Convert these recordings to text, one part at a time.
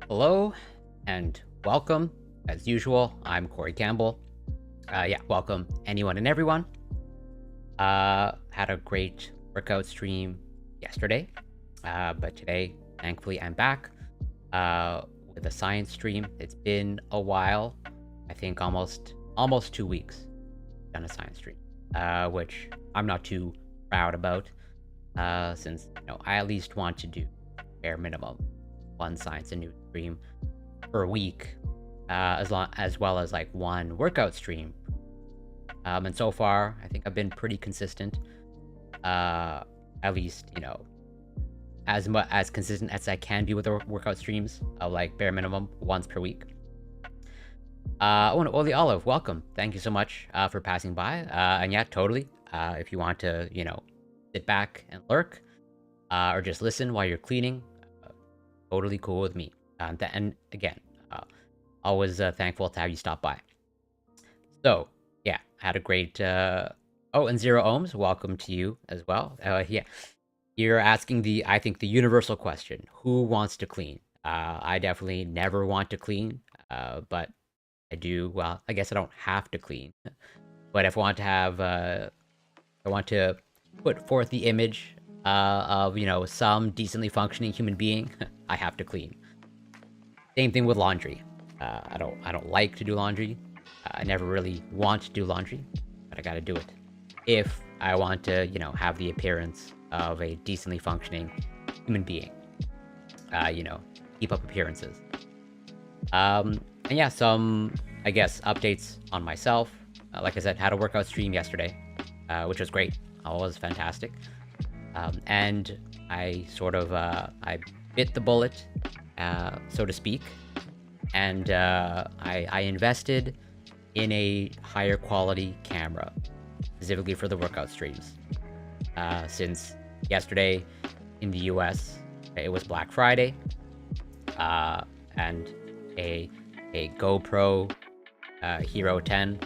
Hello and welcome. As usual, I'm Corey Campbell. Welcome anyone and everyone. Had a great workout stream yesterday, but today, thankfully, I'm back with a science stream. It's been a while. I think almost 2 weeks done a science stream, which I'm not too proud about, since I at least want to do bare minimum one science and news stream per week, as well as like one workout stream. And so far, I think I've been pretty consistent. At least as consistent as I can be with the workout streams of like bare minimum once per week. Oli Olive, welcome. Thank you so much for passing by. And yeah, totally. If you want to, sit back and lurk, or just listen while you're cleaning, totally cool with me. And again, always thankful to have you stop by. So yeah, had a great. And Zero Ohms, welcome to you as well. Yeah, you're asking I think the universal question: who wants to clean? I definitely never want to clean, but I do. Well, I guess I don't have to clean, but if I want to have, I want to put forth the image of some decently functioning human being, I have to clean. Same thing with laundry. I don't like to do laundry. I never really want to do laundry, but I gotta do it if I want to have the appearance of a decently functioning human being. Keep up appearances. And yeah, some I guess updates on myself. Like I said, had a workout stream yesterday, which was great. All was fantastic. And I sort of I bit the bullet, so to speak, and I invested in a higher quality camera, specifically for the workout streams. Since yesterday in the US, it was Black Friday, and a GoPro Hero 10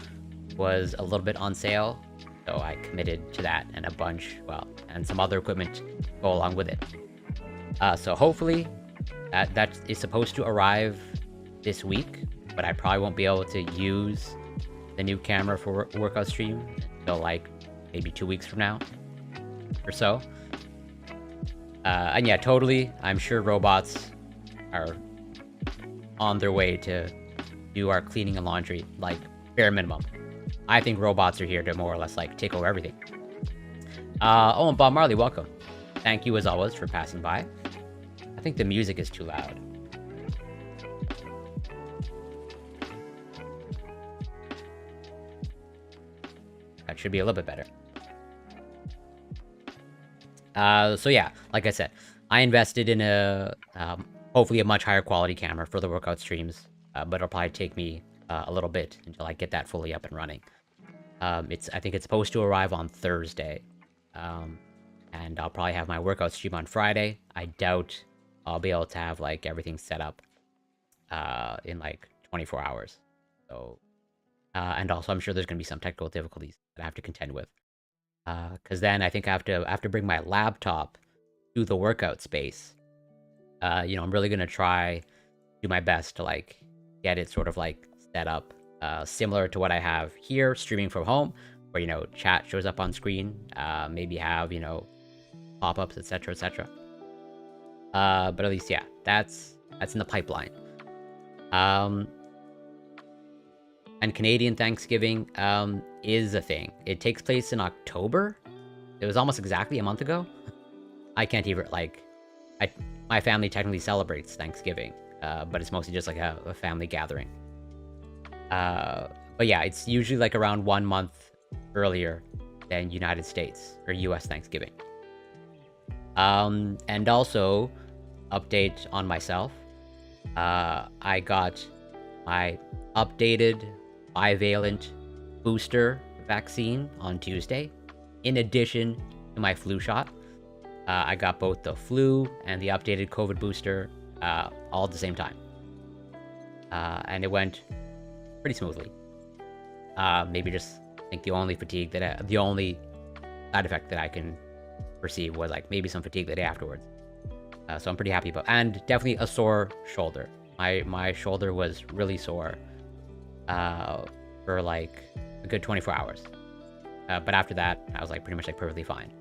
was a little bit on sale, so I committed to that and and some other equipment to go along with it. So hopefully that is supposed to arrive this week, but I probably won't be able to use the new camera for workout stream until like maybe 2 weeks from now or so. And yeah, totally, I'm sure robots are on their way to do our cleaning and laundry, like bare minimum. I think robots are here to more or less like take over everything. And Bob Marley, welcome. Thank you as always for passing by. I think the music is too loud. That should be a little bit better. So yeah, like I said, I invested in a hopefully a much higher quality camera for the workout streams, but it'll probably take me a little bit until I get that fully up and running. I think it's supposed to arrive on Thursday, and I'll probably have my workout stream on Friday. I doubt I'll be able to have like everything set up in like 24 hours. So, and also I'm sure there's gonna be some technical difficulties that I have to contend with. Because then I think I have to bring my laptop to the workout space. I'm really gonna try do my best to like get it sort of like set up similar to what I have here streaming from home, where chat shows up on screen, maybe have pop-ups, etc, etc. But at least yeah, that's in the pipeline. And Canadian Thanksgiving is a thing. It takes place in October. It was almost exactly a month ago. I can't even my family technically celebrates Thanksgiving, but it's mostly just like a family gathering. But yeah, it's usually like around 1 month earlier than United States or US Thanksgiving. And also, update on myself. I got my updated bivalent booster vaccine on Tuesday, in addition to my flu shot. I got both the flu and the updated COVID booster all at the same time. And it went pretty smoothly. Maybe just I think the only side effect that I can perceive was like maybe some fatigue the day afterwards. So I'm pretty happy about, and definitely a sore shoulder. My shoulder was really sore for like a good 24 hours. But after that, I was like pretty much like perfectly fine.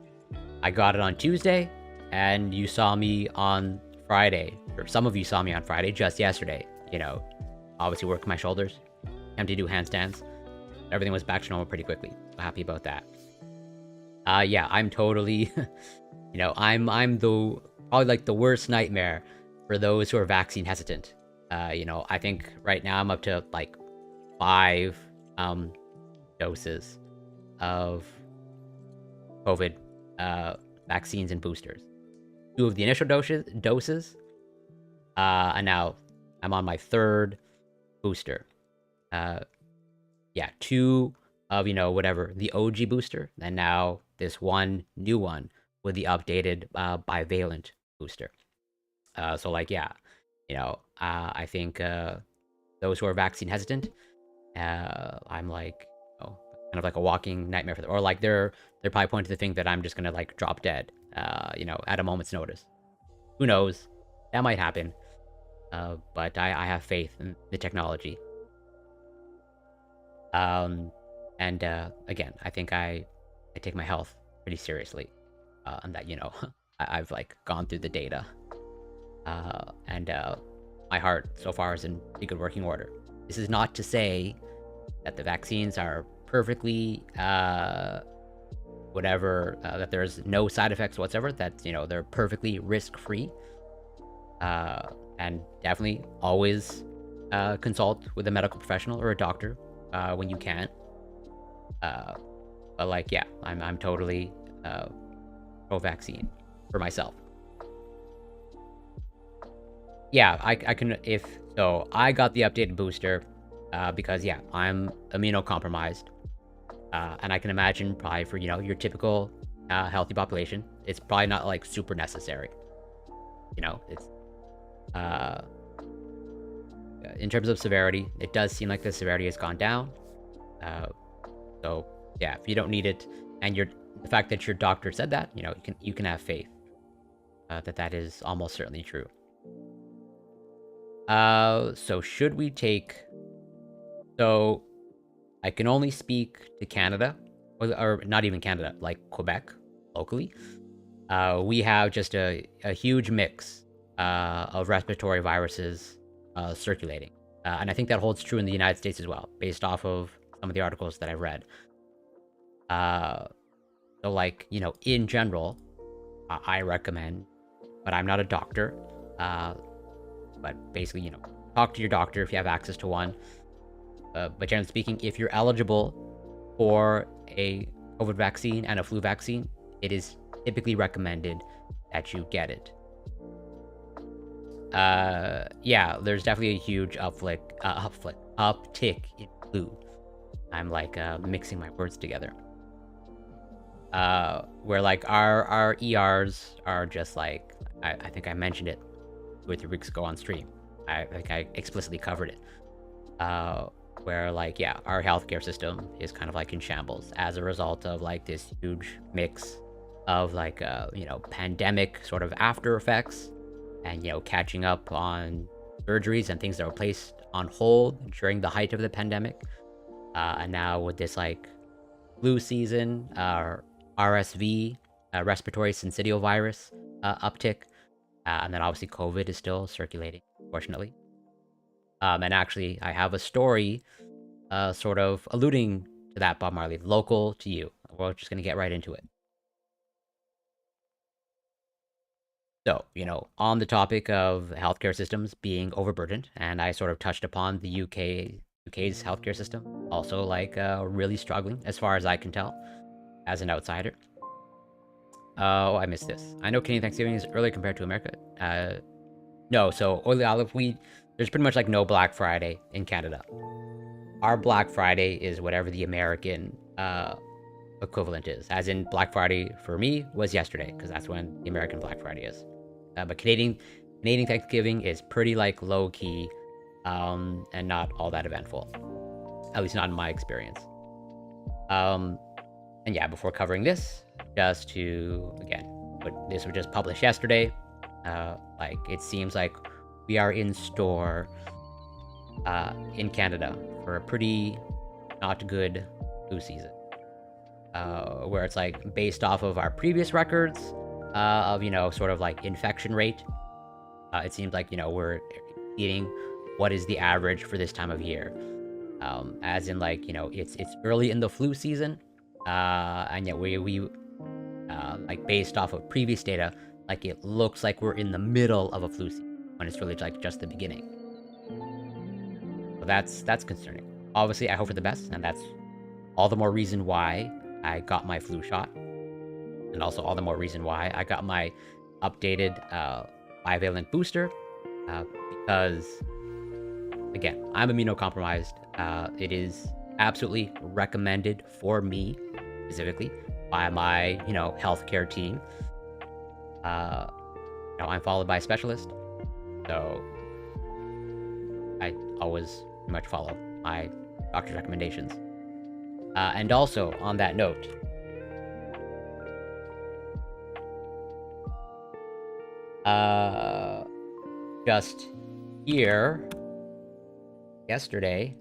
I got it on Tuesday, and you saw me on Friday, or some of you saw me on Friday, just yesterday. Obviously working my shoulders, attempting to do handstands. Everything was back to normal pretty quickly. Happy about that. Yeah, I'm totally, I'm the probably like the worst nightmare for those who are vaccine hesitant. I think right now I'm up to like 5 doses of COVID vaccines and boosters. 2 of the initial doses, and now I'm on my 3rd booster. Yeah, 2 of whatever the OG booster, and now this one new one with the updated bivalent booster. So like yeah, I think those who are vaccine hesitant, I'm like kind of like a walking nightmare for them, or like they're probably pointing to the thing that I'm just gonna like drop dead, at a moment's notice. Who knows? That might happen. But I have faith in the technology. And again, I think I take my health pretty seriously, and that I've like gone through the data, and my heart so far is in pretty good working order. This is not to say that the vaccines are perfectly whatever, that there's no side effects whatsoever, that they're perfectly risk-free, and definitely always consult with a medical professional or a doctor when you can. But like yeah, I'm totally pro-vaccine for myself. Yeah, I can, if so I got the updated booster because yeah, I'm immunocompromised, and I can imagine probably for your typical healthy population, it's probably not like super necessary. It's in terms of severity, it does seem like the severity has gone down. So yeah, if you don't need it, and the fact that your doctor said that, you can have faith that is almost certainly true. So should we take? So I can only speak to Canada, or not even Canada, like Quebec, locally. We have just a huge mix of respiratory viruses circulating. And I think that holds true in the United States as well, based off of some of the articles that I've read. So like, in general, I recommend, but I'm not a doctor, but basically, talk to your doctor if you have access to one. But generally speaking, if you're eligible for a COVID vaccine and a flu vaccine, it is typically recommended that you get it. Yeah, there's definitely a huge uptick in flu. I'm like mixing my words together. Where like our ERs are just like, I think I mentioned it 2 or 3 weeks ago on stream. I think I explicitly covered it. Where like yeah, our healthcare system is kind of like in shambles as a result of like this huge mix of like pandemic sort of after effects, and catching up on surgeries and things that were placed on hold during the height of the pandemic, and now with this like flu season, RSV, respiratory syncytial virus uptick, and then obviously COVID is still circulating, unfortunately. And actually, I have a story sort of alluding to that, Bob Marley, local to you. We're just going to get right into it. So, on the topic of healthcare systems being overburdened, and I sort of touched upon the UK's healthcare system, also like really struggling, as far as I can tell, as an outsider. Oh, I missed this. I know Canadian Thanksgiving is early compared to America. No, so Oily Olive, there's pretty much like no Black Friday in Canada. Our Black Friday is whatever the American equivalent is. As in, Black Friday for me was yesterday, because that's when the American Black Friday is. But Canadian Thanksgiving is pretty like low key, and not all that eventful. At least not in my experience. And yeah, before covering this, just to again, but this was just published yesterday. Like it seems like we are in store in Canada for a pretty not good flu season. Where it's like based off of our previous records of, sort of like infection rate, it seems like, we're exceeding what is the average for this time of year. As in, like, it's early in the flu season, and yet we like based off of previous data, like it looks like we're in the middle of a flu season when it's really like just the beginning. So that's concerning. Obviously, I hope for the best, and that's all the more reason why I got my flu shot, and also all the more reason why I got my updated bivalent booster, because again, I'm immunocompromised. It is absolutely recommended for me, specifically, by my, healthcare team. I'm followed by a specialist, so I always pretty much follow my doctor's recommendations. And also, on that note, just here, yesterday,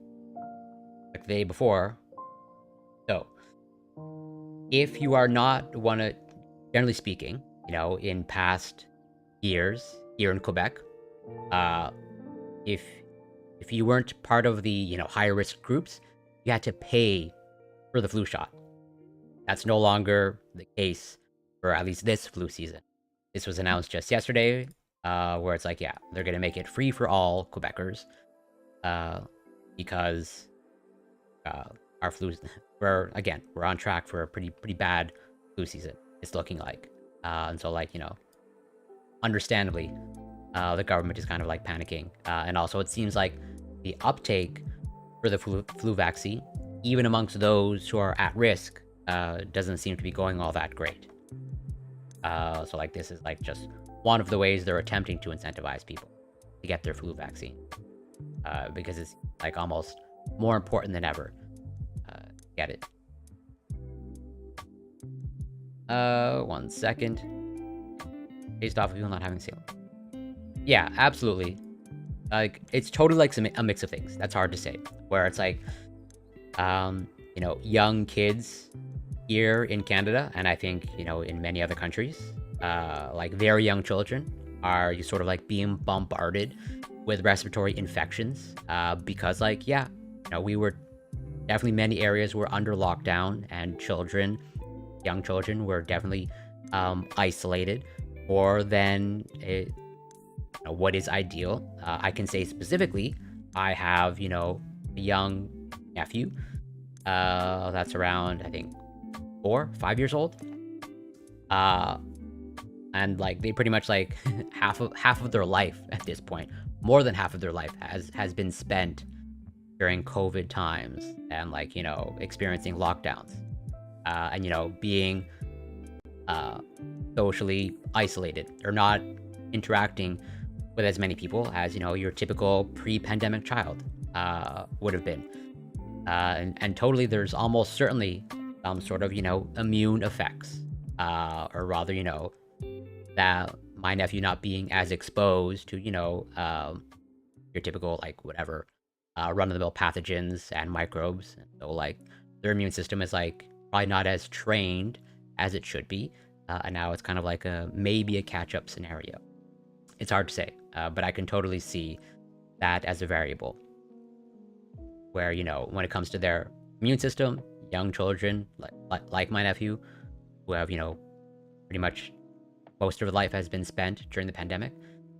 like the day before, so, if you are not generally speaking, in past years here in Quebec, if you weren't part of the, higher risk groups, you had to pay for the flu shot. That's no longer the case for at least this flu season. This was announced just yesterday, where it's like, yeah, they're gonna make it free for all Quebecers, because our flu, we're on track for a pretty bad flu season. It's looking like, and so, like, understandably, the government is kind of like panicking, and also it seems like the uptake for the flu vaccine, even amongst those who are at risk, doesn't seem to be going all that great. So, like, this is like just one of the ways they're attempting to incentivize people to get their flu vaccine, because it's like almost more important than ever. Get it. 1 second. Based off of people not having sale. Yeah, absolutely. Like, it's totally like a mix of things. That's hard to say. Where it's like, young kids here in Canada, and I think, in many other countries, like very young children are sort of like being bombarded with respiratory infections, because, like, yeah, we were definitely, many areas were under lockdown, and young children were definitely isolated more than what is ideal. I can say specifically, I have, a young nephew that's around, I think, 4-5 years old, and like they pretty much like half of their life at this point, more than half of their life has been spent during COVID times, and like, experiencing lockdowns, and being socially isolated, or not interacting with as many people as, your typical pre-pandemic child would have been. And totally, there's almost certainly some sort of, immune effects, or rather, that my nephew not being as exposed to, your typical, like, whatever, run-of-the-mill pathogens and microbes. And so, like, their immune system is, like, probably not as trained as it should be. And now it's kind of like maybe a catch-up scenario. It's hard to say, but I can totally see that as a variable. Where, when it comes to their immune system, young children, like my nephew, who have, pretty much most of their life has been spent during the pandemic,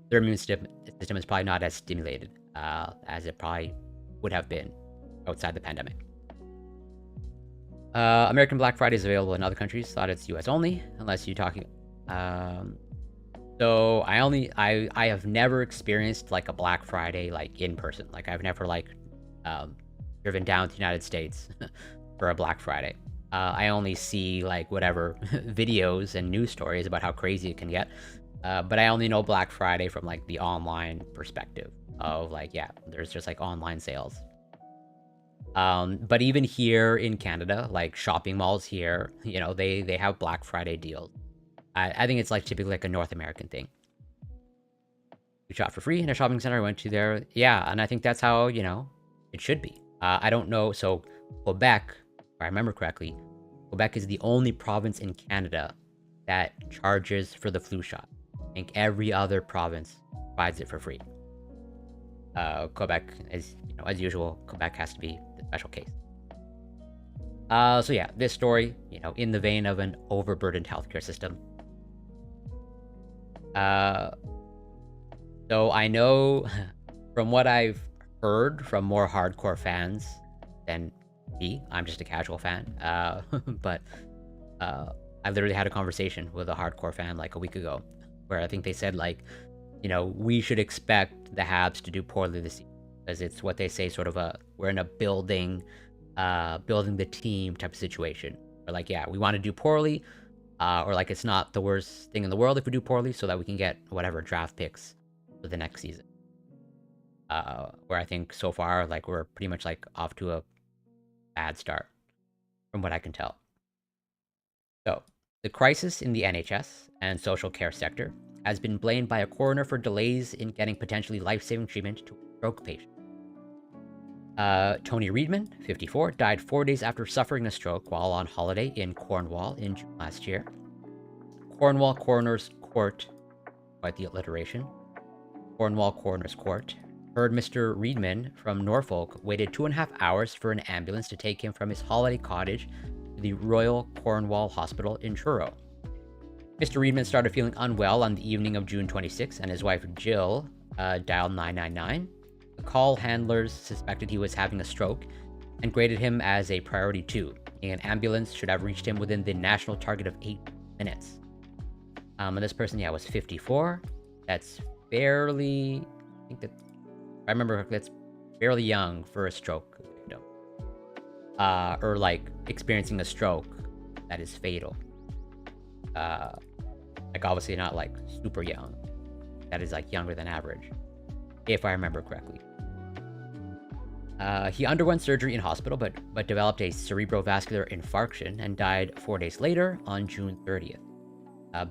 their immune system is probably not as stimulated as it probably would have been outside the pandemic. American Black Friday is available in other countries. Thought it's US only, unless you're talking. So I have never experienced like a Black Friday like in person. Like, I've never like driven down to the United States for a Black Friday. I only see like whatever videos and news stories about how crazy it can get. But I only know Black Friday from like the online perspective of like, yeah, there's just like online sales. But even here in Canada, like shopping malls here, they have Black Friday deals. I think it's like typically like a North American thing. We shot for free in a shopping center. I went to there. Yeah, and I think that's how, it should be. I don't know. So Quebec, if I remember correctly, Quebec is the only province in Canada that charges for the flu shot. I think every other province provides it for free. Quebec, as usual, Quebec has to be the special case. So yeah, this story, in the vein of an overburdened healthcare system. So I know from what I've heard from more hardcore fans than me, I'm just a casual fan. But I literally had a conversation with a hardcore fan like a week ago, where I think they said we should expect the Habs to do poorly this season because it's what they say, sort of we're in a building the team type of situation. Or yeah, we want to do poorly, or it's not the worst thing in the world if we do poorly, so that we can get whatever draft picks for the next season. Where I think so far, we're pretty much off to a bad start, from what I can tell. So, the crisis in the NHS and social care sector has been blamed by a coroner for delays in getting potentially life-saving treatment to a stroke patient. Tony Reedman, 54, died 4 days after suffering a stroke while on holiday in Cornwall in June last year. Cornwall Coroner's Court, quite the alliteration, Cornwall Coroner's Court, heard Mr. Reedman from Norfolk waited 2.5 hours for an ambulance to take him from his holiday cottage to the Royal Cornwall Hospital in Truro. Mr. Reedman started feeling unwell on the evening of June 26, and his wife Jill dialed 999. The call handlers suspected he was having a stroke and graded him as a priority 2. An ambulance should have reached him within the national target of 8 minutes. And this person, was 54. That's fairly, I think that, if I remember correctly, that's fairly young for a stroke victim. Or experiencing a stroke that is fatal. Obviously not super young. That is younger than average, if I remember correctly. He underwent surgery in hospital, but developed a cerebrovascular infarction and died 4 days later on June 30th.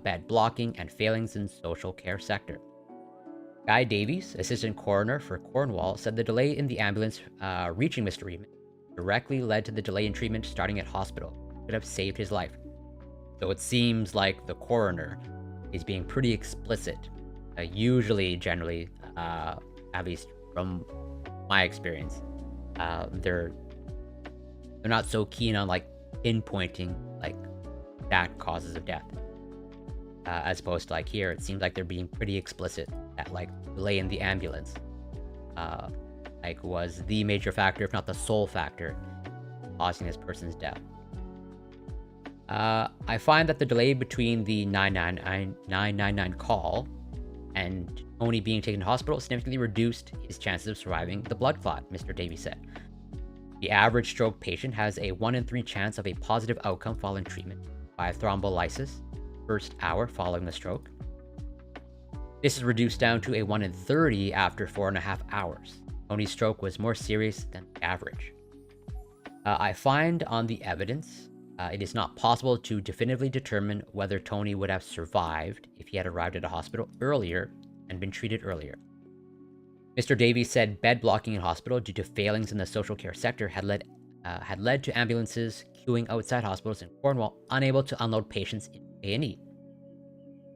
Bed blocking and failings in social care sector. Guy Davies, assistant coroner for Cornwall, said the delay in the ambulance reaching Mr. Reedman directly led to the delay in treatment starting at hospital. Could have saved his life. So it seems like the coroner is being pretty explicit. Generally, at least from my experience, they're not so keen on pinpointing exact causes of death. As opposed to here, it seems like they're being pretty explicit that delay in the ambulance was the major factor, if not the sole factor, causing this person's death. I find that the delay between the 999 call and Tony being taken to hospital significantly reduced his chances of surviving the blood clot, Mr. Davies said. The average stroke patient has a 1 in 3 chance of a positive outcome following treatment by thrombolysis first hour following the stroke. This is reduced down to a 1 in 30 after 4.5 hours. Tony's stroke was more serious than the average. I find on the evidence, it is not possible to definitively determine whether Tony would have survived if he had arrived at a hospital earlier and been treated earlier. Mr. Davies said bed blocking in hospital due to failings in the social care sector had led to ambulances queuing outside hospitals in Cornwall, unable to unload patients in A&E.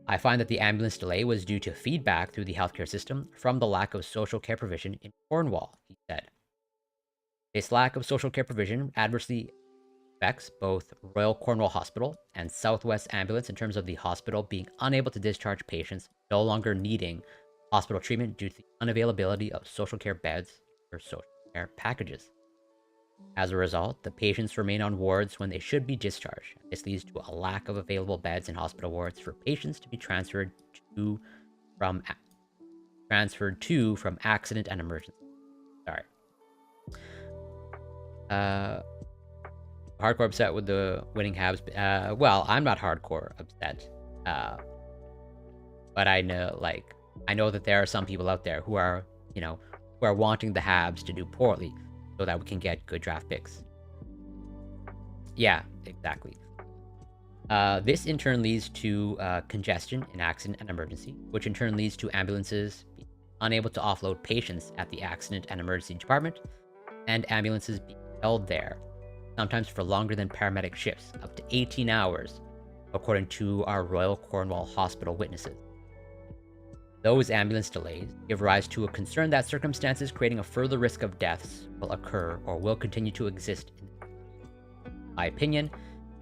I find that the ambulance delay was due to feedback through the healthcare system from the lack of social care provision in Cornwall, he said. This lack of social care provision adversely affects both Royal Cornwall Hospital and Southwest Ambulance in terms of the hospital being unable to discharge patients no longer needing hospital treatment due to the unavailability of social care beds or social care packages. As a result, the patients remain on wards when they should be discharged. This leads to a lack of available beds in hospital wards for patients to be transferred to from accident and emergency. Sorry. Hardcore upset with the winning Habs. Well, I'm not hardcore upset. But I know that there are some people out there who are wanting the Habs to do poorly so that we can get good draft picks. Yeah, exactly. This in turn leads to congestion in accident and emergency, which in turn leads to ambulances being unable to offload patients at the accident and emergency department, and ambulances being held there, sometimes for longer than paramedic shifts, up to 18 hours, according to our Royal Cornwall Hospital witnesses. Those ambulance delays give rise to a concern that circumstances creating a further risk of deaths will occur or will continue to exist. In my opinion,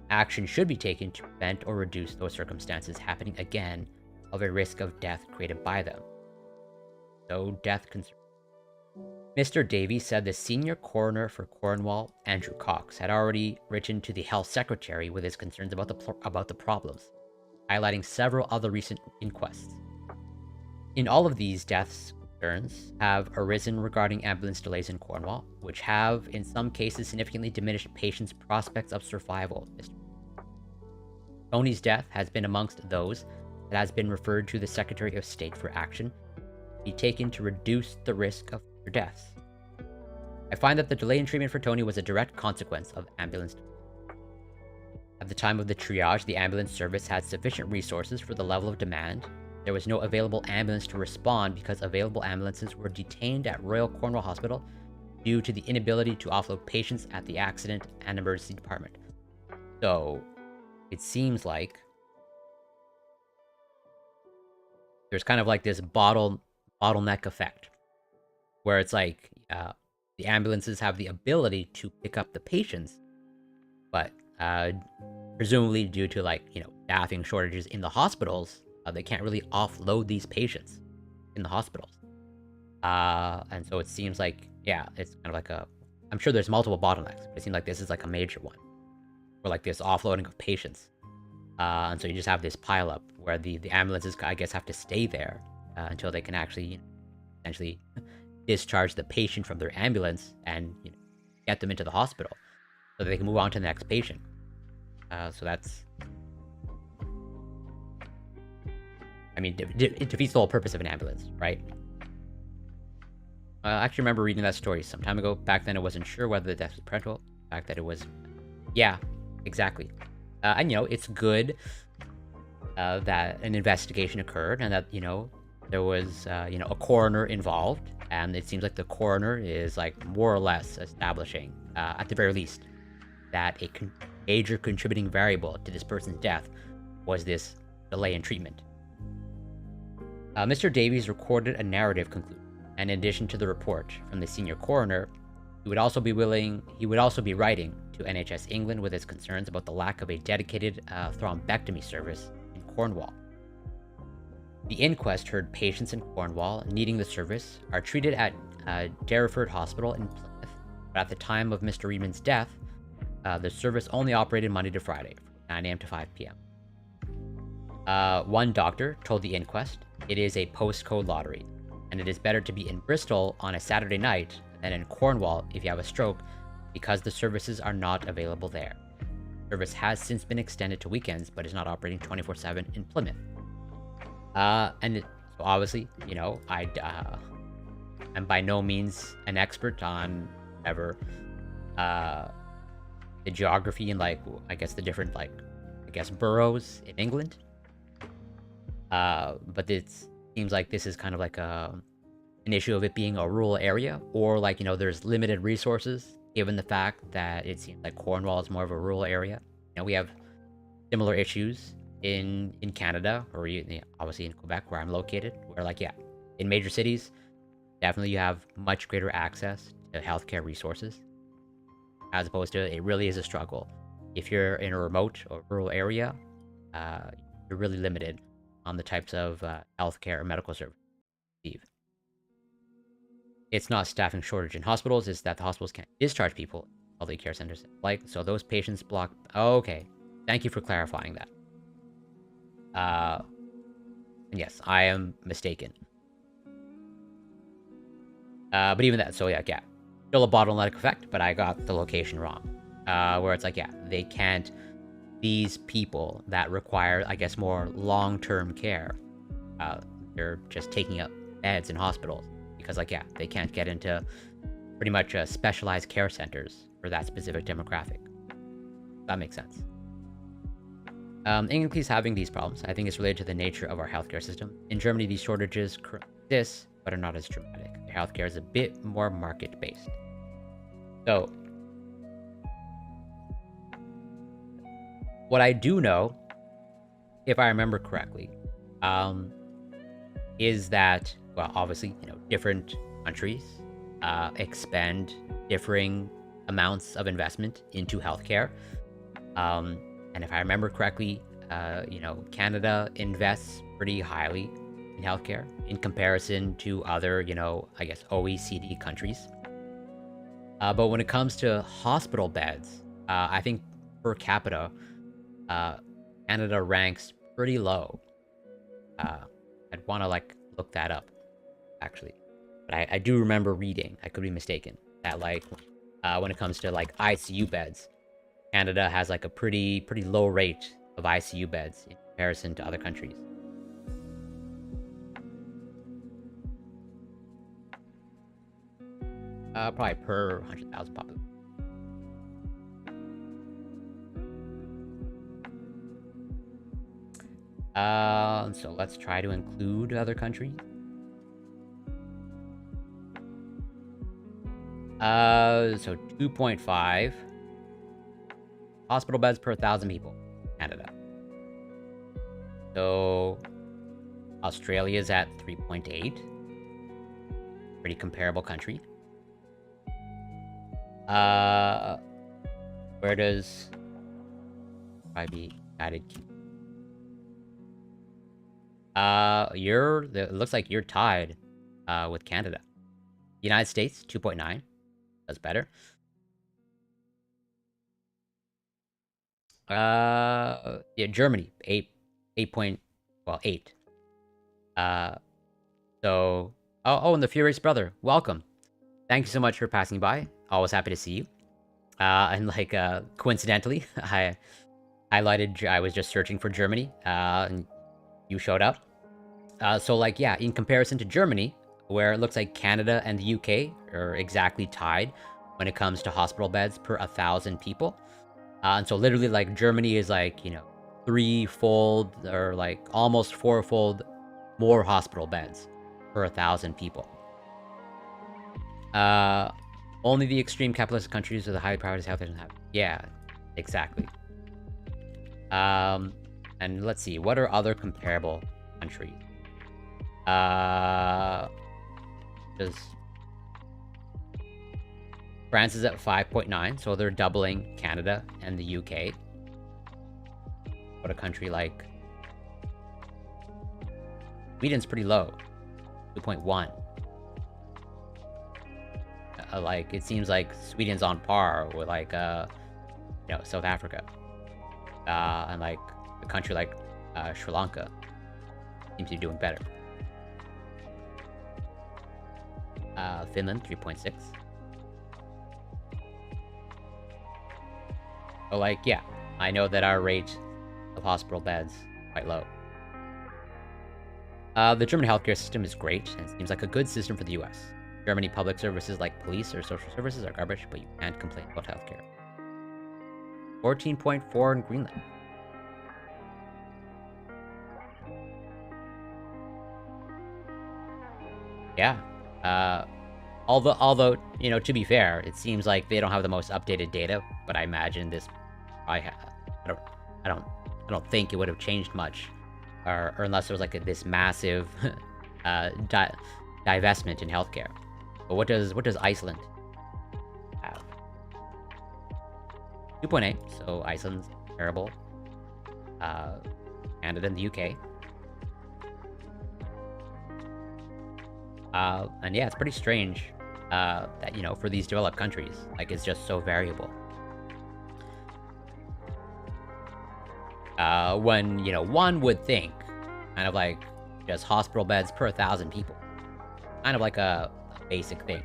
action should be taken to prevent or reduce those circumstances happening again of a risk of death created by them. So, death concern. Mr. Davies said the senior coroner for Cornwall, Andrew Cox, had already written to the health secretary with his concerns about the problems, highlighting several other recent inquests. In all of these, deaths concerns have arisen regarding ambulance delays in Cornwall, which have, in some cases, significantly diminished patients' prospects of survival. Tony's death has been amongst those that has been referred to the Secretary of State for action to be taken to reduce the risk of future deaths. I find that the delay in treatment for Tony was a direct consequence of ambulance delays. At the time of the triage, the ambulance service had sufficient resources for the level of demand. There was no available ambulance to respond because available ambulances were detained at Royal Cornwall Hospital due to the inability to offload patients at the accident and emergency department. So, it seems like there's kind of like this bottleneck effect, where it's like the ambulances have the ability to pick up the patients, but presumably due to staffing shortages in the hospitals, they can't really offload these patients in the hospitals. And so it seems like, it's kind of like I'm sure there's multiple bottlenecks, but it seems like this is like a major one, or like this offloading of patients. And so you just have this pileup where the ambulances, I guess, have to stay there until they can actually essentially discharge the patient from their ambulance and get them into the hospital so that they can move on to the next patient. So that's, I mean, it defeats the whole purpose of an ambulance, right? I actually remember reading that story some time ago. Back then, I wasn't sure whether the death was parental. The fact that it was, yeah, exactly. And it's good that an investigation occurred and that there was a coroner involved, and it seems like the coroner is like more or less establishing, at the very least, that a major contributing variable to this person's death was this delay in treatment. Mr. Davies recorded a narrative conclusion, and in addition to the report from the senior coroner, he would also be writing to NHS England with his concerns about the lack of a dedicated thrombectomy service in Cornwall. The inquest heard patients in Cornwall needing the service are treated at Derriford Hospital in Plymouth, but at the time of Mr. Reedman's death, the service only operated Monday to Friday, from 9 a.m. to 5 p.m. One doctor told the inquest, "It is a postcode lottery, and it is better to be in Bristol on a Saturday night than in Cornwall if you have a stroke, because the services are not available there. Service has since been extended to weekends, but is not operating 24/7 in Plymouth." So obviously, I'm by no means an expert on the geography and the different boroughs in England. But it seems like this is kind of like an issue of it being a rural area, or there's limited resources, given the fact that it seems like Cornwall is more of a rural area. We have similar issues in Canada, or obviously in Quebec, where I'm located, where in major cities, definitely you have much greater access to healthcare resources, as opposed to it really is a struggle. If you're in a remote or rural area, you're really limited on the types of healthcare or medical services you receive. It's not staffing shortage in hospitals, it's that the hospitals can't discharge people in elderly care centers. So those patients block... Oh, okay. Thank you for clarifying that. And yes, I am mistaken. But even that, so yeah. Still a bottleneck effect, but I got the location wrong. Where it's they can't... These people that require, I guess, more long-term care, they're just taking up beds in hospitals because, they can't get into pretty much specialized care centers for that specific demographic. That makes sense. England is having these problems. I think it's related to the nature of our healthcare system. In Germany, these shortages currently exist but are not as dramatic. Their healthcare is a bit more market-based. So, what I do know, if I remember correctly, um, is that, well, obviously, different countries expend differing amounts of investment into healthcare. Um, and if I remember correctly, Canada invests pretty highly in healthcare in comparison to other, I guess, OECD countries. But when it comes to hospital beds, I think per capita, uh, Canada ranks pretty low. I'd want to look that up, actually. But I do remember reading, I could be mistaken, that when it comes to ICU beds, Canada has a pretty low rate of ICU beds in comparison to other countries. Probably per 100,000 population. So let's try to include other countries. So 2.5 hospital beds per 1,000 people, Canada. So Australia's at 3.8. Pretty comparable country. Where does probably United Kingdom? It looks like you're tied with Canada. United States 2.9. That's better. Yeah, Germany 8. So and the Furious Brother, welcome. Thank you so much for passing by. Always happy to see you. And coincidentally, I highlighted I was just searching for Germany, and you showed up. So yeah, in comparison to Germany, where it looks like Canada and the UK are exactly tied when it comes to hospital beds per 1,000 people. And so literally Germany is threefold or almost fourfold more hospital beds per 1,000 people. Only the extreme capitalist countries with a highly privatized health doesn't have. Yeah, exactly. And let's see, what are other comparable countries? Does France is at 5.9, so they're doubling Canada and the UK. But a country like Sweden's pretty low, 2.1. It seems like Sweden's on par with South Africa, and a country like Sri Lanka seems to be doing better. Finland 3.6. So yeah, I know that our rate of hospital beds is quite low. The German healthcare system is great and seems like a good system for the US. Germany public services like police or social services are garbage, but you can't complain about healthcare. 14.4 in Greenland. Yeah. Although to be fair, it seems like they don't have the most updated data, but I imagine this I don't think it would have changed much, or unless there was this massive divestment in healthcare. But what does Iceland have? 2.8. So Iceland's terrible. Canada and the UK. And yeah, it's pretty strange that for these developed countries, it's just so variable. When one would think kind of just hospital beds per 1,000 people, kind of a basic thing.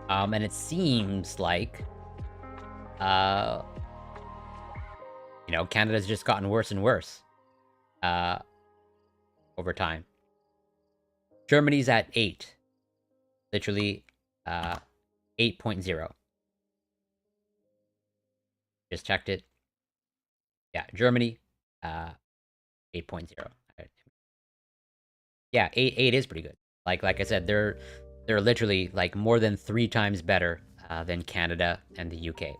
And it seems like Canada's just gotten worse and worse over time. Germany's at 8, literally 8.0. Just checked it. Yeah, Germany 8.0. Yeah, 8 is pretty good. Like I said, they're literally like more than 3 times better than Canada and the UK.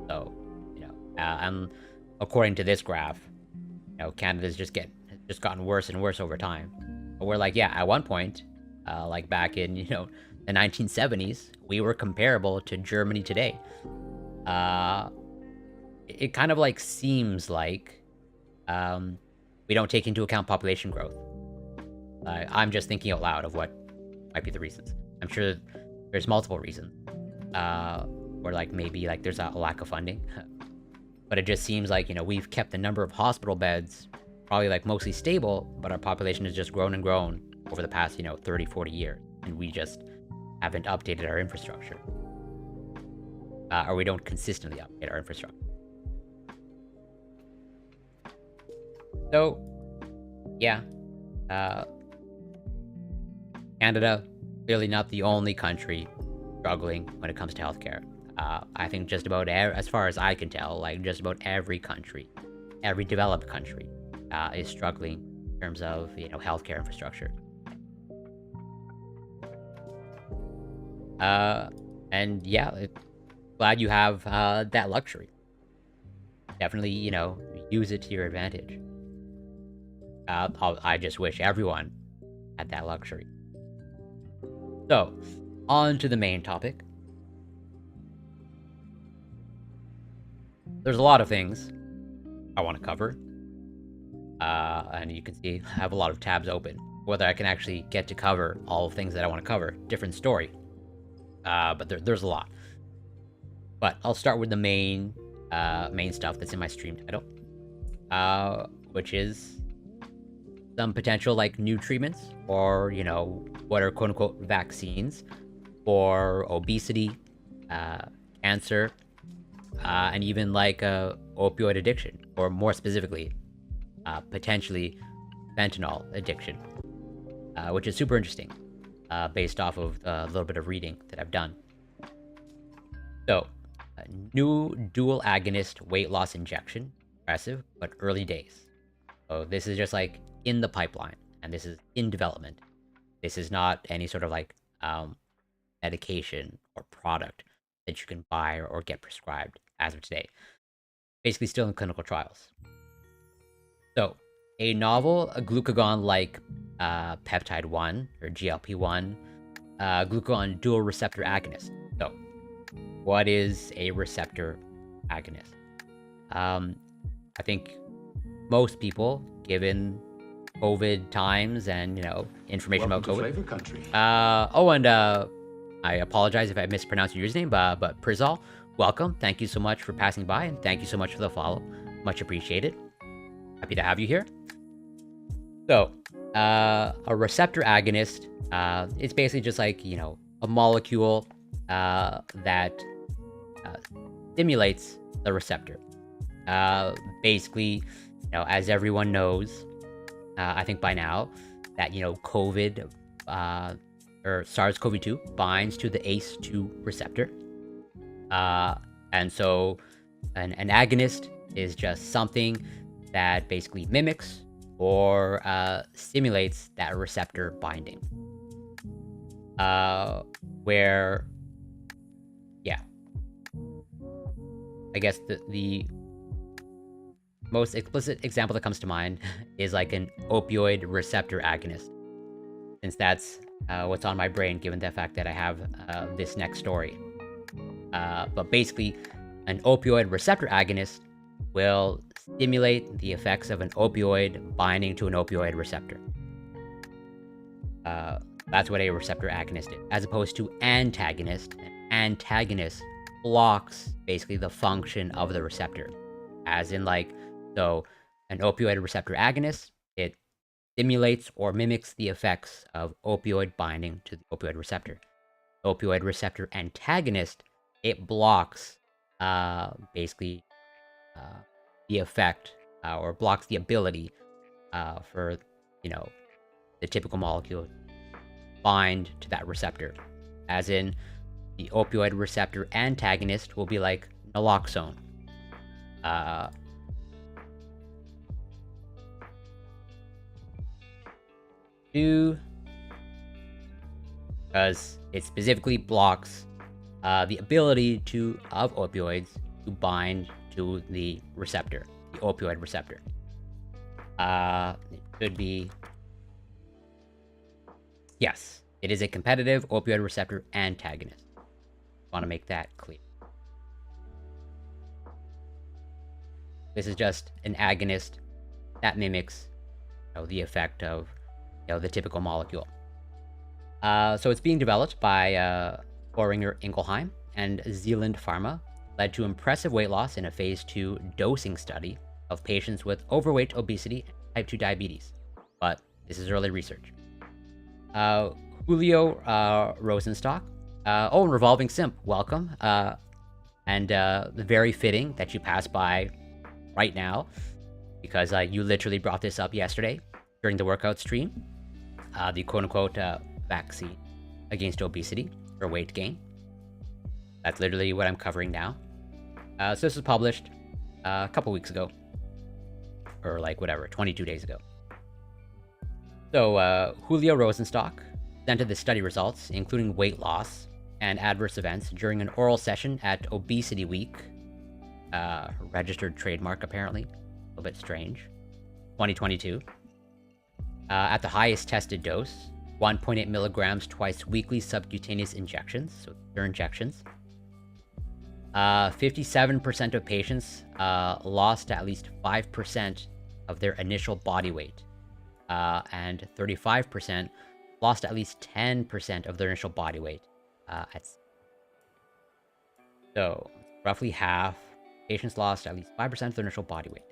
So, you know, and according to this graph, you know, Canada's just gotten worse and worse over time. But we're like, yeah, at one point, like back in the 1970s, we were comparable to Germany today. It kind of like seems like we don't take into account population growth. I'm just thinking out loud of what might be the reasons. I'm sure there's multiple reasons. Or like maybe like there's a lack of funding. But it just seems like, we've kept the number of hospital beds probably like mostly stable, but our population has just grown and grown over the past, 30, 40 years. And we just haven't updated our infrastructure. Or we don't consistently update our infrastructure. So, yeah. Canada, clearly not the only country struggling when it comes to healthcare. I think just about, as far as I can tell, like just about every country, every developed country, is struggling in terms of healthcare infrastructure. And yeah, glad you have that luxury. Definitely, use it to your advantage. I just wish everyone had that luxury. So, on to the main topic. There's a lot of things I want to cover. And you can see I have a lot of tabs open. Whether I can actually get to cover all the things that I want to cover, different story. But there's a lot. But I'll start with the main stuff that's in my stream title. Which is some potential like new treatments or, what are quote unquote vaccines for obesity, cancer, and even like opioid addiction, or more specifically, potentially fentanyl addiction, which is super interesting, based off of a little bit of reading that I've done. So, new dual agonist weight loss injection, impressive, but early days. So this is just like in the pipeline, and this is in development. This is not any sort of like medication or product that you can buy or get prescribed as of today. Basically still in clinical trials. So, a novel glucagon-like peptide 1, or GLP-1, glucagon dual receptor agonist. So, what is a receptor agonist? I think most people, given COVID times and, information Welcome about COVID. To Flavor Country. I apologize if I mispronounced your username, but Prizal, welcome. Thank you so much for passing by, and thank you so much for the follow. Much appreciated. Happy to have you here. So, a receptor agonist, it's basically just like, a molecule that stimulates the receptor. Basically, as everyone knows, I think by now, that, COVID, or SARS-CoV-2 binds to the ACE2 receptor. And so an agonist is just something that basically mimics or stimulates that receptor binding. Where, yeah, I guess the most explicit example that comes to mind is like an opioid receptor agonist, since that's what's on my brain, given the fact that I have this next story. But basically, an opioid receptor agonist will stimulate the effects of an opioid binding to an opioid receptor. That's what a receptor agonist is, as opposed to antagonist. An antagonist blocks basically the function of the receptor, as in like, so an opioid receptor agonist, it stimulates or mimics the effects of opioid binding to the opioid receptor. Opioid receptor antagonist, it blocks basically the effect or blocks the ability for the typical molecule bind to that receptor, as in the opioid receptor antagonist will be like naloxone. 2, because it specifically blocks the ability of opioids to bind to the receptor, the opioid receptor. It could be, yes, it is a competitive opioid receptor antagonist. Want to make that clear. This is just an agonist that mimics, the effect of, the typical molecule. So it's being developed by Boehringer Ingelheim and Zealand Pharma, led to impressive weight loss in a phase 2 dosing study of patients with overweight, obesity, and type 2 diabetes. But this is early research. Julio Rosenstock. And Revolving Simp, welcome. And very fitting that you passed by right now, because you literally brought this up yesterday during the workout stream. The quote-unquote vaccine against obesity or weight gain. That's literally what I'm covering now. So this was published a couple weeks ago, or 22 days ago. So Julio Rosenstock presented the study results, including weight loss and adverse events, during an oral session at Obesity Week, registered trademark apparently, a little bit strange, 2022. At the highest tested dose, 1.8 milligrams twice weekly subcutaneous injections, so they're injections. 57% of patients lost at least 5% of their initial body weight, and 35% lost at least 10% of their initial body weight. So roughly half patients lost at least 5% of their initial body weight.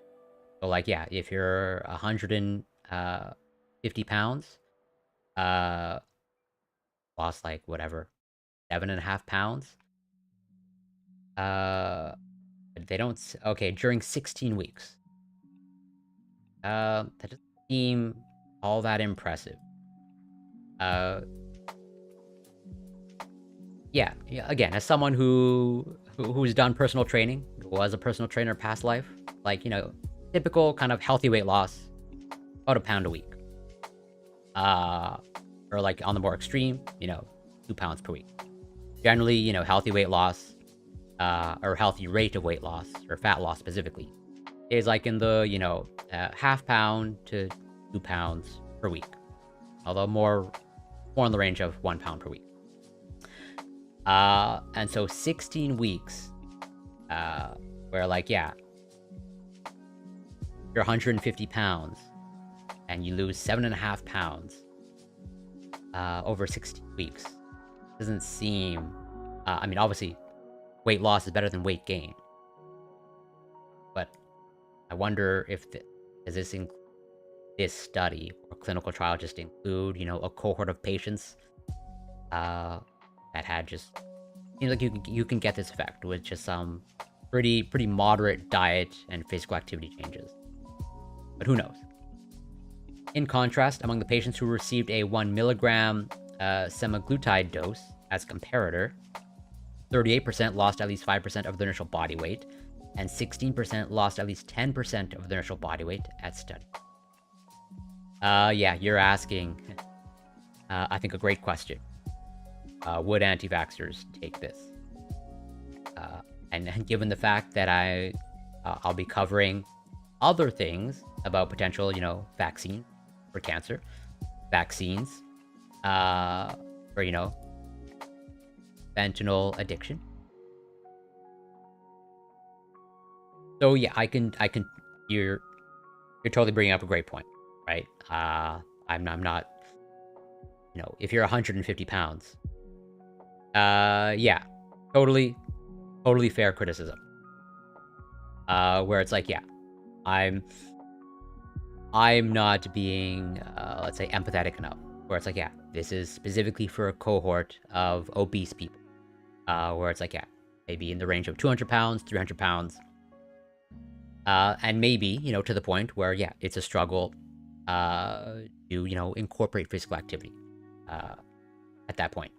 So if you're 150 pounds, lost 7.5 pounds. They don't. Okay, during 16 weeks. That doesn't seem all that impressive. Yeah. Again, as someone who's done personal training, who was a personal trainer past life, typical kind of healthy weight loss, about a pound a week. Or on the more extreme, 2 pounds per week. Generally, healthy weight loss, or healthy rate of weight loss, or fat loss specifically, is in the, half pound to 2 pounds per week. Although more in the range of 1 pound per week. And so 16 weeks, where you're 150 pounds and you lose 7.5 pounds over 16 weeks. Doesn't seem, obviously weight loss is better than weight gain, but I wonder if does this study or clinical trial just include, a cohort of patients that had just, you can get this effect with just some pretty moderate diet and physical activity changes, but who knows. In contrast, among the patients who received a 1 milligram semaglutide dose as comparator, 38% lost at least 5% of their initial body weight, and 16% lost at least 10% of their initial body weight at study. Yeah, you're asking, I think, a great question. Would anti-vaxxers take this? And given the fact that I'll be covering other things about potential, vaccine for cancer, vaccines for, fentanyl addiction. So yeah, I can. You're totally bringing up a great point, right? I'm not. If you're 150 pounds, yeah, totally fair criticism. Where it's yeah, I'm not being, let's say, empathetic enough. Where it's yeah, this is specifically for a cohort of obese people. Where it's yeah, maybe in the range of 200 pounds, 300 pounds. And maybe, to the point where, yeah, it's a struggle to, incorporate physical activity at that point.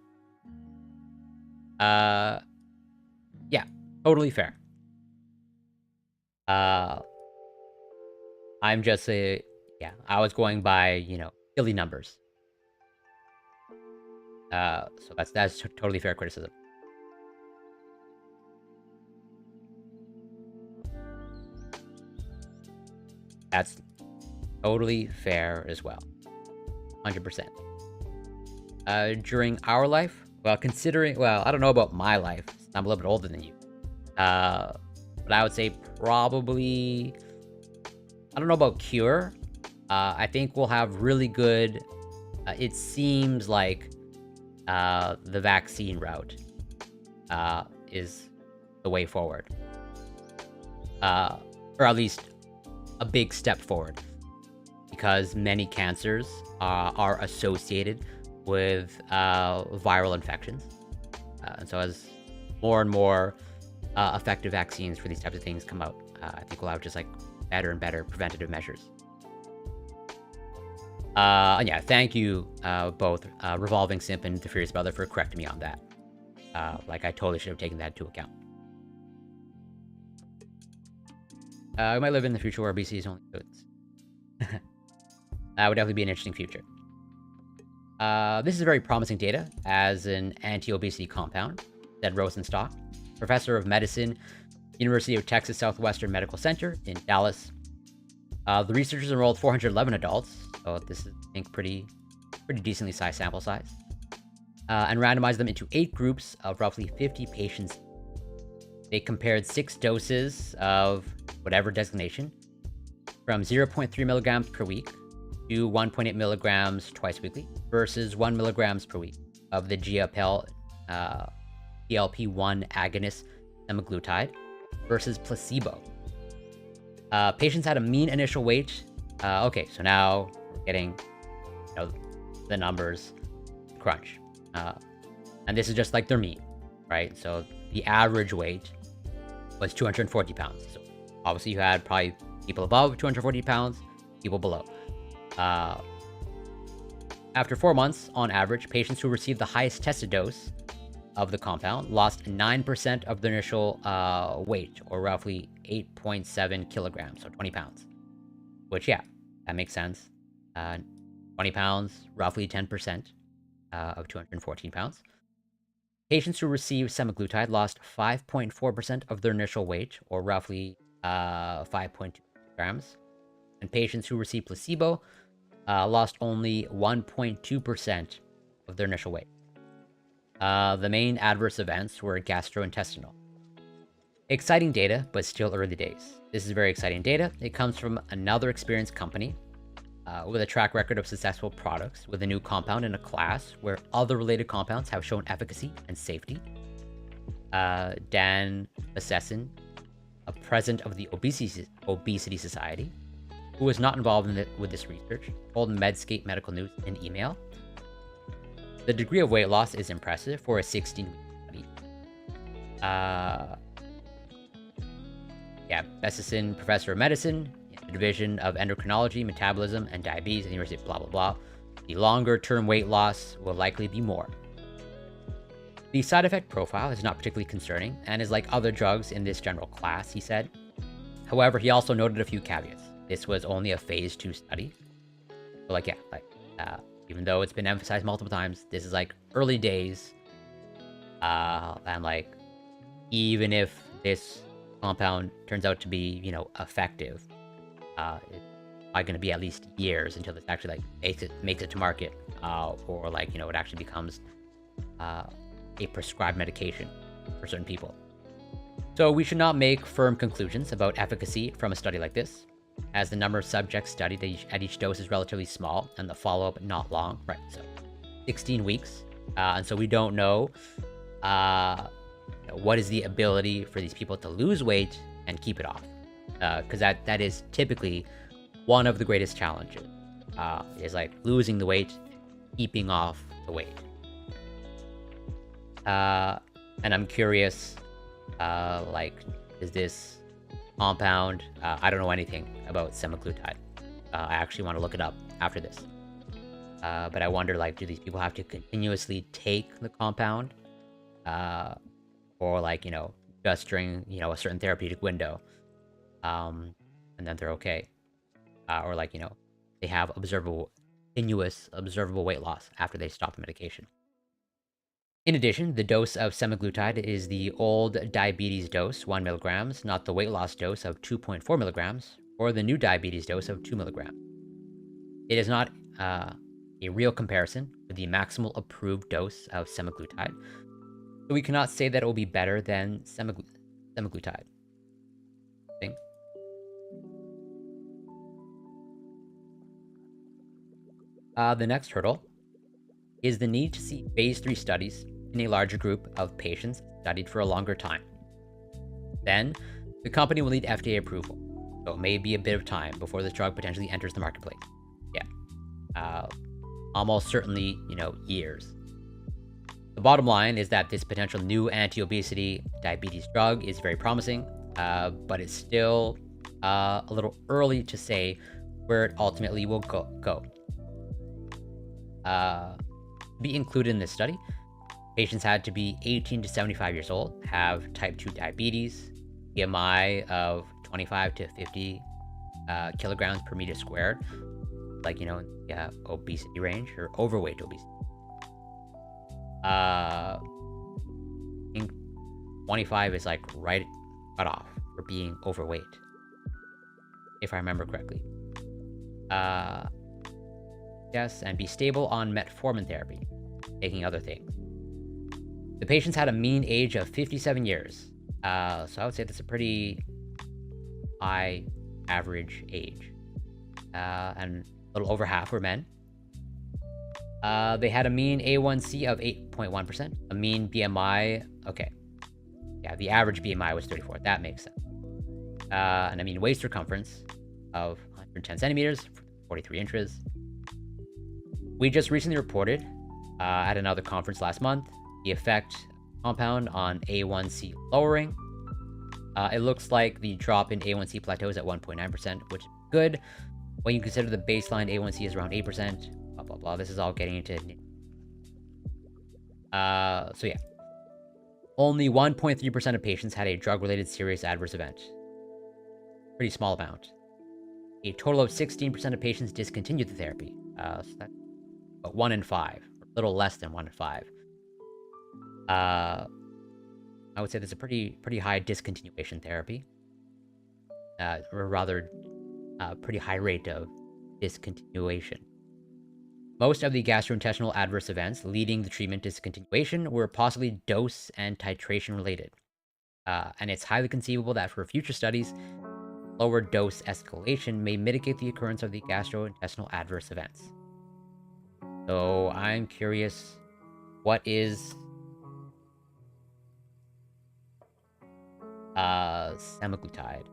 Yeah, totally fair. I'm just yeah, I was going by, silly numbers, So that's totally fair criticism. That's totally fair as well. 100%. During our life, well, I don't know about my life. I'm a little bit older than you. But I would say probably, I don't know about cure. I think we'll have really good, it seems like the vaccine route is the way forward. Or at least a big step forward. Because many cancers are associated with viral infections. And so as more and more effective vaccines for these types of things come out, I think we'll have just like better and better preventative measures. And yeah, thank you both, Revolving Simp and The Furious Brother, for correcting me on that. Like, I totally should have taken that into account. We might live in the future where obesity is only goods. That would definitely be an interesting future. This is very promising data as an anti-obesity compound, said Rosenstock, professor of medicine, University of Texas Southwestern Medical Center in Dallas. The researchers enrolled 411 adults, so this is, I think, pretty decently sized sample size, and randomized them into 8 groups of roughly 50 patients. They compared 6 doses of whatever designation from 0.3 milligrams per week to 1.8 milligrams twice weekly versus 1 milligrams per week of the GLP-1 agonist semaglutide versus placebo. Patients had a mean initial weight. Okay, so now we're getting, the numbers crunch. And this is just like their mean, right? So the average weight was 240 pounds. So obviously you had probably people above 240 pounds, people below. After 4 months, on average, patients who received the highest tested dose of the compound lost 9% of their initial weight, or roughly 8.7 kilograms, so 20 pounds. Which, yeah, that makes sense. 20 pounds, roughly 10% of 214 pounds. Patients who received semaglutide lost 5.4% of their initial weight, or roughly 5.2 grams. And patients who received placebo lost only 1.2% of their initial weight. The main adverse events were gastrointestinal. Exciting data, but still early days. This is very exciting data. It comes from another experienced company with a track record of successful products with a new compound in a class where other related compounds have shown efficacy and safety. Dan Assessin, a president of the Obesity Society, who was not involved with this research, told Medscape Medical News in email, the degree of weight loss is impressive for a 16-week study. Assessin, professor of medicine, the Division of Endocrinology, Metabolism, and Diabetes at the University of blah, blah, blah. The longer-term weight loss will likely be more. The side effect profile is not particularly concerning and is like other drugs in this general class, he said. However, he also noted a few caveats. This was only a phase 2 study. So even though it's been emphasized multiple times, this is like early days. And even if this compound turns out to be, effective, it's probably going to be at least years until this actually makes it to market, or it actually becomes a prescribed medication for certain people. So we should not make firm conclusions about efficacy from a study like this, as the number of subjects studied at each dose is relatively small and the follow-up not long, right? So 16 weeks, and so we don't know what is the ability for these people to lose weight and keep it off, because that is typically one of the greatest challenges, is losing the weight, keeping off the weight. And I'm curious, is this compound, I don't know anything about semaglutide. I actually want to look it up after this. But I wonder, do these people have to continuously take the compound? Or just during, a certain therapeutic window, and then they're okay. Or they have continuous observable weight loss after they stop the medication. In addition, the dose of semaglutide is the old diabetes dose, 1 milligrams, not the weight loss dose of 2.4 milligrams, or the new diabetes dose of 2 milligrams. It is not a real comparison with the maximal approved dose of semaglutide, so we cannot say that it will be better than semaglutide. The next hurdle is the need to see phase 3 studies in a larger group of patients studied for a longer time. Then, the company will need FDA approval, so it may be a bit of time before this drug potentially enters the marketplace. Yeah, almost certainly, years. The bottom line is that this potential new anti-obesity diabetes drug is very promising, but it's still a little early to say where it ultimately will go. To be included in this study, patients had to be 18 to 75 years old, have type 2 diabetes, BMI of 25 to 50 kilograms per meter squared, like, obesity range, or overweight obesity. I think 25 is like right cut off for being overweight, if I remember correctly. Yes, and be stable on metformin therapy, taking other things. The patients had a mean age of 57 years, so I would say that's a pretty high average age, and a little over half were men. They had a mean A1C of 8.1%, a mean BMI, okay. Yeah, the average BMI was 34, that makes sense. And a mean waist circumference of 110 centimeters, 43 inches. We just recently reported, at another conference last month, the effect compound on A1C lowering. It looks like the drop in A1C plateaus at 1.9%, which is good when you consider the baseline A1C is around 8%. Blah, blah, blah. This is all getting into... So yeah. Only 1.3% of patients had a drug-related serious adverse event. Pretty small amount. A total of 16% of patients discontinued the therapy. So that's about 1 in 5. A little less than 1 in 5. I would say there's a pretty high discontinuation therapy. Or rather, pretty high rate of discontinuation. Most of the gastrointestinal adverse events leading the treatment discontinuation were possibly dose and titration related. And it's highly conceivable that for future studies, lower dose escalation may mitigate the occurrence of the gastrointestinal adverse events. So I'm curious, what is semaglutide?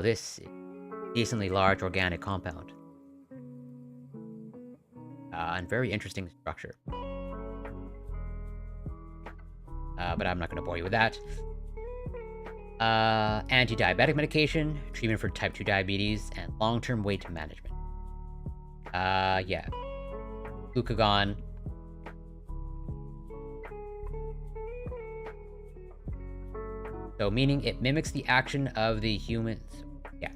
This decently large organic compound. And very interesting structure. But I'm not going to bore you with that. Anti-diabetic medication, treatment for type 2 diabetes, and long-term weight management. Yeah. Glucagon. So meaning it mimics the action of the humans. Yeah.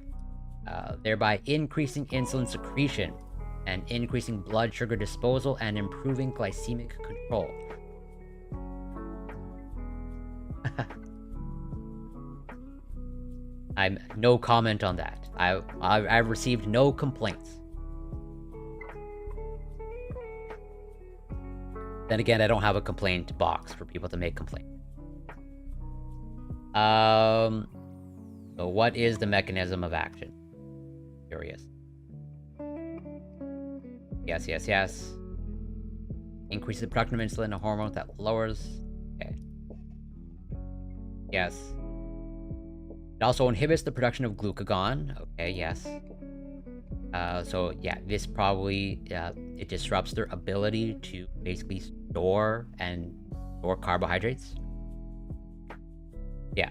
Thereby increasing insulin secretion and increasing blood sugar disposal and improving glycemic control. I'm no comment on that. I've received no complaints. Then again, I don't have a complaint box for people to make complaints. So what is the mechanism of action? Curious. Yes. Increases the production of insulin, a hormone that lowers... Okay. Yes. It also inhibits the production of glucagon. Okay, yes. So yeah, this probably, it disrupts their ability to basically store carbohydrates. Yeah.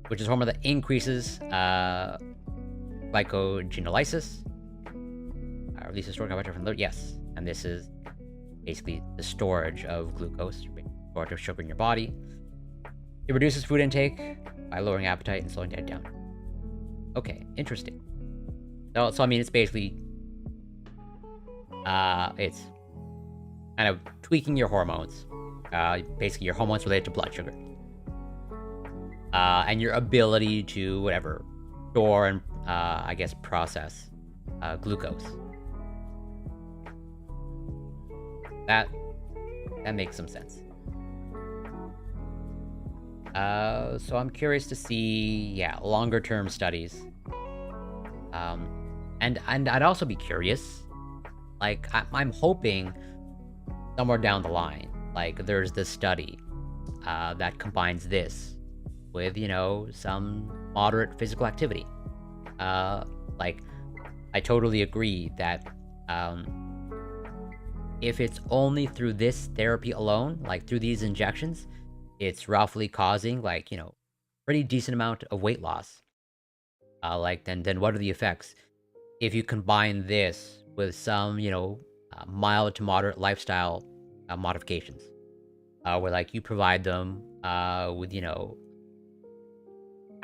Which is a hormone that increases glycogenolysis. Releases stored carbohydrate from the liver. Yes. And this is basically the storage of glucose, storage of sugar in your body. It reduces food intake by lowering appetite and slowing diet down. Okay, interesting. So I mean, it's basically, it's kind of tweaking your hormones. Basically, your hormones related to blood sugar. And your ability to, whatever, store and, I guess, process glucose. That makes some sense. So I'm curious to see, yeah, longer term studies. And I'd also be curious, like, I'm hoping somewhere down the line, like, there's this study that combines this with, some moderate physical activity. Like, I totally agree that if it's only through this therapy alone, like through these injections, it's roughly causing, like, pretty decent amount of weight loss. Like, then what are the effects? If you combine this with some, mild to moderate lifestyle modifications, where, like, you provide them with,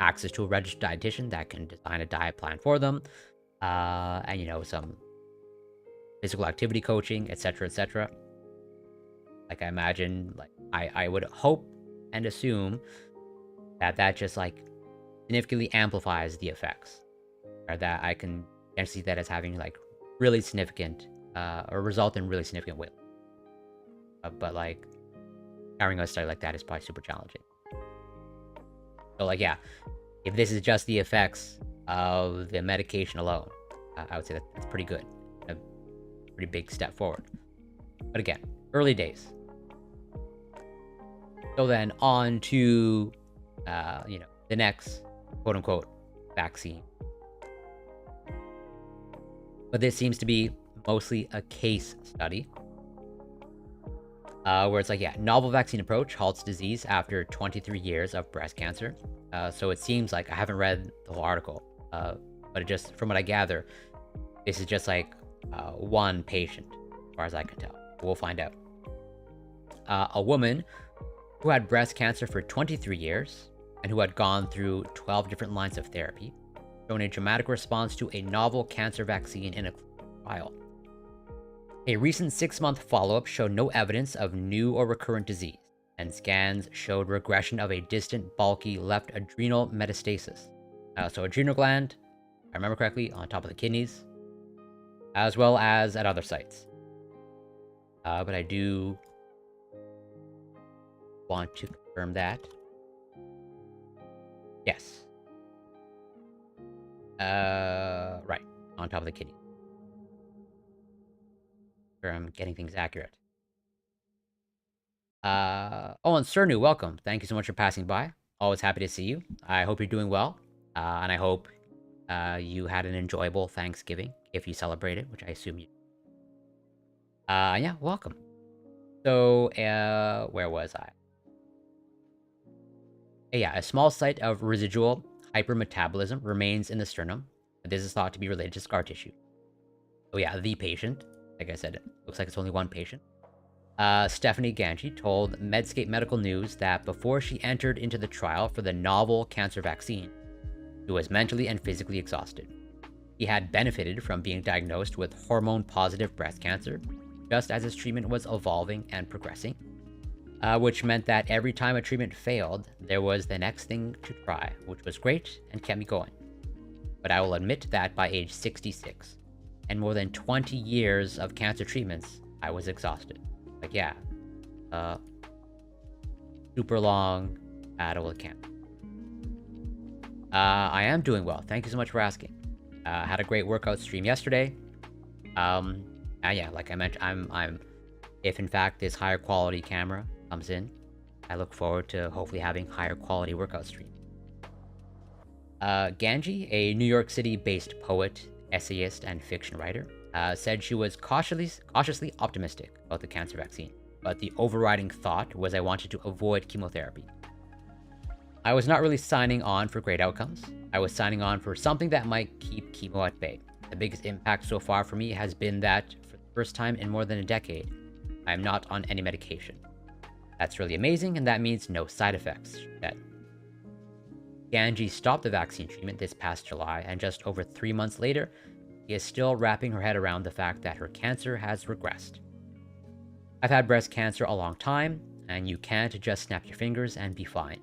access to a registered dietitian that can design a diet plan for them, and, some physical activity coaching, etc., etc. Like, I imagine, like, I would hope and assume that just, like, significantly amplifies the effects, or that I can see that as having, like, really significant, or result in really significant weight. But, like, carrying out a study like that is probably super challenging. So, like, yeah, if this is just the effects of the medication alone, I would say that's pretty good. A pretty big step forward. But again, early days. So then on to, the next quote-unquote vaccine. But this seems to be mostly a case study. Where it's like, yeah, novel vaccine approach halts disease after 23 years of breast cancer. So it seems like, I haven't read the whole article, but it just, from what I gather, this is just like one patient, as far as I can tell. We'll find out. A woman who had breast cancer for 23 years and who had gone through 12 different lines of therapy, shown a dramatic response to a novel cancer vaccine in a trial. A recent 6-month follow-up showed no evidence of new or recurrent disease, and scans showed regression of a distant, bulky left adrenal metastasis. So adrenal gland, if I remember correctly, on top of the kidneys, as well as at other sites. But I do want to confirm that. Yes. Right, on top of the kidney. Sure, I'm getting things accurate. Oh, and Cernu, welcome. Thank you so much for passing by. Always happy to see you. I hope you're doing well, and I hope you had an enjoyable Thanksgiving, if you celebrated, which I assume you. Yeah, welcome. So, where was I? Yeah, a small site of residual hypermetabolism remains in the sternum. This is thought to be related to scar tissue. Oh yeah, the patient. Like I said, it looks like it's only one patient. Stephanie Ganji told Medscape Medical News that before she entered into the trial for the novel cancer vaccine, she was mentally and physically exhausted. He had benefited from being diagnosed with hormone-positive breast cancer, just as his treatment was evolving and progressing, which meant that every time a treatment failed, there was the next thing to try, which was great and kept me going. But I will admit that by age 66, and more than 20 years of cancer treatments, I was exhausted. Like, yeah, super long battle with cancer. I am doing well. Thank you so much for asking. Had a great workout stream yesterday. Yeah, like I mentioned, I'm if in fact this higher quality camera comes in, I look forward to hopefully having higher quality workout streams. Ganji, a New York City-based poet, essayist, and fiction writer, said she was cautiously optimistic about the cancer vaccine, but the overriding thought was I wanted to avoid chemotherapy. I was not really signing on for great outcomes. I was signing on for something that might keep chemo at bay. The biggest impact so far for me has been that, for the first time in more than a decade, I am not on any medication. That's really amazing, and that means no side effects, she said. Ganji stopped the vaccine treatment this past July, and just over 3 months later, she is still wrapping her head around the fact that her cancer has regressed. I've had breast cancer a long time, and you can't just snap your fingers and be fine.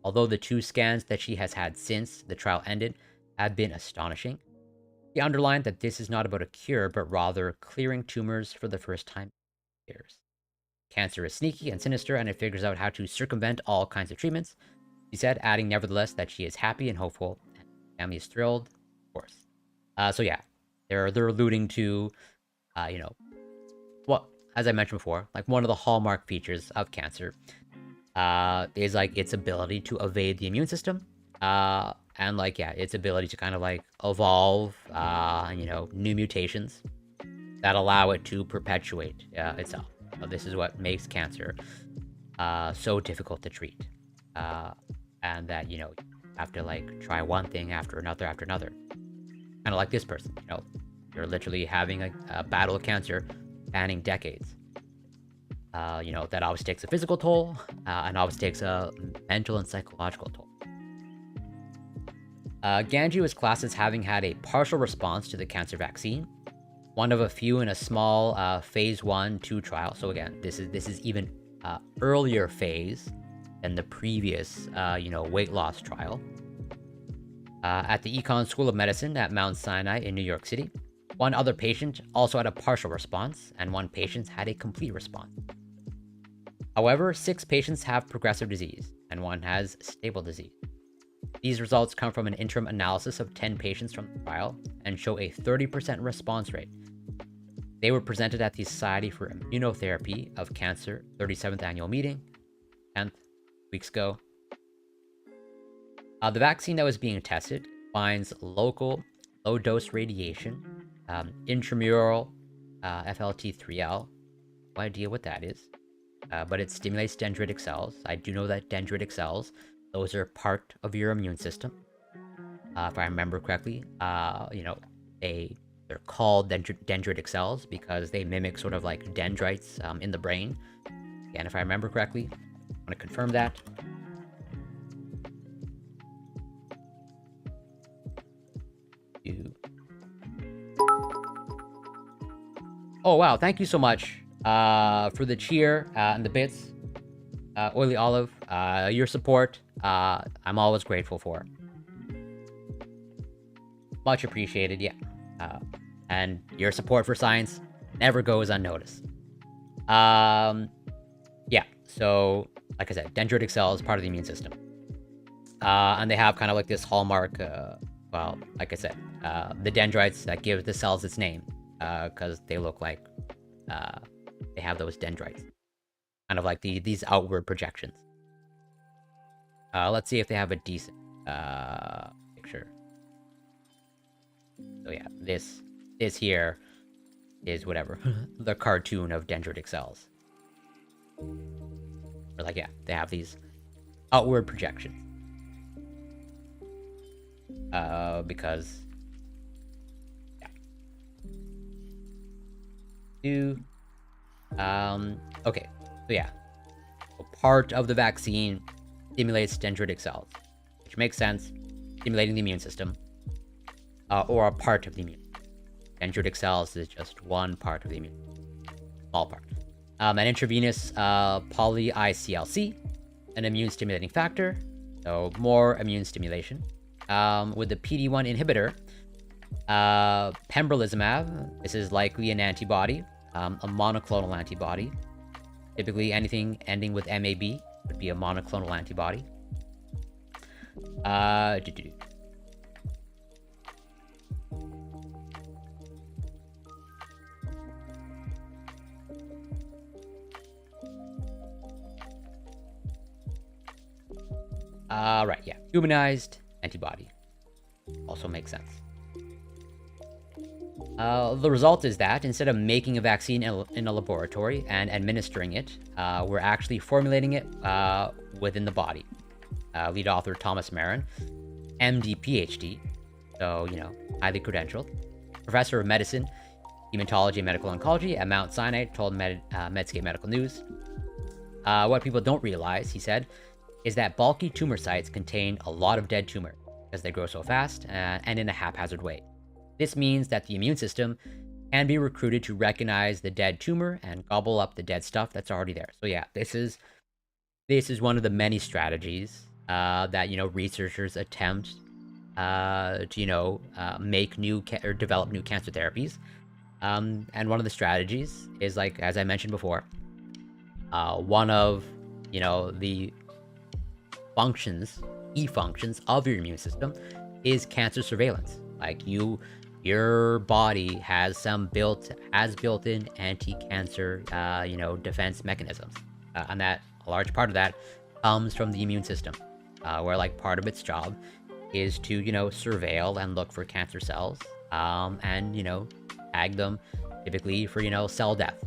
Although the 2 scans that she has had since the trial ended have been astonishing, he underlined that this is not about a cure, but rather clearing tumors for the first time in years. Cancer is sneaky and sinister, and it figures out how to circumvent all kinds of treatments, she said, adding nevertheless that she is happy and hopeful, and the family is thrilled, of course. So yeah, they're alluding to, you know, well, as I mentioned before, like one of the hallmark features of cancer is like its ability to evade the immune system, and like yeah, its ability to kind of like evolve, you know, new mutations that allow it to perpetuate itself. This is what makes cancer so difficult to treat, and that you know you have to like try one thing after another, kind of like this person. You know, you're literally having a battle of cancer spanning decades. You know, that obviously takes a physical toll, and obviously takes a mental and psychological toll. Ganji was classed as having had a partial response to the cancer vaccine, one of a few in a small phase 1/2 trial. So again, this is even earlier phase than the previous, you know, weight loss trial. At the Econ School of Medicine at Mount Sinai in New York City, one other patient also had a partial response, and one patient had a complete response. However, 6 patients have progressive disease, and 1 has stable disease. These results come from an interim analysis of 10 patients from the trial and show a 30% response rate. They were presented at the Society for Immunotherapy of Cancer 37th Annual Meeting, 10th, weeks ago. The vaccine that was being tested binds local low-dose radiation, intramural FLT3L. No idea what that is. But it stimulates dendritic cells. I do know that dendritic cells, those are part of your immune system. If I remember correctly, you know, they're called dendritic cells because they mimic sort of like dendrites in the brain. Again, if I remember correctly, I want to confirm that. Oh wow, thank you so much for the cheer and the bits. Oily Olive, your support, I'm always grateful for. Much appreciated, yeah. And your support for science never goes unnoticed. Yeah, so, like I said, dendritic cells is part of the immune system. And they have kind of like this hallmark, well, like I said, the dendrites that give the cells its name, because they look like, they have those dendrites. Kind of like these outward projections. Let's see if they have a decent picture. So yeah, this here is whatever, the cartoon of dendritic cells. Or like, yeah, they have these outward projections. Because, yeah. Okay, so yeah. So part of the vaccine stimulates dendritic cells, which makes sense, stimulating the immune system, or a part of the immune. Dendritic cells is just one part of the immune, small part. An intravenous poly-ICLC, an immune-stimulating factor, so more immune stimulation. With the PD-1 inhibitor, pembrolizumab, this is likely an antibody, a monoclonal antibody. Typically, anything ending with MAB would be a monoclonal antibody. Right, yeah. Humanized antibody. Also makes sense. The result is that instead of making a vaccine in a laboratory and administering it, we're actually formulating it within the body. Lead author Thomas Marin, MD, PhD, so, you know, highly credentialed, professor of medicine, hematology, and medical oncology at Mount Sinai, told Medscape Medical News. What people don't realize, he said, is that bulky tumor sites contain a lot of dead tumor because they grow so fast and in a haphazard way. This means that the immune system can be recruited to recognize the dead tumor and gobble up the dead stuff that's already there. So yeah, this is one of the many strategies that researchers attempt to make new or develop new cancer therapies. And one of the strategies is, like, as I mentioned before, one of the key functions of your immune system is cancer surveillance. Like, your body has built-in anti-cancer defense mechanisms, and that a large part of that comes from the immune system, where, like, part of its job is to surveil and look for cancer cells, and tag them, typically for cell death.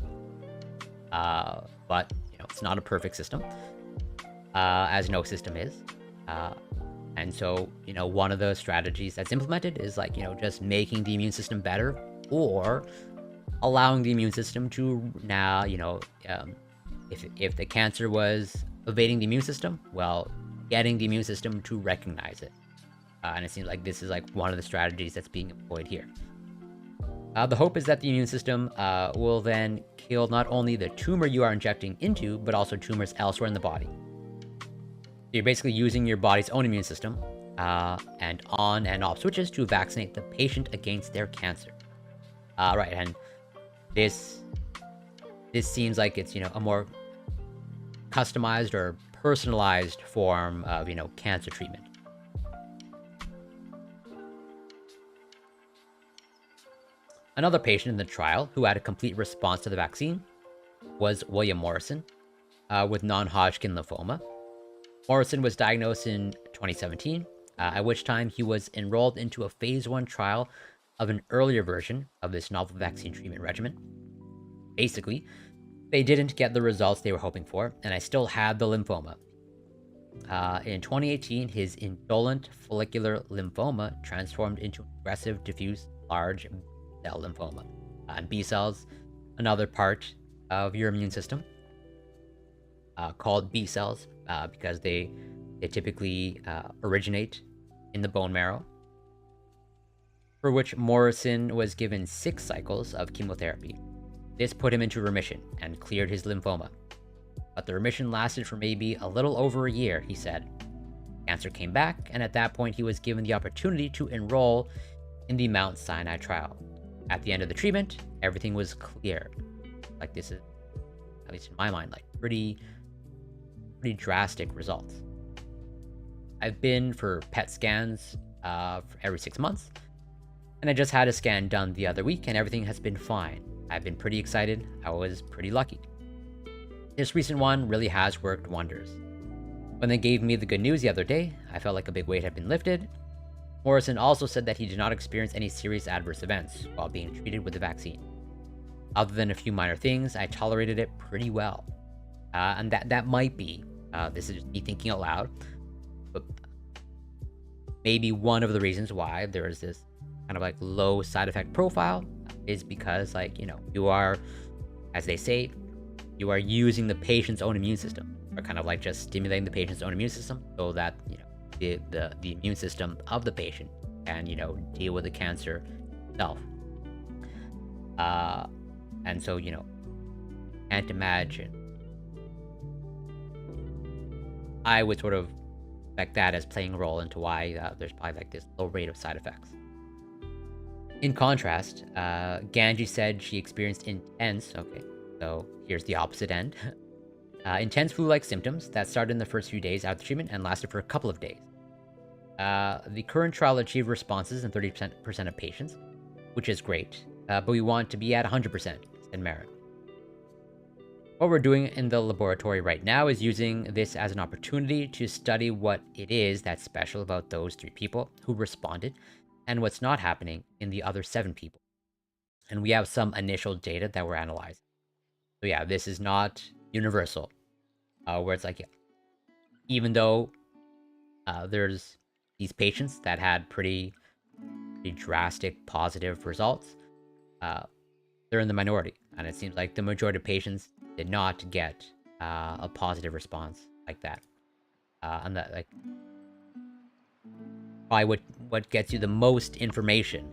But it's not a perfect system, as no system is. And so, one of the strategies that's implemented is, like, just making the immune system better, or allowing the immune system to now, if the cancer was evading the immune system, well, getting the immune system to recognize it. And it seems like this is, like, one of the strategies that's being employed here. The hope is that the immune system will then kill not only the tumor you are injecting into, but also tumors elsewhere in the body. You're basically using your body's own immune system and on and off switches to vaccinate the patient against their cancer. Right, and this seems like it's a more customized or personalized form of cancer treatment. Another patient in the trial who had a complete response to the vaccine was William Morrison with non-Hodgkin lymphoma. Morrison was diagnosed in 2017, at which time he was enrolled into a phase 1 trial of an earlier version of this novel vaccine treatment regimen. Basically, they didn't get the results they were hoping for, and I still had the lymphoma. In 2018, his indolent follicular lymphoma transformed into aggressive, diffuse, large cell lymphoma. And B cells, another part of your immune system, called B cells, because they typically originate in the bone marrow, for which Morrison was given 6 cycles of chemotherapy. This put him into remission and cleared his lymphoma. But the remission lasted for maybe a little over a year, he said. Cancer came back, and at that point he was given the opportunity to enroll in the Mount Sinai trial. At the end of the treatment, everything was clear. Like, this is, at least in my mind, like, pretty drastic results. I've been for PET scans for every 6 months, and I just had a scan done the other week, and everything has been fine. I've been pretty excited. I was pretty lucky. This recent one really has worked wonders. When they gave me the good news the other day, I felt like a big weight had been lifted. Morrison also said that he did not experience any serious adverse events while being treated with the vaccine. Other than a few minor things, I tolerated it pretty well. And that might be, this is just me thinking out loud, but maybe one of the reasons why there is this kind of like low side effect profile is because, like, you are, as they say, you are using the patient's own immune system, or kind of like just stimulating the patient's own immune system so that, the immune system of the patient can, deal with the cancer itself. And so, can't imagine. I would sort of expect that as playing a role into why there's probably like this low rate of side effects. In contrast, Ganji said she experienced intense, okay, so here's the opposite end, intense flu-like symptoms that started in the first few days after treatment and lasted for a couple of days. The current trial achieved responses in 30% of patients, which is great, but we want to be at 100%, said Marin. What we're doing in the laboratory right now is using this as an opportunity to study what it is that's special about those 3 people who responded and what's not happening in the other 7 people. And we have some initial data that we're analyzing. So yeah, this is not universal, where it's like, yeah, even though there's these patients that had pretty drastic positive results, they're in the minority. And it seems like the majority of patients did not get a positive response like that. And that, like, probably what gets you the most information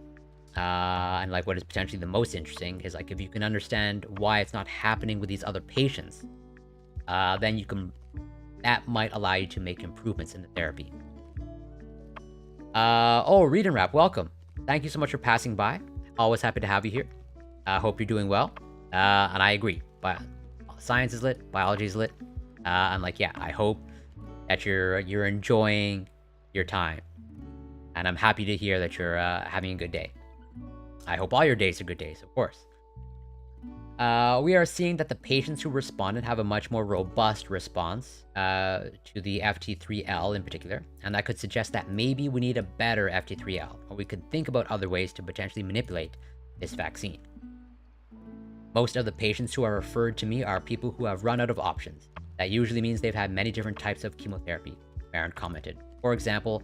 And like what is potentially the most interesting is like if you can understand why it's not happening with these other patients, then that might allow you to make improvements in the therapy. Oh, Read and Rap, welcome. Thank you so much for passing by. Always happy to have you here. Hope you're doing well. And I agree, but science is lit, biology is lit. And like, yeah, I hope that you're enjoying your time. And I'm happy to hear that you're having a good day. I hope all your days are good days, of course. We are seeing that the patients who responded have a much more robust response to the FT3L in particular, and that could suggest that maybe we need a better FT3L, or we could think about other ways to potentially manipulate this vaccine. Most of the patients who are referred to me are people who have run out of options. That usually means they've had many different types of chemotherapy, Baron commented. For example,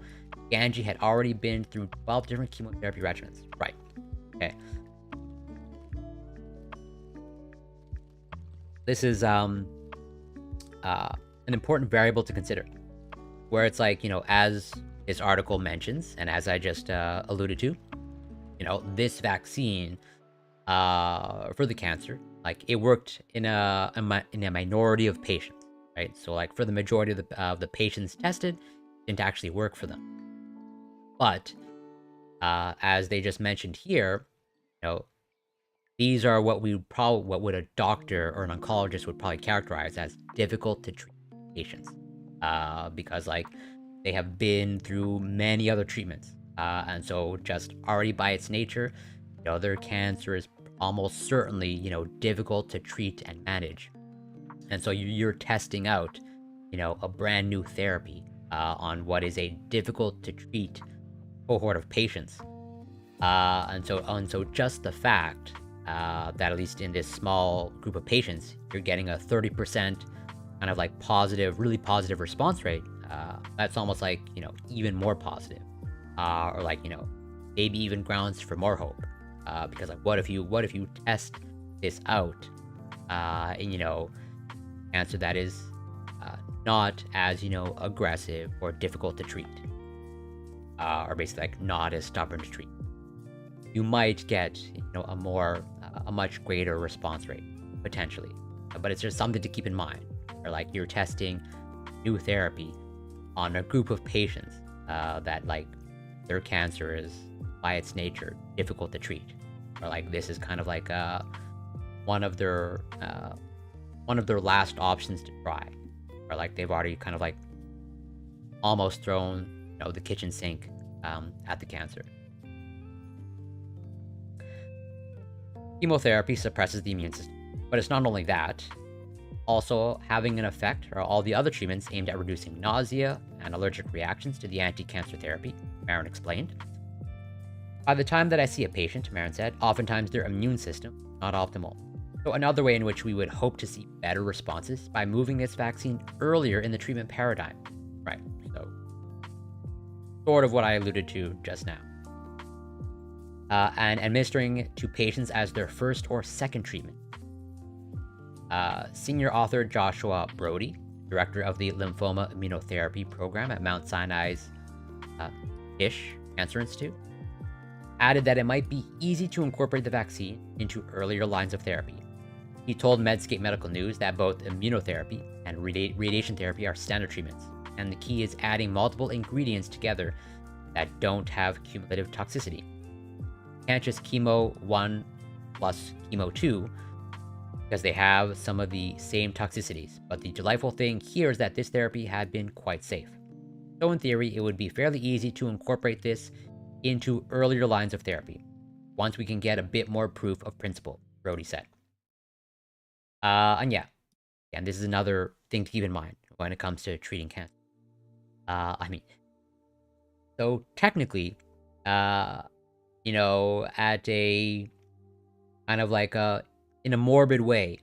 Ganji had already been through 12 different chemotherapy regimens. Right. Okay. This is an important variable to consider, where it's like, as this article mentions, and as I just alluded to, this vaccine for the cancer, like it worked in a minority of patients, right? So like for the majority of the patients tested, it didn't actually work for them. But as they just mentioned here, these are what would a doctor or an oncologist would probably characterize as difficult to treat patients, because like they have been through many other treatments, and so just already by its nature, their cancer is almost certainly difficult to treat and manage, and so you're testing out a brand new therapy on what is a difficult to treat cohort of patients, and so just the fact that at least in this small group of patients, you're getting a 30% kind of like really positive response rate. That's almost like, even more positive, or like, maybe even grounds for more hope. Because like, what if you test this out, in, cancer that is not as, aggressive or difficult to treat, or basically like not as stubborn to treat. You might get, a much greater response rate, potentially. But it's just something to keep in mind. Or like you're testing new therapy on a group of patients that like their cancer is by its nature difficult to treat. Or like this is kind of like one of their last options to try. Or like they've already kind of like almost thrown the kitchen sink at the cancer. Chemotherapy suppresses the immune system, but it's not only that. Also having an effect are all the other treatments aimed at reducing nausea and allergic reactions to the anti-cancer therapy, Marin explained. By the time that I see a patient, Marin said, oftentimes their immune system is not optimal. So another way in which we would hope to see better responses by moving this vaccine earlier in the treatment paradigm. Right, so sort of what I alluded to just now. And administering to patients as their first or second treatment. Senior author Joshua Brody, director of the Lymphoma Immunotherapy Program at Mount Sinai's Tisch Cancer Institute, added that it might be easy to incorporate the vaccine into earlier lines of therapy. He told Medscape Medical News that both immunotherapy and radiation therapy are standard treatments, and the key is adding multiple ingredients together that don't have cumulative toxicity. Can't just chemo 1 plus chemo 2 because they have some of the same toxicities, but the delightful thing here is that this therapy had been quite safe. So in theory, it would be fairly easy to incorporate this into earlier lines of therapy, once we can get a bit more proof of principle, Brody said. And yeah, and this is another thing to keep in mind when it comes to treating cancer. So technically, at a kind of like in a morbid way,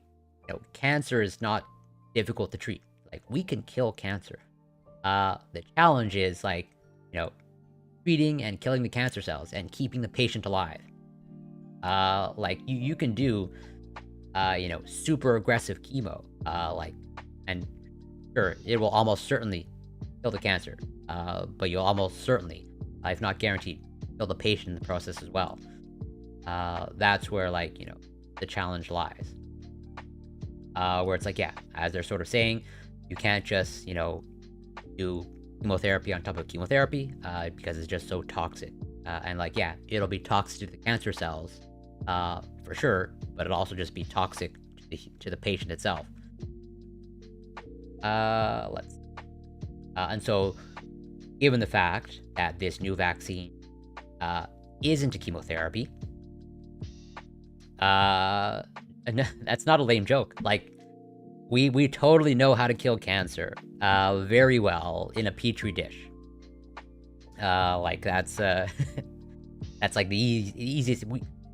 cancer is not difficult to treat. Like we can kill cancer. The challenge is like, treating and killing the cancer cells and keeping the patient alive. Like you can do, super aggressive chemo, and sure, it will almost certainly kill the cancer. But you'll almost certainly, if not guaranteed, kill the patient in the process as well. That's where, like, you know, the challenge lies. Where it's like, yeah, as they're sort of saying, you can't just, you know, do chemotherapy on top of chemotherapy because it's just so toxic. And like, yeah, it'll be toxic to the cancer cells for sure, but it'll also just be toxic to the patient itself. Let's. And so, given the fact that this new vaccine isn't a chemotherapy, that's not a lame joke. Like, we totally know how to kill cancer very well in a petri dish. Like that's that's like the easiest.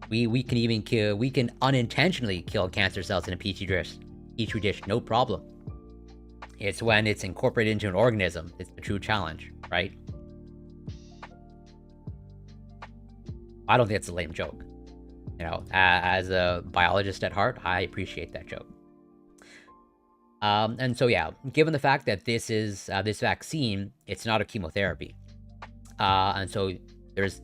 We can even kill. We can unintentionally kill cancer cells in a petri dish, no problem. It's when it's incorporated into an organism. It's the true challenge, right? I don't think it's a lame joke. You know, as a biologist at heart, I appreciate that joke. And so, yeah, given the fact that this is this vaccine, it's not a chemotherapy, and so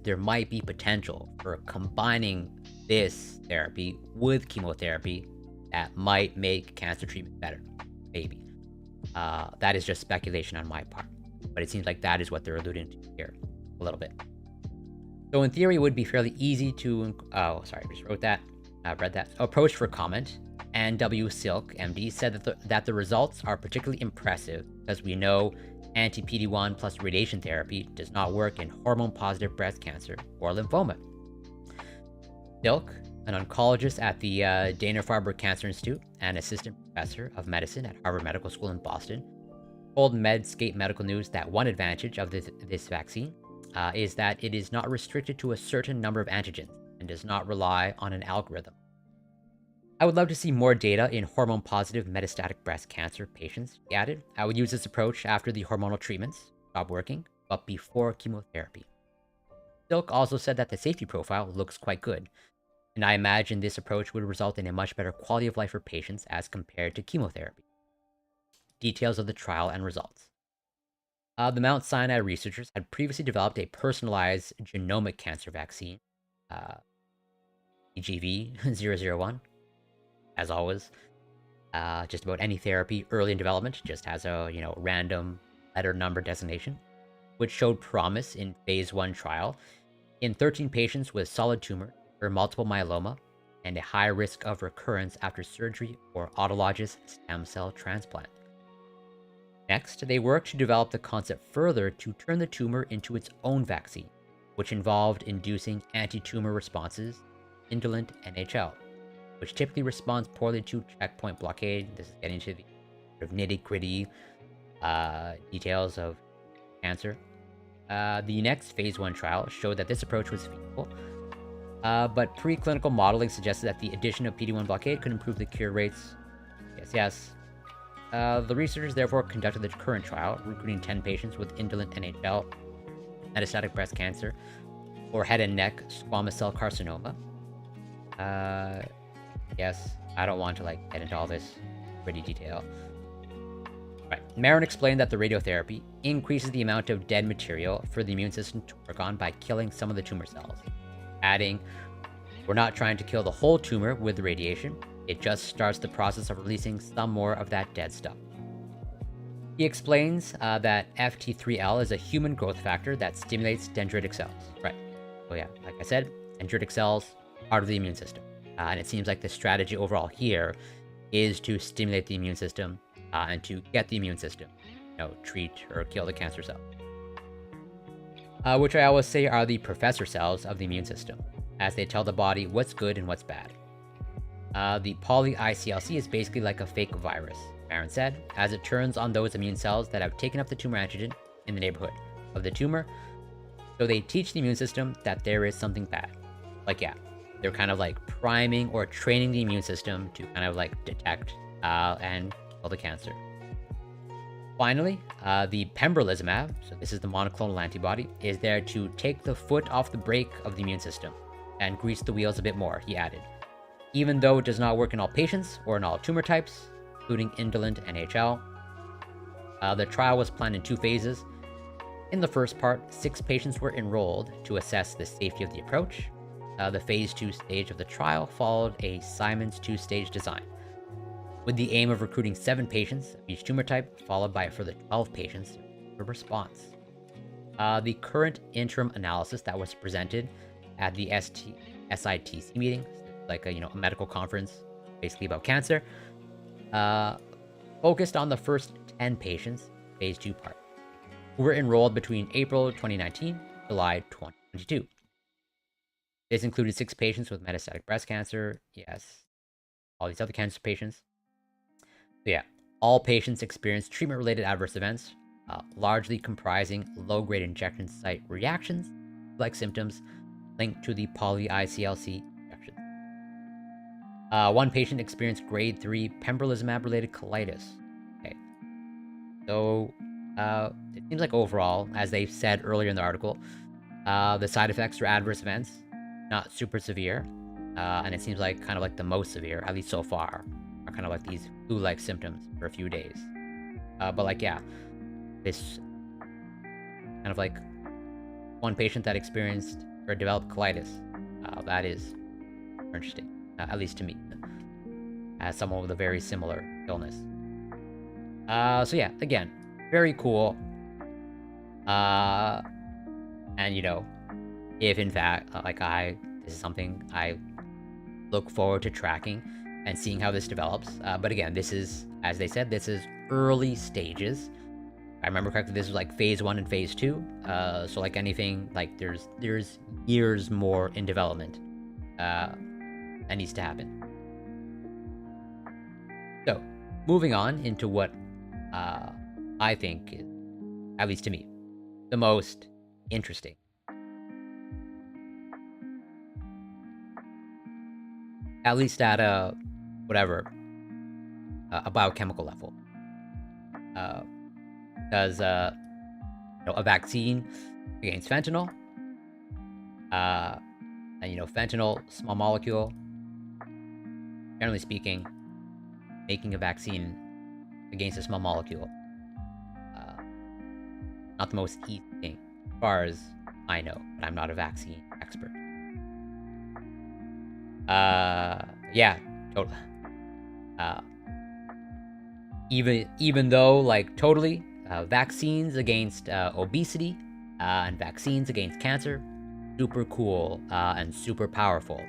there might be potential for combining this therapy with chemotherapy that might make cancer treatment better. Maybe that is just speculation on my part, but it seems like that is what they're alluding to here a little bit. So in theory, it would be fairly easy to I just wrote that, read that approach for comment. And W. Silk, MD, said that the results are particularly impressive because we know anti-PD-1 plus radiation therapy does not work in hormone-positive breast cancer or lymphoma. Silk, an oncologist at the Dana-Farber Cancer Institute and assistant professor of medicine at Harvard Medical School in Boston, told Medscape Medical News that one advantage of this vaccine is that it is not restricted to a certain number of antigens and does not rely on an algorithm. I would love to see more data in hormone-positive metastatic breast cancer patients, he added. I would use this approach after the hormonal treatments stop working, but before chemotherapy. Silk also said that the safety profile looks quite good, and I imagine this approach would result in a much better quality of life for patients as compared to chemotherapy. Details of the trial and results. The Mount Sinai researchers had previously developed a personalized genomic cancer vaccine, EGV-001. As always, just about any therapy early in development just has a, you know, random letter number designation, which showed promise in phase 1 trial in 13 patients with solid tumor or multiple myeloma and a high risk of recurrence after surgery or autologous stem cell transplant. Next, they worked to develop the concept further to turn the tumor into its own vaccine, which involved inducing anti-tumor responses, indolent NHL, which typically responds poorly to checkpoint blockade. This is getting into the sort of nitty-gritty details of cancer. The next phase 1 trial showed that this approach was feasible, but preclinical modeling suggested that the addition of PD-1 blockade could improve the cure rates. Yes. The researchers therefore conducted the current trial, recruiting 10 patients with indolent NHL, metastatic breast cancer, or head and neck squamous cell carcinoma. Yes, I don't want to get into all this pretty detail. Right. Marin explained that the radiotherapy increases the amount of dead material for the immune system to work on by killing some of the tumor cells. Adding, we're not trying to kill the whole tumor with the radiation, it just starts the process of releasing some more of that dead stuff. He explains that FT3L is a human growth factor that stimulates dendritic cells. Right. So yeah, like I said, dendritic cells, part of the immune system. And it seems like the strategy overall here is to stimulate the immune system and to get the immune system, treat or kill the cancer cell. Which I always say are the professor cells of the immune system, as they tell the body what's good and what's bad. The poly-ICLC is basically like a fake virus, Marin said, as it turns on those immune cells that have taken up the tumor antigen in the neighborhood of the tumor. So they teach the immune system that there is something bad. They're kind of priming or training the immune system to kind of detect and kill the cancer. Finally, the pembrolizumab, so this is the monoclonal antibody, is there to take the foot off the brake of the immune system and grease the wheels a bit more, he added. Even though it does not work in all patients or in all tumor types, including indolent NHL. The trial was planned in 2 phases. In the first part, 6 patients were enrolled to assess the safety of the approach. the phase 2 stage of the trial followed a Simon's two-stage design, with the aim of recruiting 7 patients of each tumor type, followed by a further 12 patients for response. The current interim analysis that was presented at the SITC meeting, like a medical conference, basically about cancer, focused on the first 10 patients, phase 2 part, who were enrolled between April 2019 and July 2022. This included 6 patients with metastatic breast cancer, yes, all these other cancer patients. So yeah, all patients experienced treatment-related adverse events, largely comprising low-grade injection site reactions, like symptoms linked to the poly-ICLC injections. One patient experienced grade 3 pembrolizumab-related colitis. Okay, so it seems like overall, as they said earlier in the article, the side effects or adverse events, not super severe, and it seems like kind of like the most severe, at least so far, are kind of like these flu-like symptoms for a few days. But like, yeah, this kind of like one patient that experienced or developed colitis. That is interesting, at least to me, as someone with a very similar illness. So yeah, again, very cool. And if in fact, this is something I look forward to tracking and seeing how this develops. But again, this is, as they said, this is early stages. If I remember correctly, this was like phase 1 and phase 2. So like anything, like there's years more in development that needs to happen. So moving on into what I think is, at least to me, the most interesting. At least at a biochemical level. Does a vaccine against fentanyl, and fentanyl, small molecule. Generally speaking, making a vaccine against a small molecule, not the most easy thing, as far as I know, but I'm not a vaccine expert. Yeah, totally. Even though, like, totally, vaccines against obesity and vaccines against cancer, super cool and super powerful.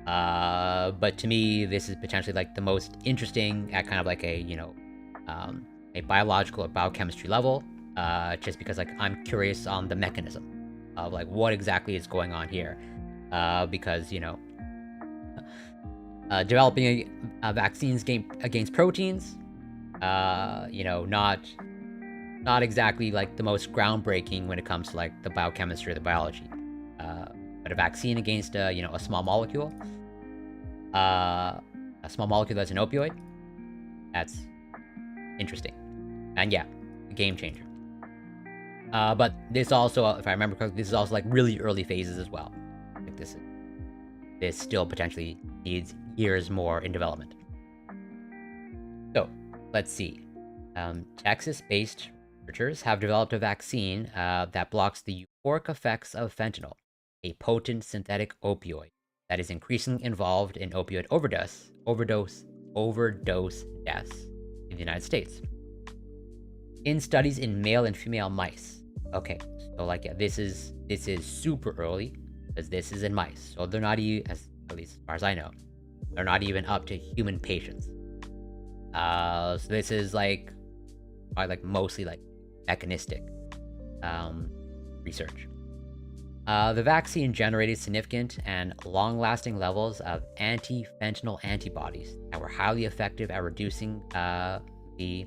But to me, this is potentially like the most interesting at kind of like a biological or biochemistry level, just because like I'm curious on the mechanism of like what exactly is going on here, because developing vaccines against proteins, not exactly like the most groundbreaking when it comes to like the biochemistry or the biology, but a vaccine against a small molecule, that's an opioid, that's interesting, and yeah, a game changer. But this also, if I remember correctly, this is also like really early phases as well. Like this still potentially needs years more in development. So let's see. Texas-based researchers have developed a vaccine that blocks the euphoric effects of fentanyl, a potent synthetic opioid that is increasingly involved in opioid overdose deaths in the United States. In studies in male and female mice. Okay, so like, yeah, this is super early because this is in mice, so they're not even, at least as far as I know, they're not even up to human patients. So this is like probably like mostly like mechanistic research. The vaccine generated significant and long-lasting levels of anti-fentanyl antibodies that were highly effective at reducing the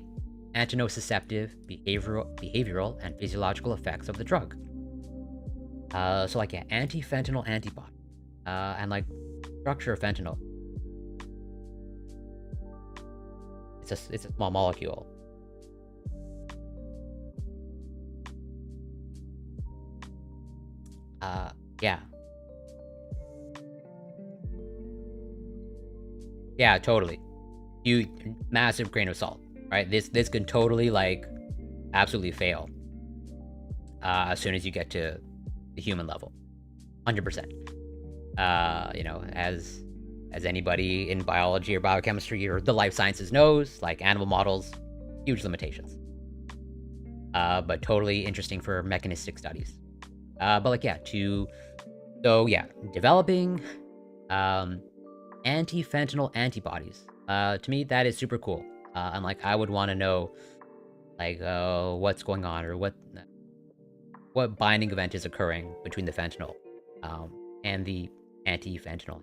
antinociceptive, behavioral, and physiological effects of the drug. So like, yeah, anti-fentanyl antibody, and like structure of fentanyl. It's a small molecule. Yeah. Yeah, totally. Massive grain of salt, right? This can totally like absolutely fail as soon as you get to the human level. 100%. You know, as anybody in biology or biochemistry or the life sciences knows, like animal models, huge limitations. But totally interesting for mechanistic studies. But like, yeah, developing anti-fentanyl antibodies. To me, that is super cool. And like, I would want to know, like, what's going on or what binding event is occurring between the fentanyl and the anti-fentanyl.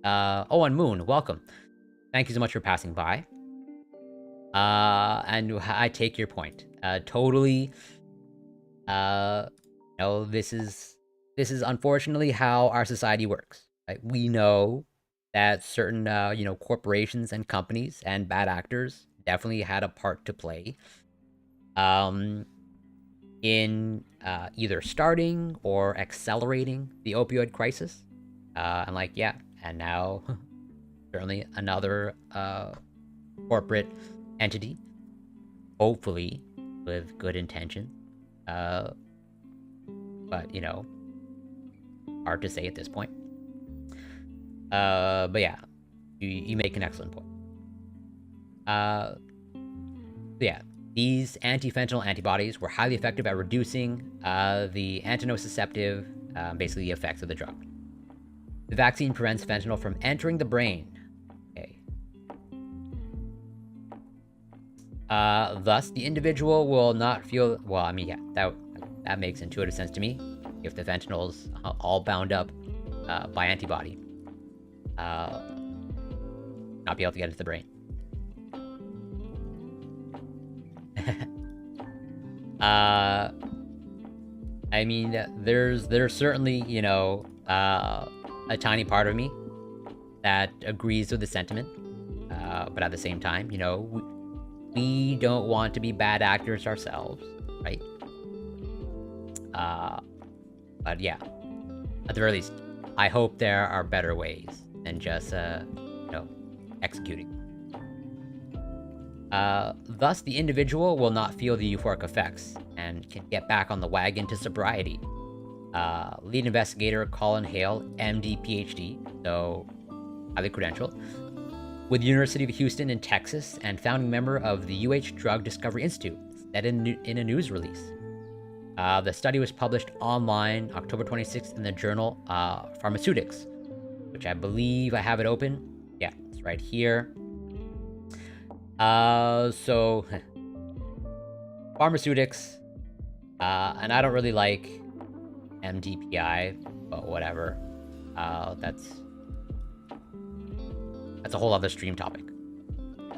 Oh, and Moon, welcome. Thank you so much for passing by. And I take your point. Totally. No, this is unfortunately how our society works. Right? We know that certain corporations and companies and bad actors definitely had a part to play in either starting or accelerating the opioid crisis. And like, yeah, and now certainly another corporate entity, hopefully with good intention. But you know, hard to say at this point. But yeah, you make an excellent point. Yeah, these anti-fentanyl antibodies were highly effective at reducing the antinociceptive, basically the effects of the drug. The vaccine prevents fentanyl from entering the brain. Okay. Thus, the individual will not feel... Well, I mean, yeah, that makes intuitive sense to me. If the fentanyl's all bound up by antibody, not be able to get into the brain. I mean, there's certainly, you know, a tiny part of me that agrees with the sentiment, but at the same time, you know, we don't want to be bad actors ourselves, right? But yeah, at the very least, I hope there are better ways than just, you know, executing. Thus, the individual will not feel the euphoric effects and can get back on the wagon to sobriety. Lead investigator Colin Hale, MD, PhD, so highly credentialed, with the University of Houston in Texas and founding member of the UH Drug Discovery Institute, said in a news release. The study was published online October 26th in the journal Pharmaceutics, which I believe I have it open. Yeah, it's right here. So Pharmaceutics, and I don't really like MDPI, but whatever. That's a whole other stream topic.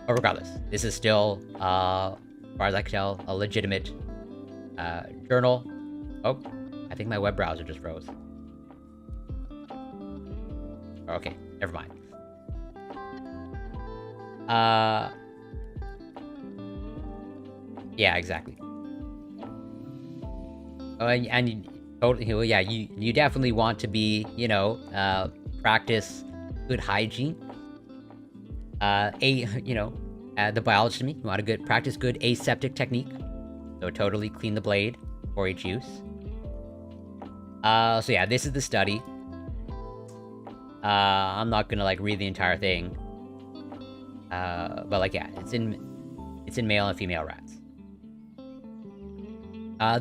But regardless, this is still, as far as I can tell, a legitimate journal. Oh, I think my web browser just froze. Okay, never mind. Yeah, exactly. Oh, and you totally, well, yeah, you definitely want to be, you know, practice good hygiene. The biologist in me, you want to practice good aseptic technique. So totally clean the blade before each use. So yeah, this is the study. I'm not gonna like read the entire thing. But like, yeah, it's in male and female rats.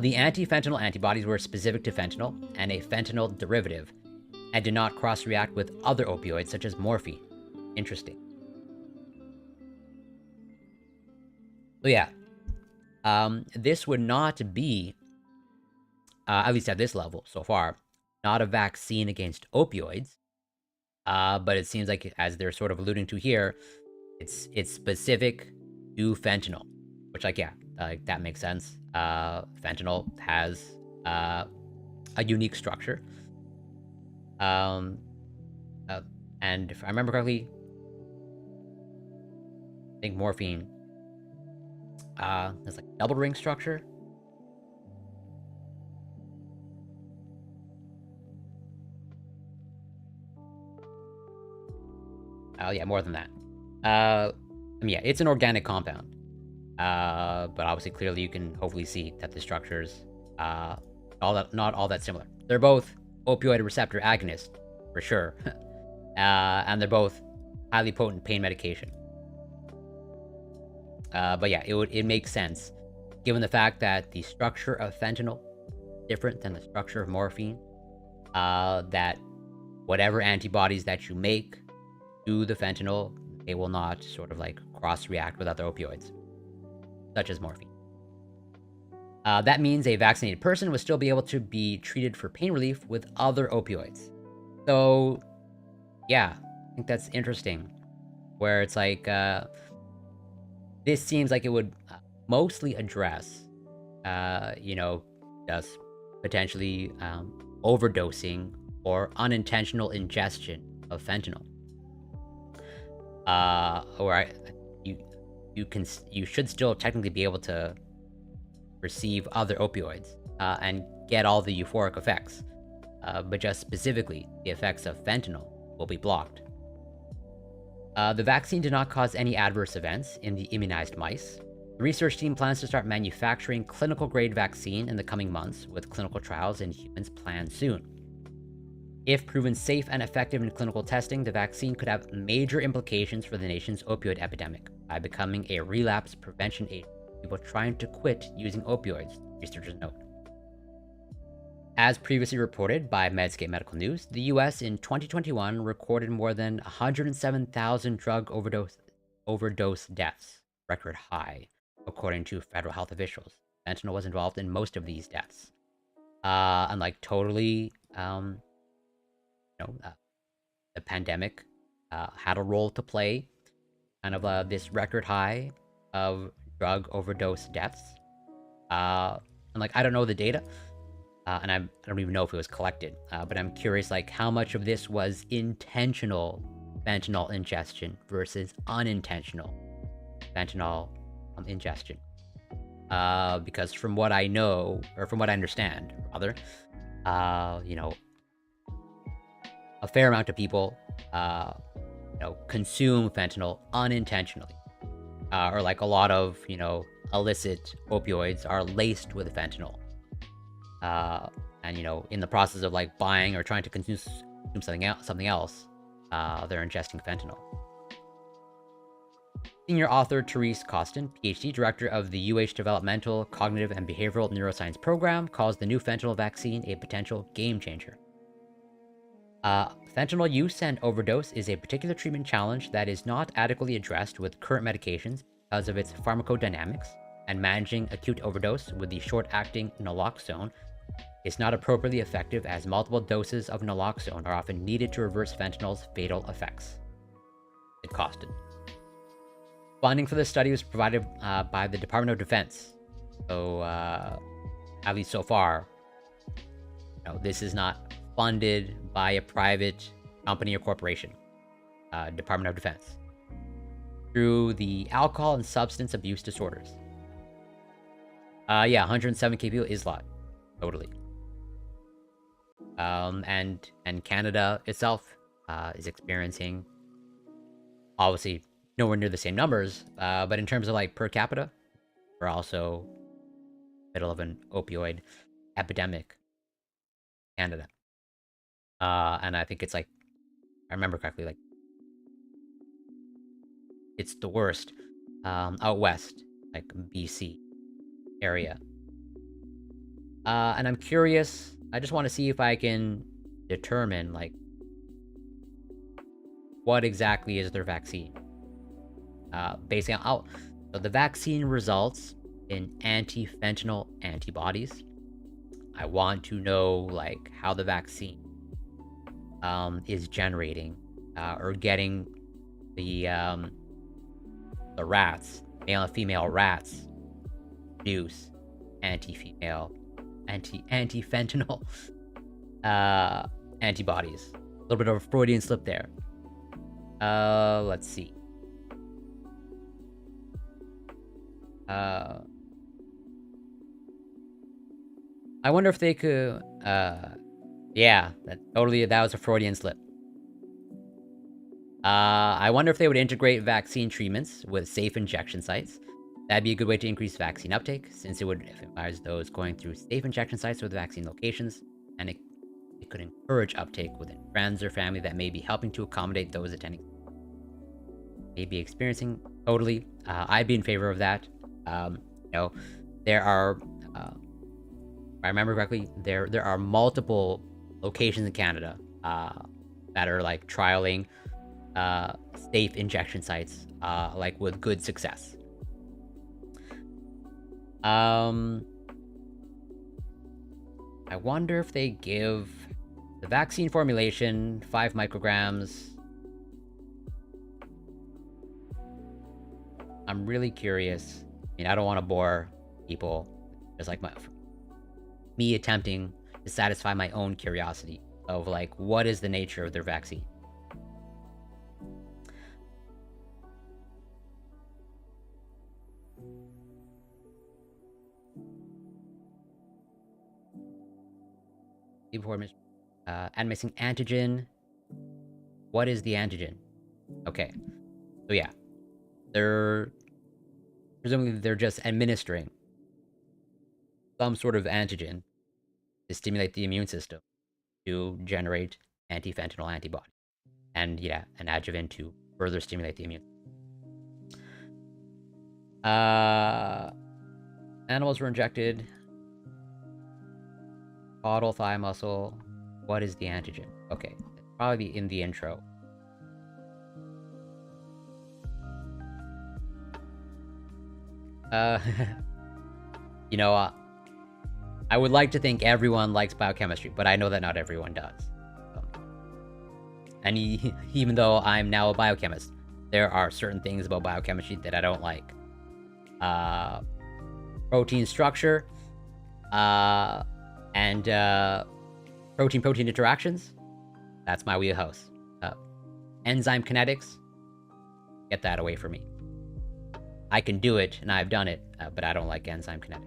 The anti-fentanyl antibodies were specific to fentanyl and a fentanyl derivative, and did not cross-react with other opioids such as morphine. Interesting. So yeah, this would not be, at least at this level so far, not a vaccine against opioids, but it seems like, as they're sort of alluding to here, it's specific to fentanyl, which, like, yeah, that makes sense. Fentanyl has a unique structure. And if I remember correctly, I think morphine has like double ring structure. Oh yeah, more than that. I mean, yeah, it's an organic compound. But obviously, clearly, you can hopefully see that the structures, not all that similar. They're both opioid receptor agonists, for sure. And they're both highly potent pain medication. But yeah, it makes sense, given the fact that the structure of fentanyl is different than the structure of morphine, that whatever antibodies that you make to the fentanyl, they will not sort of like cross-react with other opioids, such as morphine. That means a vaccinated person would still be able to be treated for pain relief with other opioids. So, yeah, I think that's interesting, where it's like, this seems like it would mostly address, just potentially overdosing or unintentional ingestion of fentanyl. Or you should still technically be able to receive other opioids and get all the euphoric effects, but just specifically the effects of fentanyl will be blocked. The vaccine did not cause any adverse events in the immunized mice. The research team plans to start manufacturing clinical-grade vaccine in the coming months, with clinical trials in humans planned soon. If proven safe and effective in clinical testing, the vaccine could have major implications for the nation's opioid epidemic by becoming a relapse prevention agent for people trying to quit using opioids, researchers note. As previously reported by Medscape Medical News, the US in 2021 recorded more than 107,000 drug overdose deaths, record high, according to federal health officials. Fentanyl was involved in most of these deaths. And like totally, the pandemic had a role to play, kind of this record high of drug overdose deaths. And like, I don't know the data, and I don't even know if it was collected, but I'm curious, like, how much of this was intentional fentanyl ingestion versus unintentional fentanyl ingestion. Because from what I know, or from what I understand, rather, a fair amount of people, consume fentanyl unintentionally. Or like a lot of, illicit opioids are laced with fentanyl. And, in the process of like buying or trying to consume something else, they're ingesting fentanyl. Senior author Therese Costin, PhD, director of the UH Developmental, Cognitive, and Behavioral Neuroscience Program, calls the new fentanyl vaccine a potential game changer. Fentanyl use and overdose is a particular treatment challenge that is not adequately addressed with current medications because of its pharmacodynamics, and managing acute overdose with the short-acting naloxone is not appropriately effective, as multiple doses of naloxone are often needed to reverse fentanyl's fatal effects. It costed. Funding for this study was provided by the Department of Defense. So, at least so far, this is not funded by a private company or corporation. Department of Defense. Through the Alcohol and Substance Abuse Disorders. 107 kPa is a lot. Totally. And Canada itself is experiencing, obviously, nowhere near the same numbers, but in terms of like per capita, we're also middle of an opioid epidemic in Canada. And I think it's like, if I remember correctly, like it's the worst out west, like BC area. And I'm curious, I just want to see if I can determine like what exactly is their vaccine. Basically, so the vaccine results in anti-fentanyl antibodies. I want to know like how the vaccine is generating or getting the rats, male and female rats, produce anti-fentanyl antibodies. A little bit of a Freudian slip there. Let's see. I wonder if they could, yeah, that was a Freudian slip. I wonder if they would integrate vaccine treatments with safe injection sites. That'd be a good way to increase vaccine uptake, since it would incentivize those going through safe injection sites with vaccine locations, and It could encourage uptake within friends or family that may be helping to accommodate those attending. May be experiencing totally. I'd be in favor of that. There are, if I remember correctly, there are multiple locations in Canada that are like trialing safe injection sites, like with good success. I wonder if they give the vaccine formulation 5 micrograms. I'm really curious. I mean, I don't want to bore people. Just like me attempting to satisfy my own curiosity of like, what is the nature of their vaccine? Before and missing antigen. What is the antigen? Okay, so yeah, presumably they're just administering some sort of antigen to stimulate the immune system to generate anti-fentanyl antibody, and yeah, an adjuvant to further stimulate the immune. Animals were injected. Caudal thigh muscle. What is the antigen? Okay, it's probably in the intro. You know, I would like to think everyone likes biochemistry, but I know that not everyone does. And even though I'm now a biochemist, there are certain things about biochemistry that I don't like. Protein structure, and protein-protein interactions. That's my wheelhouse. Enzyme kinetics. Get that away from me. I can do it, and I've done it, but I don't like enzyme kinetics.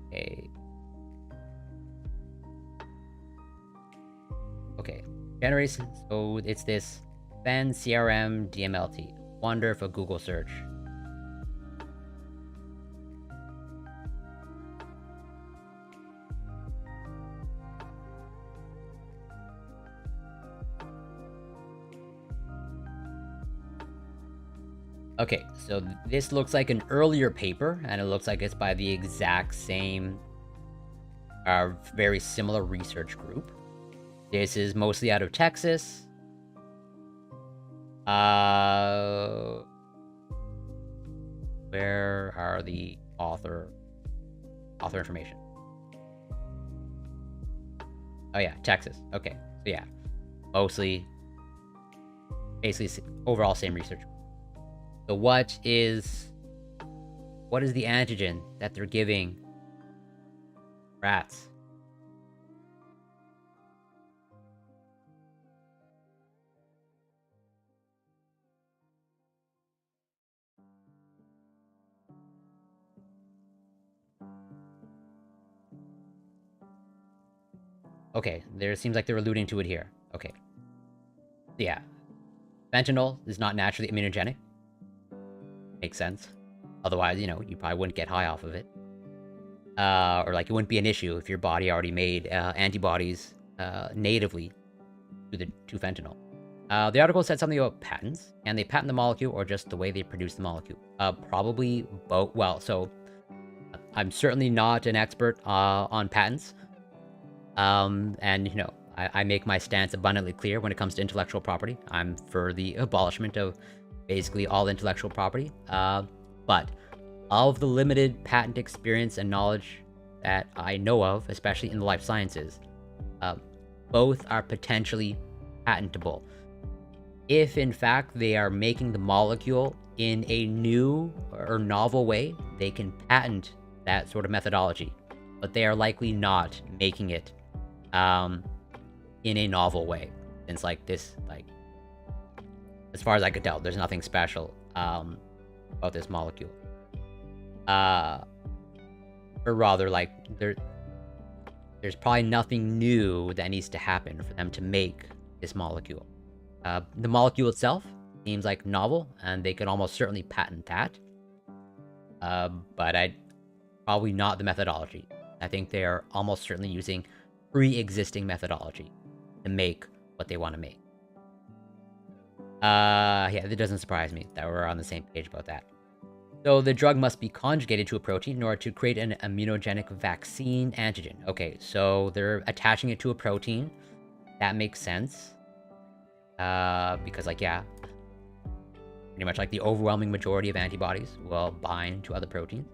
Okay. Okay. Generation. So it's this Ben CRM DMLT. Wonder if a Google search. Okay, so this looks like an earlier paper, and it looks like it's by the exact same, very similar research group. This is mostly out of Texas. Where are the author information? Oh yeah, Texas. Okay, so yeah, mostly, basically, overall same research. So what is the antigen that they're giving rats? Okay, there seems like they're alluding to it here. Okay. Yeah. Fentanyl is not naturally immunogenic. Makes sense. Otherwise, you probably wouldn't get high off of it. Or like it wouldn't be an issue if your body already made antibodies natively to fentanyl. The article said something about patents. Can they patent the molecule or just the way they produce the molecule? Probably both. Well, so I'm certainly not an expert on patents. And I make my stance abundantly clear when it comes to intellectual property. I'm for the abolishment of basically all intellectual property. But of the limited patent experience and knowledge that I know of, especially in the life sciences, both are potentially patentable. If in fact they are making the molecule in a new or novel way, they can patent that sort of methodology. But they are likely not making it in a novel way. Since as far as I could tell, there's nothing special about this molecule. Or rather, there's probably nothing new that needs to happen for them to make this molecule. The molecule itself seems like novel, and they could almost certainly patent that. But probably not the methodology. I think they are almost certainly using pre-existing methodology to make what they want to make. Yeah, it doesn't surprise me that we're on the same page about that. So the drug must be conjugated to a protein in order to create an immunogenic vaccine antigen. Okay, so they're attaching it to a protein. That makes sense. Because, like, yeah, pretty much like the overwhelming majority of antibodies will bind to other proteins.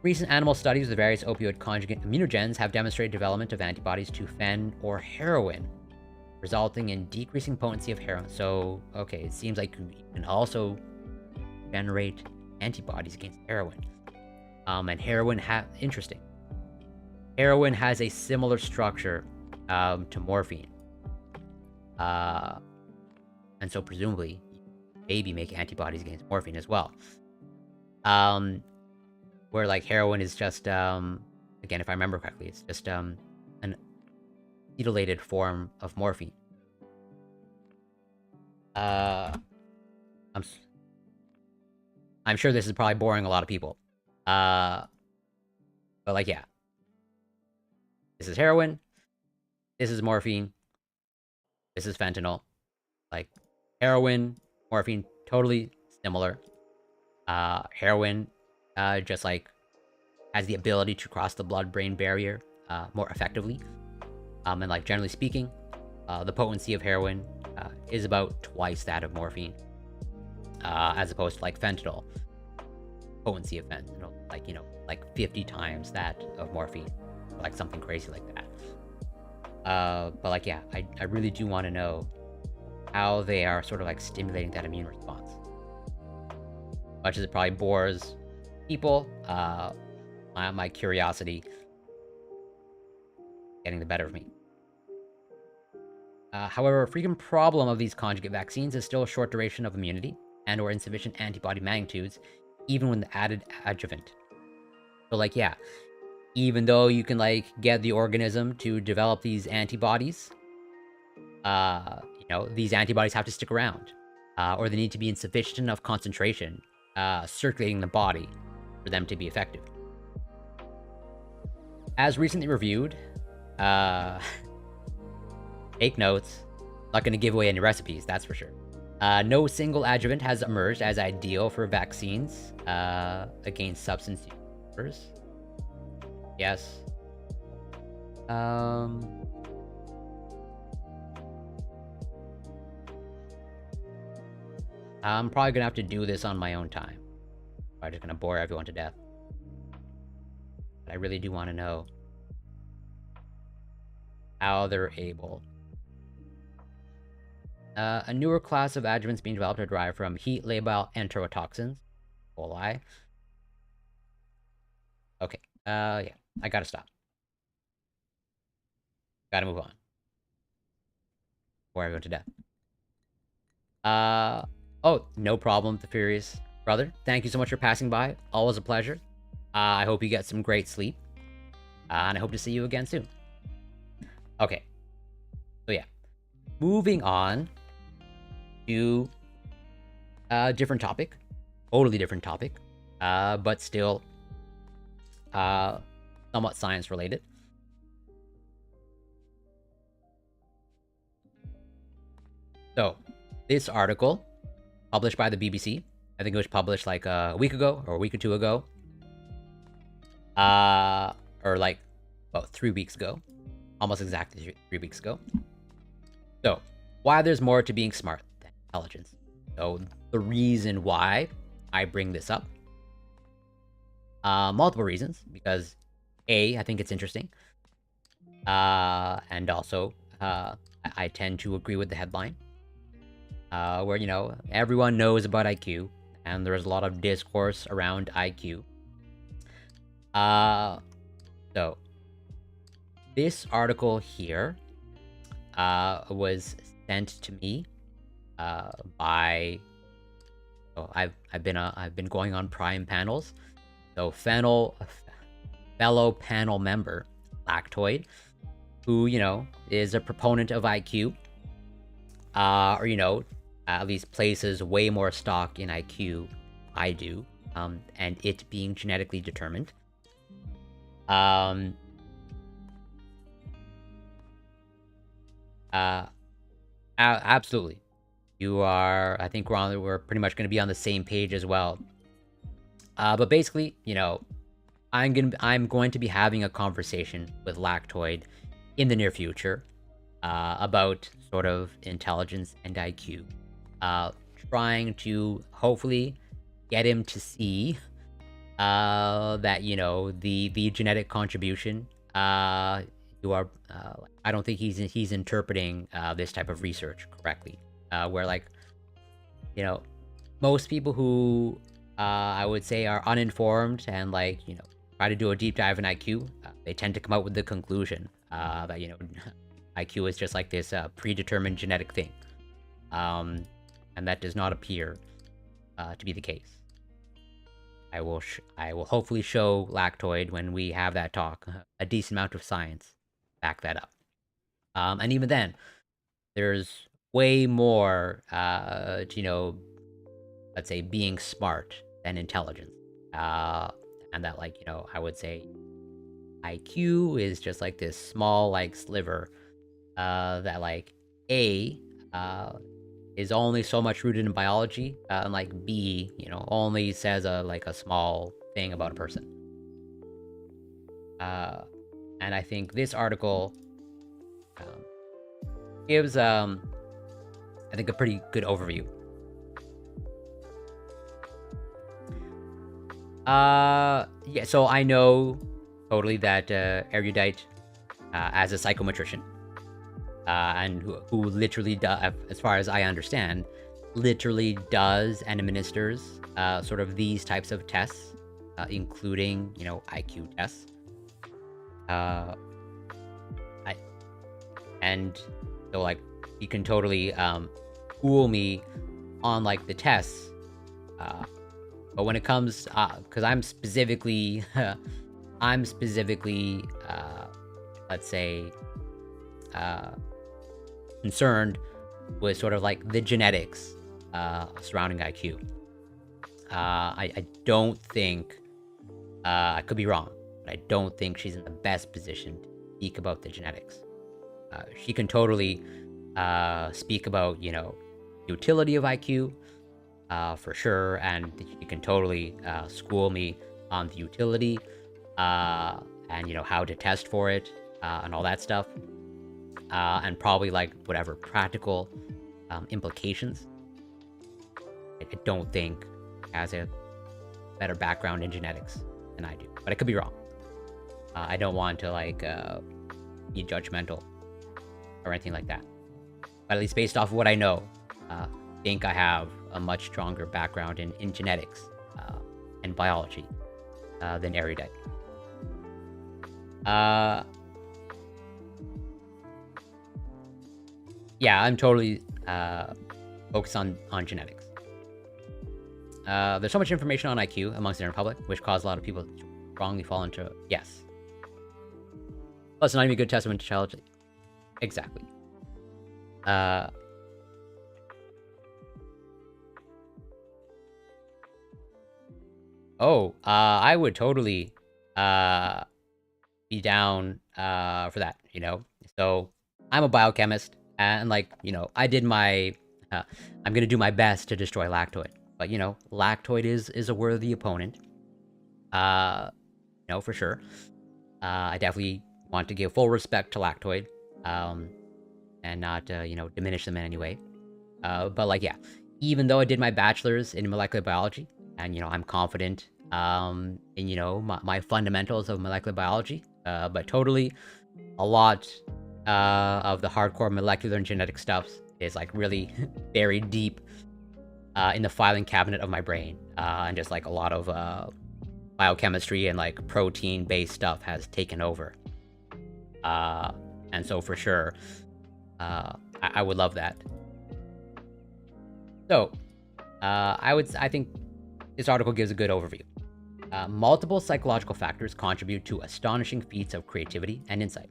Recent animal studies with various opioid conjugate immunogens have demonstrated development of antibodies to fen or heroin, resulting in decreasing potency of heroin. So, okay, it seems like you can also generate antibodies against heroin. And heroin interesting. Heroin has a similar structure to morphine. And so presumably, maybe make antibodies against morphine as well. Where, like, heroin is just, again, if I remember correctly, it's just an acetylated form of morphine. I'm sure this is probably boring a lot of people. But, like, yeah. This is heroin. This is morphine. This is fentanyl. Like, heroin, morphine, totally similar. Heroin, just, like, has the ability to cross the blood-brain barrier more effectively. And, like, generally speaking, the potency of heroin is about twice that of morphine. As opposed to, like, fentanyl. Potency of fentanyl, like, you know, like 50 times that of morphine. Or, like, something crazy like that. But, like, yeah, I really do want to know how they are sort of, like, stimulating that immune response. Much as it probably bores people, my curiosity getting the better of me. However, a frequent problem of these conjugate vaccines is still a short duration of immunity and or insufficient antibody magnitudes, even when the added adjuvant. So, like, yeah, even though you can, like, get the organism to develop these antibodies, you know, these antibodies have to stick around, or they need to be in sufficient enough concentration circulating the body for them to be effective. As recently reviewed, take notes, not going to give away any recipes, that's for sure. No single adjuvant has emerged as ideal for vaccines against substance users. Yes. I'm probably gonna have to do this on my own time. I'm just gonna bore everyone to death. But I really do want to know how they're able. A newer class of adjuvants being developed are derived from heat labile enterotoxins, coli. Okay, yeah, I gotta stop. Gotta move on. Bore everyone to death. Oh, no problem, the Furious Brother. Thank you so much for passing by. Always a pleasure. I hope you get some great sleep. And I hope to see you again soon. Okay. So yeah. Moving on to a different topic. Totally different topic. But still somewhat science related. So, this article, published by the BBC, I think it was published like a week ago, or a week or two ago. Or like, about 3 weeks ago. Almost exactly 3 weeks ago. So, why there's more to being smart than intelligence. So, the reason why I bring this up. Multiple reasons, because A, I think it's interesting. And also, I tend to agree with the headline. Where, you know, everyone knows about IQ, and there's a lot of discourse around IQ. So, this article here, was sent to me, by, so I've been going on Prime panels, so fellow panel member, Lactoid, who, you know, is a proponent of IQ, or, you know, at least places way more stock in IQ I do, and it being genetically determined. Um, absolutely. You are. I think we're pretty much going to be on the same page as well. But basically, I'm going to be having a conversation with Lactoid in the near future about sort of intelligence and IQ, trying to hopefully get him to see that the genetic contribution. You are. I don't think he's interpreting this type of research correctly. Where like you know most people who I would say are uninformed and try to do a deep dive in IQ, they tend to come out with the conclusion that IQ is just like this predetermined genetic thing, and that does not appear to be the case. I will hopefully show Lactoid when we have that talk a decent amount of science back that up. And even then, there's way more to let's say being smart than intelligence. And that I would say IQ is just like this small sliver that A is only so much rooted in biology, and B, only says a small thing about a person. And I think this article gives I think a pretty good overview. Yeah, so I know totally that Erudite as a psychometrician, and who literally does, as far as I understand, literally does and administers sort of these types of tests, including IQ tests. And so you can totally fool me on the tests, but when it comes, because I'm specifically let's say concerned with sort of the genetics surrounding IQ. I don't think, I could be wrong, but I don't think she's in the best position to speak about the genetics. She can totally speak about utility of IQ, for sure, and she can totally school me on the utility and how to test for it and all that stuff, and probably whatever practical implications. I don't think has a better background in genetics than I do, but I could be wrong. I don't want to be judgmental or anything like that, but at least based off of what I know, I think I have a much stronger background in genetics and biology than Erudite. Yeah, I'm totally focused on genetics. There's so much information on IQ amongst the general public, which caused a lot of people to wrongly fall into yes. Plus, it's not even a good testament to intelligence. Exactly. I would totally be down for that, So I'm a biochemist, and I did my I'm gonna do my best to destroy Lactoid. But Lactoid is a worthy opponent. For sure. I definitely want to give full respect to Lactoid, and not diminish them in any way. But yeah, even though I did my bachelor's in molecular biology, and I'm confident in my fundamentals of molecular biology, but totally a lot of the hardcore molecular and genetic stuff is really buried deep in the filing cabinet of my brain, and just a lot of biochemistry and protein based stuff has taken over, and so for sure I would love that. So I think this article gives a good overview. Multiple psychological factors contribute to astonishing feats of creativity and insight.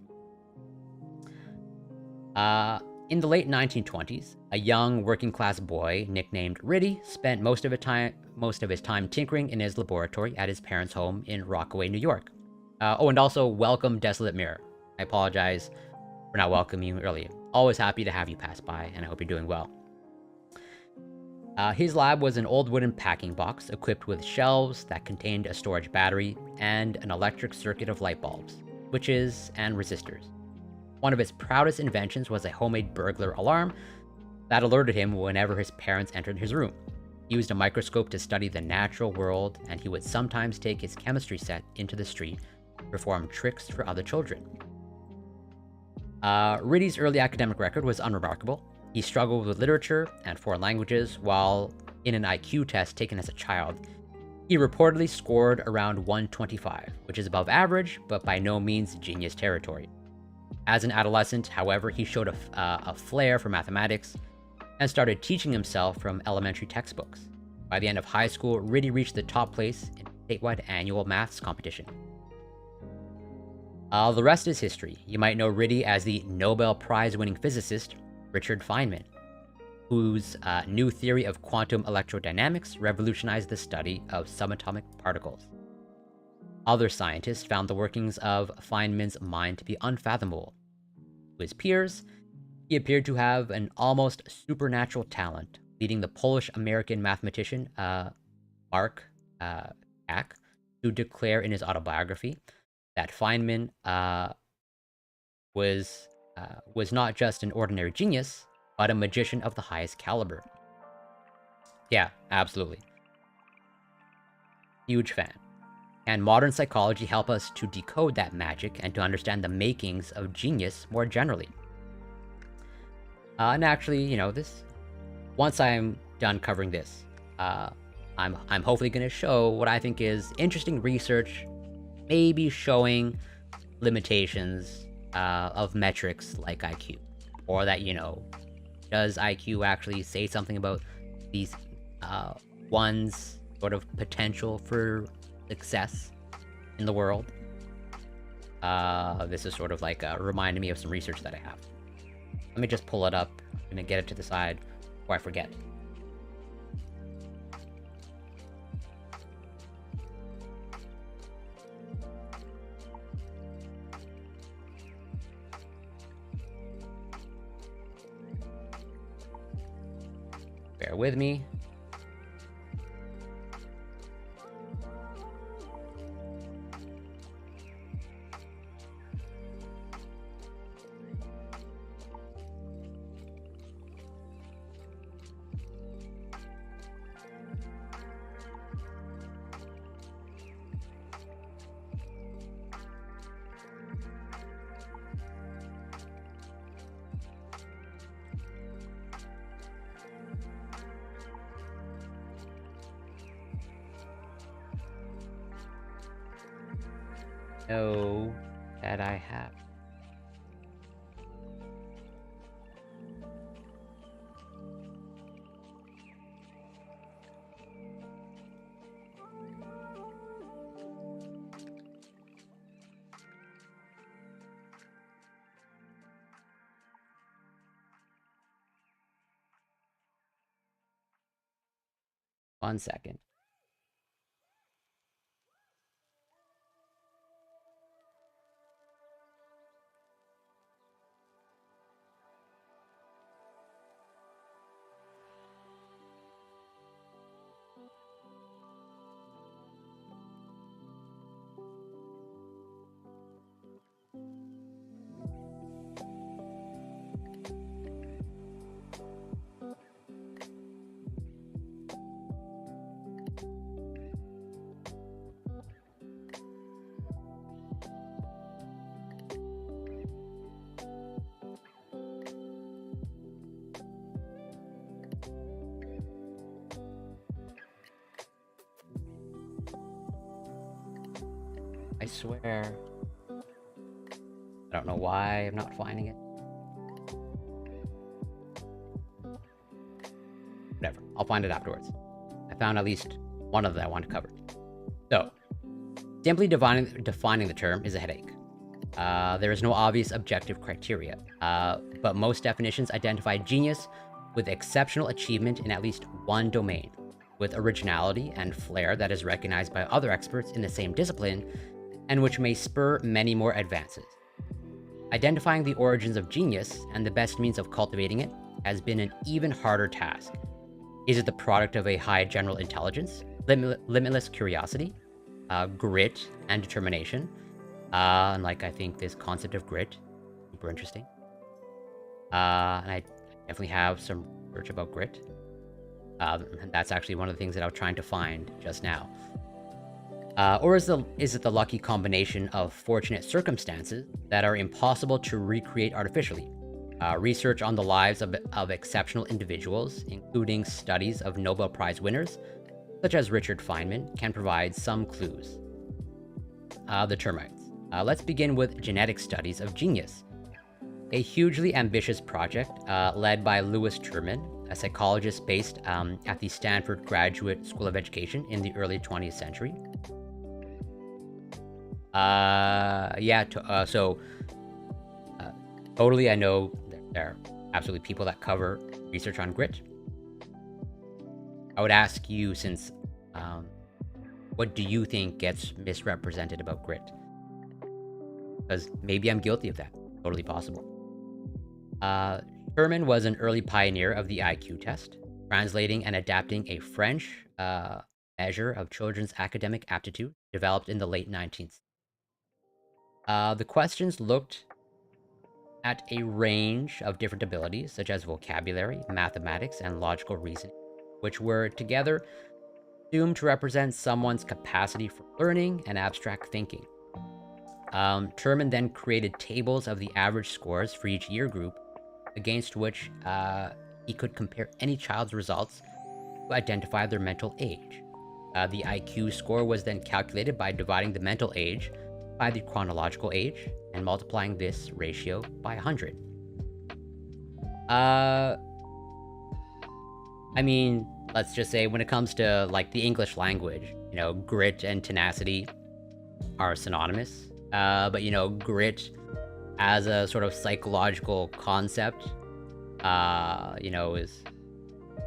In the late 1920s, a young working-class boy nicknamed Riddy spent most of his time tinkering in his laboratory at his parents' home in Rockaway, New York. Oh, and also welcome Desolate Mirror. I apologize for not welcoming you earlier. Always happy to have you pass by, and I hope you're doing well. His lab was an old wooden packing box equipped with shelves that contained a storage battery and an electric circuit of light bulbs, switches, and resistors. One of his proudest inventions was a homemade burglar alarm that alerted him whenever his parents entered his room. He used a microscope to study the natural world, and he would sometimes take his chemistry set into the street to perform tricks for other children. Riddy's early academic record was unremarkable. He struggled with literature and foreign languages, while in an IQ test taken as a child, he reportedly scored around 125, which is above average, but by no means genius territory. As an adolescent, however, he showed a flair for mathematics and started teaching himself from elementary textbooks. By the end of high school, Riddy reached the top place in a statewide annual maths competition. The rest is history. You might know Riddy as the Nobel Prize-winning physicist Richard Feynman, whose new theory of quantum electrodynamics revolutionized the study of subatomic particles. Other scientists found the workings of Feynman's mind to be unfathomable. To his peers, he appeared to have an almost supernatural talent, leading the Polish-American mathematician Mark Kac to declare in his autobiography that Feynman was not just an ordinary genius, but a magician of the highest caliber. Yeah, absolutely. Huge fan. Can modern psychology help us to decode that magic and to understand the makings of genius more generally? And actually, once I'm done covering this, I'm hopefully going to show what I think is interesting research, maybe showing limitations of metrics like IQ, or that, does IQ actually say something about these one's sort of potential for success in the world? This is sort of like reminding me of some research that I have. Let me just pull it up. I'm gonna get it to the side before I forget. Bear with me. Know that I have. One second. I swear. I don't know why I'm not finding it. Whatever. I'll find it afterwards. I found at least one of them I want to cover. So, simply defining the term is a headache. There is no obvious objective criteria, but most definitions identify genius with exceptional achievement in at least one domain, with originality and flair that is recognized by other experts in the same discipline, and which may spur many more advances. Identifying the origins of genius and the best means of cultivating it has been an even harder task. Is it the product of a high general intelligence, limitless curiosity, grit, and determination? And I think this concept of grit, super interesting. And I definitely have some research about grit. And that's actually one of the things that I was trying to find just now. Or is it the lucky combination of fortunate circumstances that are impossible to recreate artificially? Research on the lives of exceptional individuals, including studies of Nobel Prize winners, such as Richard Feynman, can provide some clues. The termites. Let's begin with genetic studies of genius. A hugely ambitious project led by Lewis Terman, a psychologist based at the Stanford Graduate School of Education in the early 20th century. Totally, I know there are absolutely people that cover research on grit. I would ask you, since, what do you think gets misrepresented about grit? Because maybe I'm guilty of that. Totally possible. Terman was an early pioneer of the IQ test, translating and adapting a French measure of children's academic aptitude developed in the late 19th. The questions looked at a range of different abilities, such as vocabulary, mathematics, and logical reasoning, which were together assumed to represent someone's capacity for learning and abstract thinking. Terman then created tables of the average scores for each year group, against which he could compare any child's results to identify their mental age. The IQ score was then calculated by dividing the mental age by the chronological age and multiplying this ratio by 100. I mean, let's just say when it comes to the English language, grit and tenacity are synonymous. But grit as a sort of psychological concept, is,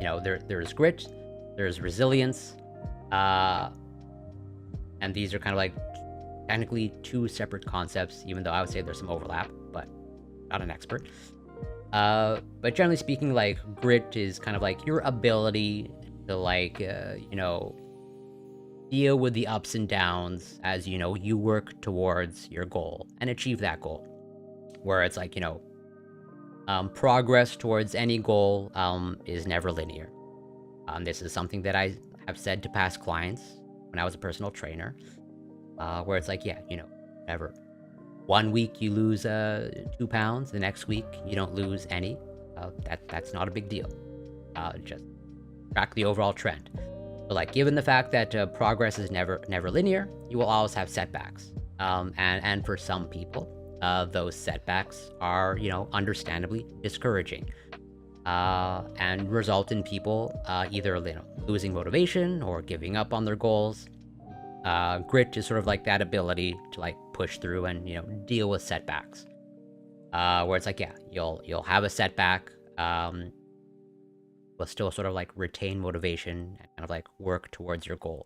there's grit, there's resilience, and these are kind of technically two separate concepts, even though I would say there's some overlap, but not an expert. But generally speaking, grit is kind of your ability to deal with the ups and downs as you work towards your goal and achieve that goal, where it's progress towards any goal is never linear. This is something that I have said to past clients when I was a personal trainer, where it's whatever, 1 week you lose 2 pounds, the next week you don't lose any. That's not a big deal. Just track the overall trend. But given the fact that progress is never linear, you will always have setbacks. And for some people, those setbacks are, understandably discouraging, and result in people either losing motivation or giving up on their goals. Grit is sort of that ability to push through and deal with setbacks. Where it's you'll have a setback, but still sort of retain motivation and kind of work towards your goal.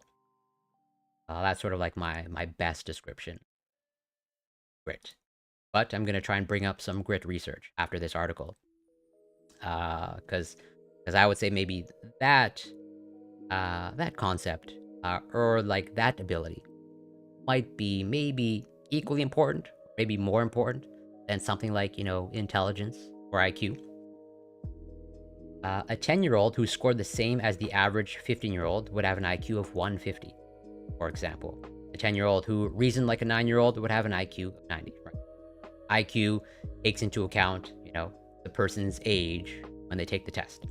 That's sort of my best description. Grit. But I'm gonna try and bring up some grit research after this article, because I would say maybe that concept or that ability might be maybe equally important, maybe more important than something intelligence or IQ. A 10-year-old who scored the same as the average 15-year-old would have an IQ of 150, for example. A 10-year-old who reasoned like a 9-year-old would have an IQ of 90. Right? IQ takes into account, the person's age when they take the test.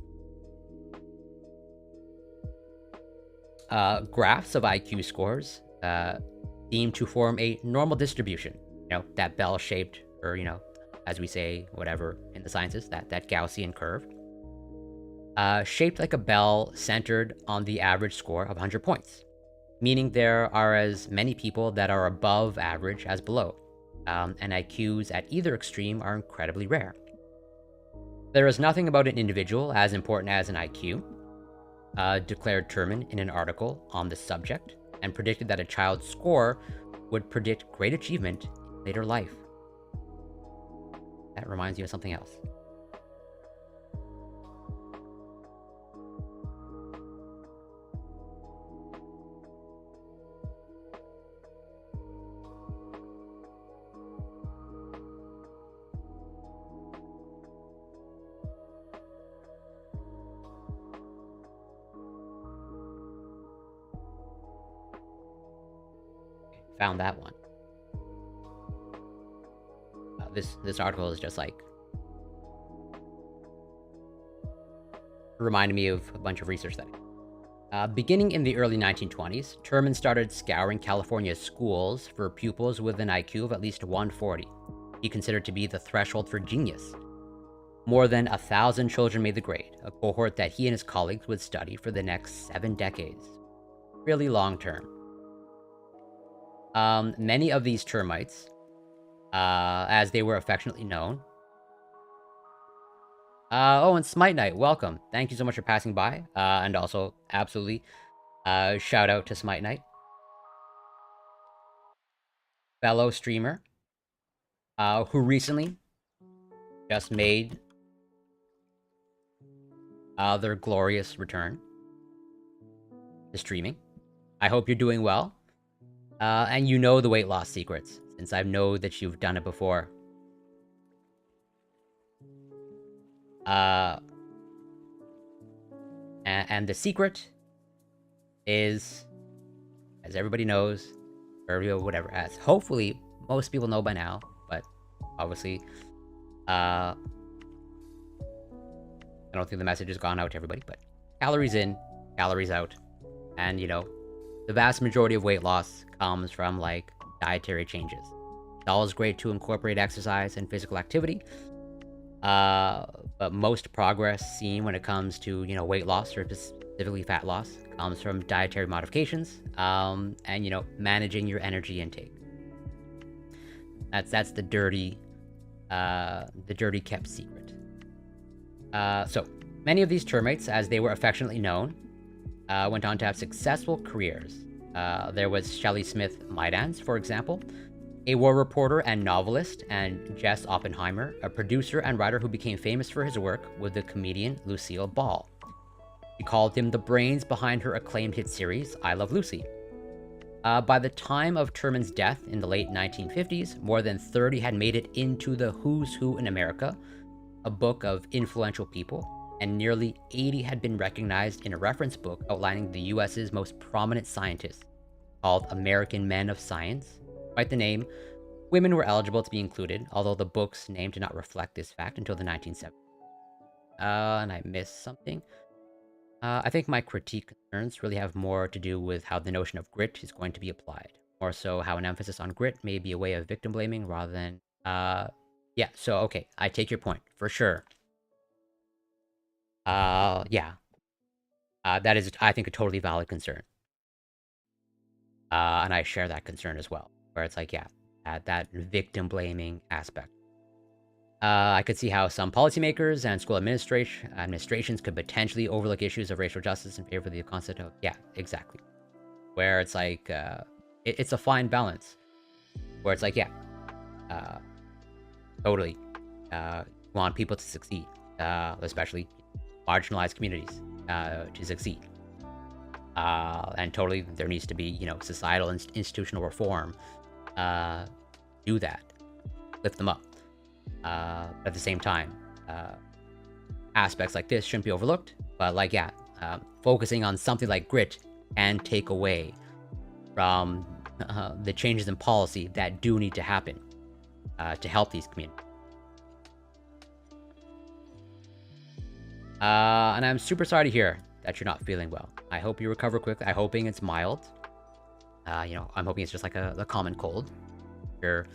Graphs of IQ scores seem to form a normal distribution, that bell-shaped, or, as we say, whatever in the sciences, that Gaussian curve. Shaped like a bell centered on the average score of 100 points, meaning there are as many people that are above average as below, and IQs at either extreme are incredibly rare. There is nothing about an individual as important as an IQ, declared Terman in an article on the subject, and predicted that a child's score would predict great achievement in later life. That reminds you of something else. Found that one. This article is just like reminded me of a bunch of research studies. Beginning in the early 1920s, Terman started scouring California's schools for pupils with an IQ of at least 140. He considered to be the threshold for genius. More than 1,000 children made the grade, a cohort that he and his colleagues would study for the next 7 decades. Really long term. Many of these termites, as they were affectionately known. Oh, and Smite Knight, welcome. Thank you so much for passing by. And also, absolutely, shout out to Smite Knight. Fellow streamer, who recently just made their glorious return to streaming. I hope you're doing well. And you know the weight loss secrets, since I know that you've done it before. And the secret is, as everybody knows, or whatever, as hopefully most people know by now, but obviously, I don't think the message has gone out to everybody, but calories in, calories out. And, you know, the vast majority of weight loss comes from, like, dietary changes. It's always great to incorporate exercise and physical activity, but most progress seen when it comes to, you know, weight loss, or specifically fat loss, comes from dietary modifications, and, you know, managing your energy intake. That's the dirty kept secret. So, many of these termites, as they were affectionately known, went on to have successful careers. There was Shelley Smith Midans, for example, a war reporter and novelist, and Jess Oppenheimer, a producer and writer who became famous for his work with the comedian Lucille Ball. She called him the brains behind her acclaimed hit series, I Love Lucy. By the time of Terman's death in the late 1950s, more than 30 had made it into the Who's Who in America, a book of influential people, and nearly 80 had been recognized in a reference book outlining the US's most prominent scientists, called American Men of Science. Despite the name, women were eligible to be included, although the book's name did not reflect this fact until the 1970s. And I missed something. I think my critique concerns really have more to do with how the notion of grit is going to be applied. More so how an emphasis on grit may be a way of victim blaming rather than, yeah, so okay, I take your point, for sure. Yeah. That is, I think, a totally valid concern. And I share that concern as well, where it's like, yeah, that victim blaming aspect. I could see how some policymakers and school administrations could potentially overlook issues of racial justice in favor of the concept of, yeah, exactly. Where it's like, it's a fine balance. Where it's like, yeah, totally, want people to succeed, especially marginalized communities, to succeed. And totally, there needs to be, you know, societal and institutional reform, do that, lift them up. At the same time, aspects like this shouldn't be overlooked, but like, yeah, focusing on something like grit can take away from the changes in policy that do need to happen to help these communities. And I'm super sorry to hear that you're not feeling well. I hope you recover quickly. I'm hoping it's mild. You know, I'm hoping it's just like a common cold. You're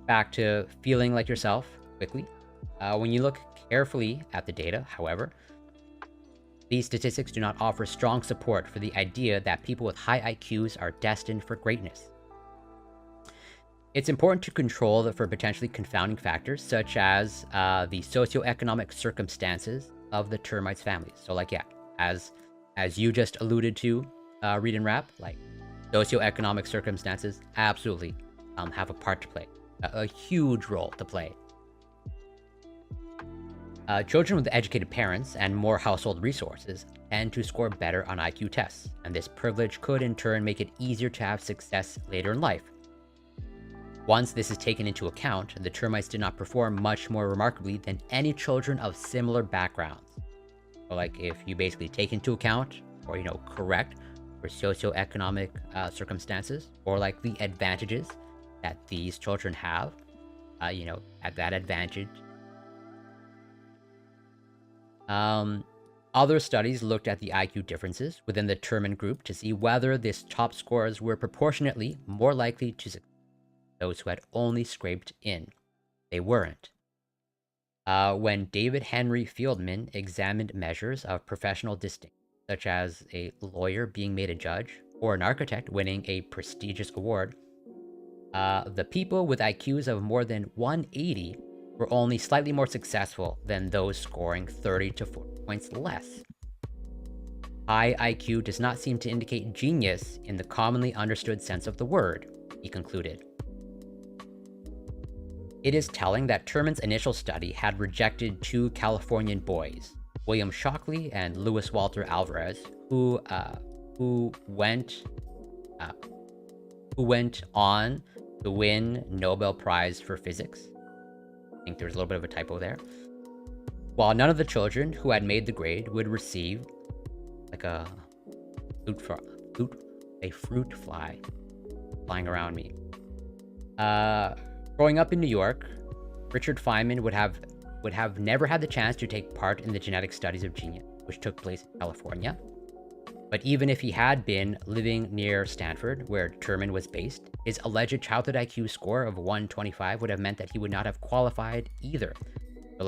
back to feeling like yourself quickly. When you look carefully at the data, however, these statistics do not offer strong support for the idea that people with high IQs are destined for greatness. It's important to control for potentially confounding factors, such as the socioeconomic circumstances of the termites' families. So, like, yeah, as you just alluded to, Read and Rap, like, Socioeconomic circumstances absolutely have a part to play, a huge role to play. Children with educated parents and more household resources tend to score better on IQ tests, and this privilege could in turn make it easier to have success later in life. Once this is taken into account, the termites did not perform much more remarkably than any children of similar backgrounds. So, like, if you basically take into account, or, correct for socioeconomic circumstances, or like the advantages that these children have, at that advantage. Other studies looked at the IQ differences within the termine group to see whether these top scores were proportionately more likely to succeed than those who had only scraped in. They weren't. When David Henry Fieldman examined measures of professional distinction, such as a lawyer being made a judge or an architect winning a prestigious award, the people with IQs of more than 180 were only slightly more successful than those scoring 30 to 40 points less. High IQ does not seem to indicate genius in the commonly understood sense of the word, he concluded. It is telling that Terman's initial study had rejected two Californian boys, William Shockley and Louis Walter Alvarez, who went on to win Nobel Prize for Physics. I think there's a little bit of a typo there. While none of the children who had made the grade would receive like a fruit fly flying around me. Growing up in New York, Richard Feynman would have never had the chance to take part in the genetic studies of genius, which took place in California. But even if he had been living near Stanford, where Terman was based, his alleged childhood IQ score of 125 would have meant that he would not have qualified either. But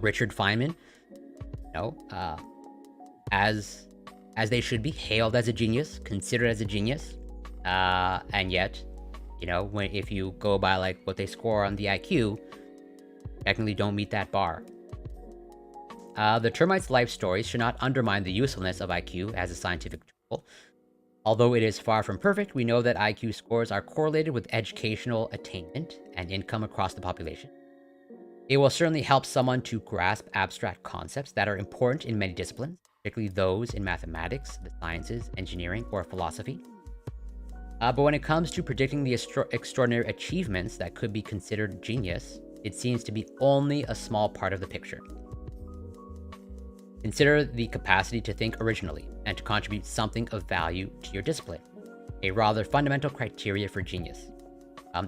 Richard Feynman, as they should be, hailed as a genius, considered as a genius, and yet, if you go by like what they score on the IQ, technically don't meet that bar. The termites' life stories should not undermine the usefulness of IQ as a scientific tool. Although it is far from perfect, we know that IQ scores are correlated with educational attainment and income across the population. It will certainly help someone to grasp abstract concepts that are important in many disciplines, particularly those in mathematics, the sciences, engineering, or philosophy. But when it comes to predicting the extraordinary achievements that could be considered genius, it seems to be only a small part of the picture. Consider the capacity to think originally and to contribute something of value to your discipline, a rather fundamental criteria for genius.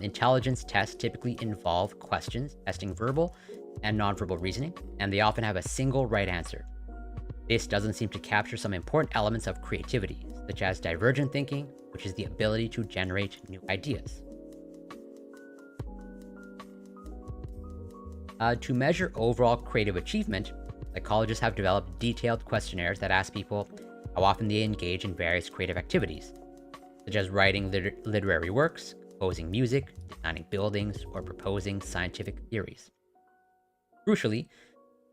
Intelligence tests typically involve questions testing verbal and nonverbal reasoning, and they often have a single right answer. This doesn't seem to capture some important elements of creativity, such as divergent thinking, which is the ability to generate new ideas. To measure overall creative achievement, psychologists have developed detailed questionnaires that ask people how often they engage in various creative activities, such as writing literary works, composing music, designing buildings, or proposing scientific theories. Crucially,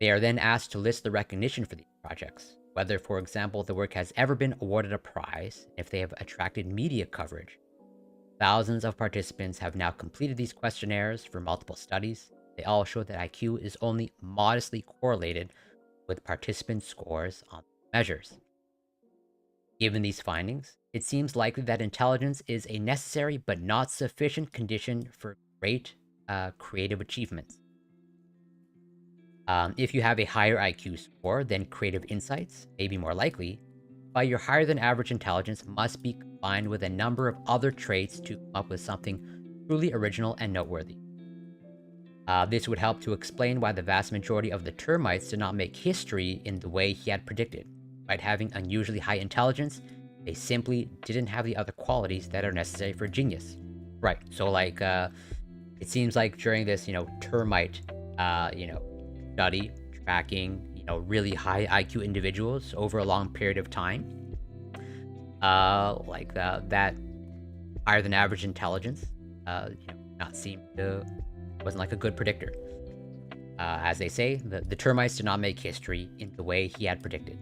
they are then asked to list the recognition for these projects, whether, for example, the work has ever been awarded a prize, if they have attracted media coverage. Thousands of participants have now completed these questionnaires for multiple studies. They all show that IQ is only modestly correlated with participant scores on measures. Given these findings, it seems likely that intelligence is a necessary but not sufficient condition for great creative achievements. If you have a higher IQ score, then creative insights may be more likely, but your higher than average intelligence must be combined with a number of other traits to come up with something truly original and noteworthy. This would help to explain why the vast majority of the termites did not make history in the way he had predicted. Despite having unusually high intelligence, they simply didn't have the other qualities that are necessary for genius. Right, so it seems like during this, termite, study, tracking, really high IQ individuals over a long period of time, that higher than average intelligence, wasn't like a good predictor. As they say, the termites did not make history in the way he had predicted.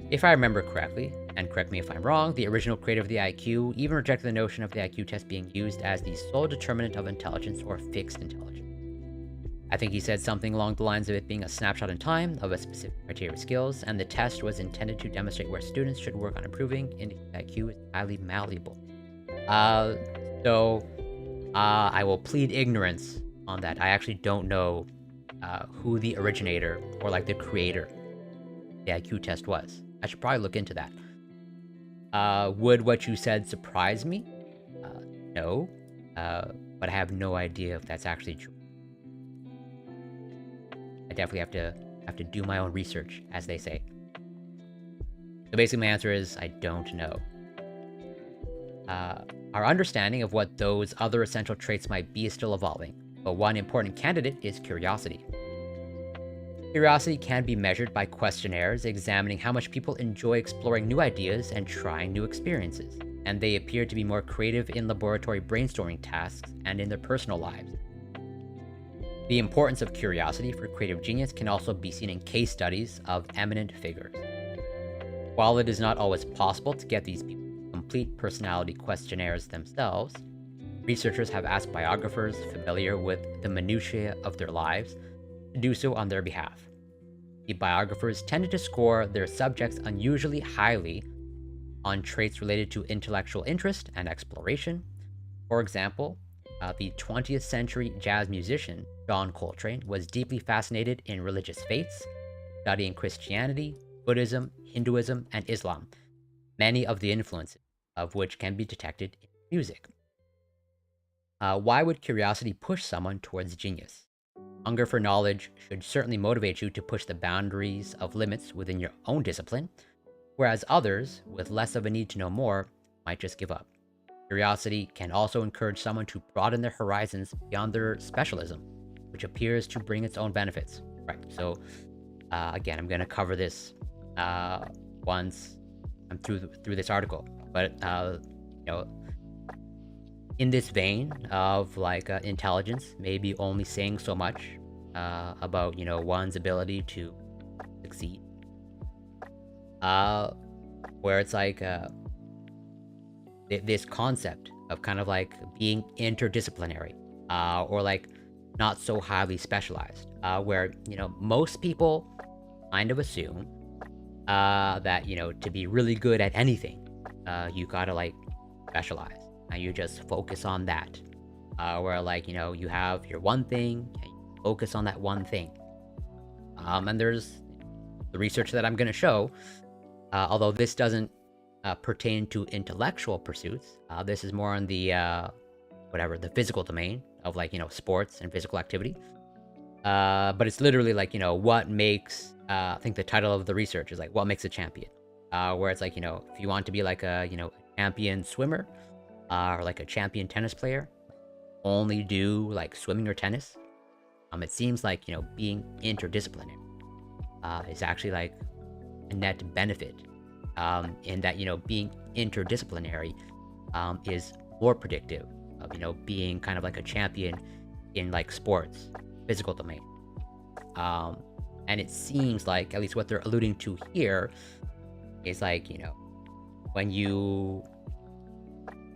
If I remember correctly, and correct me if I'm wrong, the original creator of the IQ even rejected the notion of the IQ test being used as the sole determinant of intelligence or fixed intelligence. I think he said something along the lines of it being a snapshot in time of a specific criteria of skills, and the test was intended to demonstrate where students should work on improving, indicating IQ is highly malleable. I will plead ignorance on that. I actually don't know who the originator or like the creator of the IQ test was. I should probably look into that. Would what you said surprise me? No, but I have no idea if that's actually true. I definitely have to do my own research, as they say. So basically, my answer is I don't know. Our understanding of what those other essential traits might be is still evolving, but one important candidate is curiosity. Curiosity can be measured by questionnaires examining how much people enjoy exploring new ideas and trying new experiences, and they appear to be more creative in laboratory brainstorming tasks and in their personal lives. The importance of curiosity for creative genius can also be seen in case studies of eminent figures. While it is not always possible to get these people to complete personality questionnaires themselves, researchers have asked biographers familiar with the minutiae of their lives to do so on their behalf. The biographers tended to score their subjects unusually highly on traits related to intellectual interest and exploration. For example, the 20th century jazz musician John Coltrane was deeply fascinated in religious faiths, studying Christianity, Buddhism, Hinduism, and Islam, many of the influences of which can be detected in music. Why would curiosity push someone towards genius? Hunger for knowledge should certainly motivate you to push the boundaries of limits within your own discipline, whereas others, with less of a need to know more, might just give up. Curiosity can also encourage someone to broaden their horizons beyond their specialism, which appears to bring its own benefits. Right, so again, I'm going to cover this once I'm through this article, but in this vein of like intelligence, maybe only saying so much about one's ability to succeed, where it's like this concept of kind of like being interdisciplinary, or like not so highly specialized, where most people kind of assume that to be really good at anything, you gotta like specialize and you just focus on that, where like you have your one thing and you focus on that one thing. And there's the research that I'm going to show, although this doesn't pertain to intellectual pursuits. This is more on the the physical domain of like sports and physical activity. But it's literally like what makes I think the title of the research is like what makes a champion, where it's like if you want to be like a champion swimmer, or like a champion tennis player, only do like swimming or tennis. It seems like being interdisciplinary is actually like a net benefit, in that being interdisciplinary is more predictive of being kind of like a champion in like sports, physical domain. And it seems like, at least what they're alluding to here, is like when you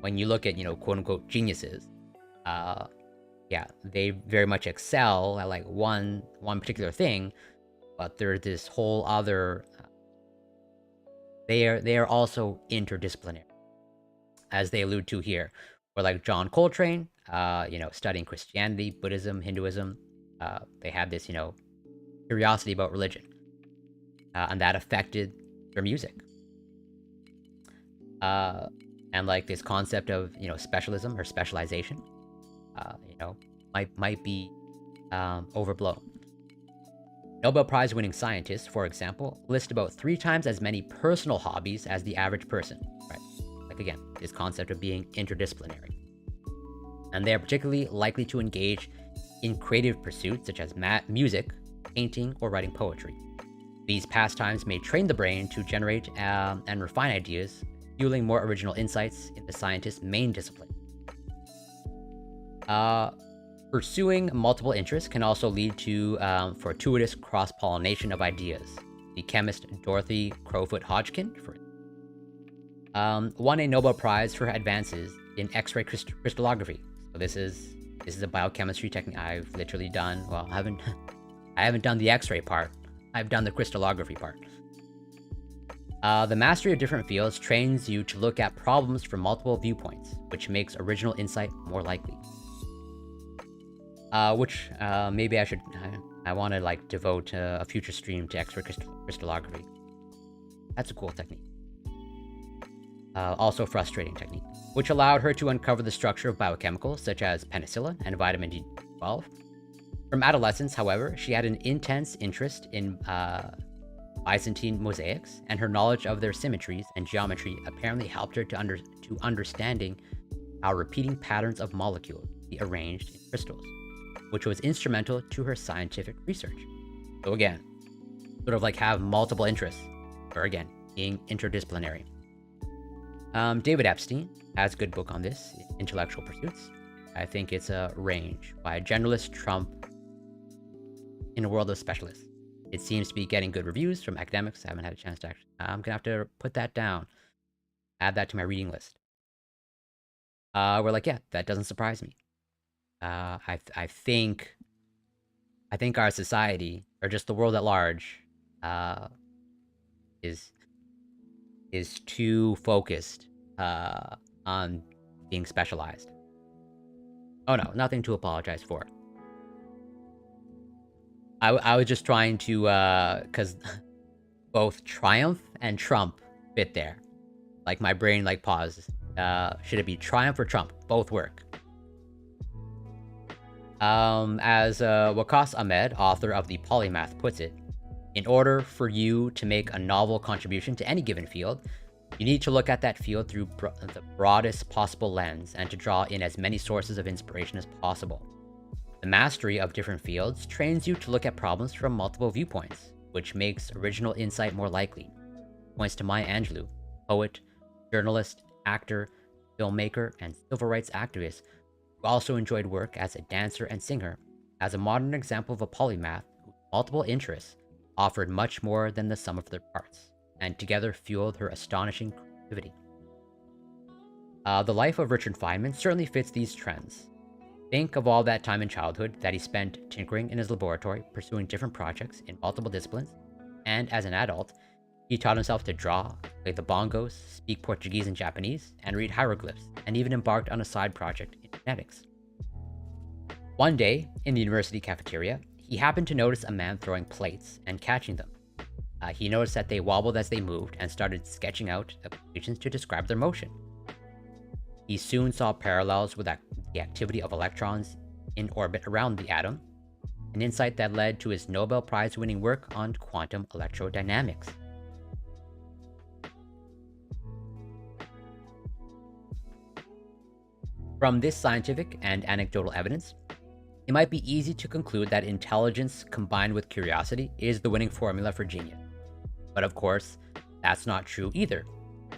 look at quote unquote geniuses, they very much excel at like one particular thing, but there's this whole other. They are also interdisciplinary, as they allude to here, where like John Coltrane, studying Christianity, Buddhism, Hinduism, they had this curiosity about religion, and that affected their music. And like this concept of specialism or specialization, might be overblown. Nobel Prize winning scientists, for example, list about 3 times as many personal hobbies as the average person. Right? Like again, this concept of being interdisciplinary, and they are particularly likely to engage in creative pursuits such as music, painting, or writing poetry. These pastimes may train the brain to generate and refine ideas, fueling more original insights in the scientist's main discipline. Pursuing multiple interests can also lead to fortuitous cross-pollination of ideas. The chemist Dorothy Crowfoot Hodgkin Won a Nobel Prize for her advances in X-ray crystallography. So this is a biochemistry technique I've literally done. Well, I haven't done the X-ray part. I've done the crystallography part. The mastery of different fields trains you to look at problems from multiple viewpoints, which makes original insight more likely. Which maybe I want to like devote a future stream to X-ray crystallography. That's a cool technique. Also frustrating technique, which allowed her to uncover the structure of biochemicals such as penicillin and vitamin D12. From adolescence, however, she had an intense interest in Byzantine mosaics, and her knowledge of their symmetries and geometry apparently helped her to understanding how repeating patterns of molecules be arranged in crystals, which was instrumental to her scientific research. So again, sort of like have multiple interests, or again, being interdisciplinary. David Epstein has a good book on this, Intellectual Pursuits. I think it's a range by generalist Trump in a world of specialists. It seems to be getting good reviews from academics. I haven't had a chance to actually. I'm gonna have to put that down, add that to my reading list. We're like, yeah, that doesn't surprise me. I think our society, or just the world at large, is too focused on being specialized. Oh no, nothing to apologize for. I was just trying to, because both Triumph and Trump fit there. Like, my brain, like, paused. Should it be Triumph or Trump? Both work. As Waqas Ahmed, author of The Polymath, puts it, in order for you to make a novel contribution to any given field, you need to look at that field through the broadest possible lens and to draw in as many sources of inspiration as possible. The mastery of different fields trains you to look at problems from multiple viewpoints, which makes original insight more likely. Points to Maya Angelou, poet, journalist, actor, filmmaker, and civil rights activist, who also enjoyed work as a dancer and singer, as a modern example of a polymath whose multiple interests offered much more than the sum of their parts, and together fueled her astonishing creativity. The life of Richard Feynman certainly fits these trends. Think of all that time in childhood that he spent tinkering in his laboratory, pursuing different projects in multiple disciplines, and as an adult, he taught himself to draw, play the bongos, speak Portuguese and Japanese, and read hieroglyphs, and even embarked on a side project in genetics. One day, in the university cafeteria, he happened to notice a man throwing plates and catching them. He noticed that they wobbled as they moved and started sketching out equations to describe their motion. He soon saw parallels with the activity of electrons in orbit around the atom, an insight that led to his Nobel Prize-winning work on quantum electrodynamics. From this scientific and anecdotal evidence, it might be easy to conclude that intelligence combined with curiosity is the winning formula for genius. But of course, that's not true either.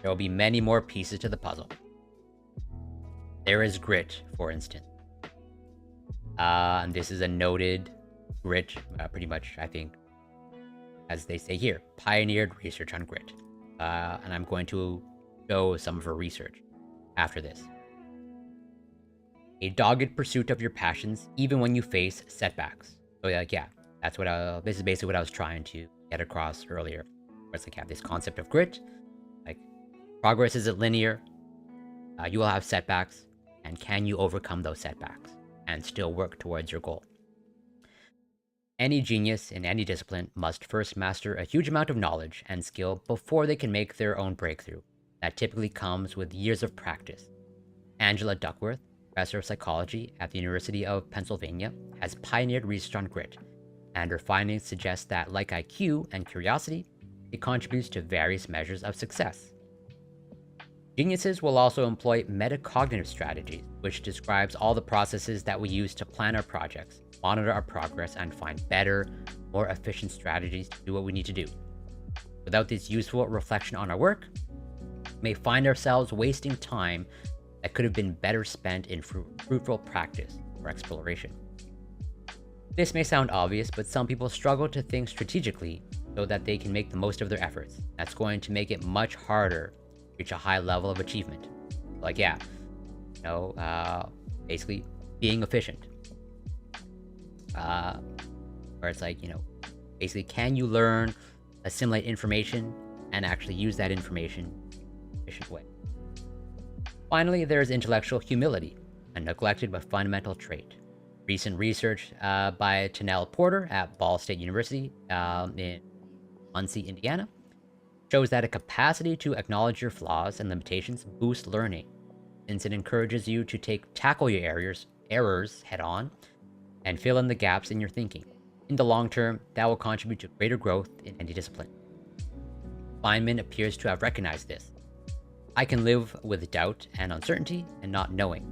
There will be many more pieces to the puzzle. There is grit, for instance. And this is a noted grit, pretty much, I think, as they say here, pioneered research on grit. And I'm going to show some of her research after this. A dogged pursuit of your passions, even when you face setbacks. So like, yeah, that's what this is basically what I was trying to get across earlier. Where it's like, yeah, this concept of grit, like progress isn't linear. You will have setbacks, and can you overcome those setbacks and still work towards your goal? Any genius in any discipline must first master a huge amount of knowledge and skill before they can make their own breakthrough. That typically comes with years of practice. Angela Duckworth, professor of psychology at the University of Pennsylvania, has pioneered research on grit, and her findings suggest that, like IQ and curiosity, it contributes to various measures of success. Geniuses will also employ metacognitive strategies, which describes all the processes that we use to plan our projects, monitor our progress, and find better, more efficient strategies to do what we need to do. Without this useful reflection on our work, we may find ourselves wasting time that could have been better spent in fruitful practice or exploration. This may sound obvious, but some people struggle to think strategically so that they can make the most of their efforts. That's going to make it much harder for reach a high level of achievement. Like, yeah, basically being efficient. Where it's like, basically, can you learn, assimilate information, and actually use that information in an efficient way? Finally, there's intellectual humility, a neglected but fundamental trait. Recent research by Tanel Porter at Ball State University in Muncie, Indiana, shows that a capacity to acknowledge your flaws and limitations boosts learning, since it encourages you to tackle your errors head on and fill in the gaps in your thinking. In the long term, that will contribute to greater growth in any discipline. Feynman appears to have recognized this. I can live with doubt and uncertainty and not knowing.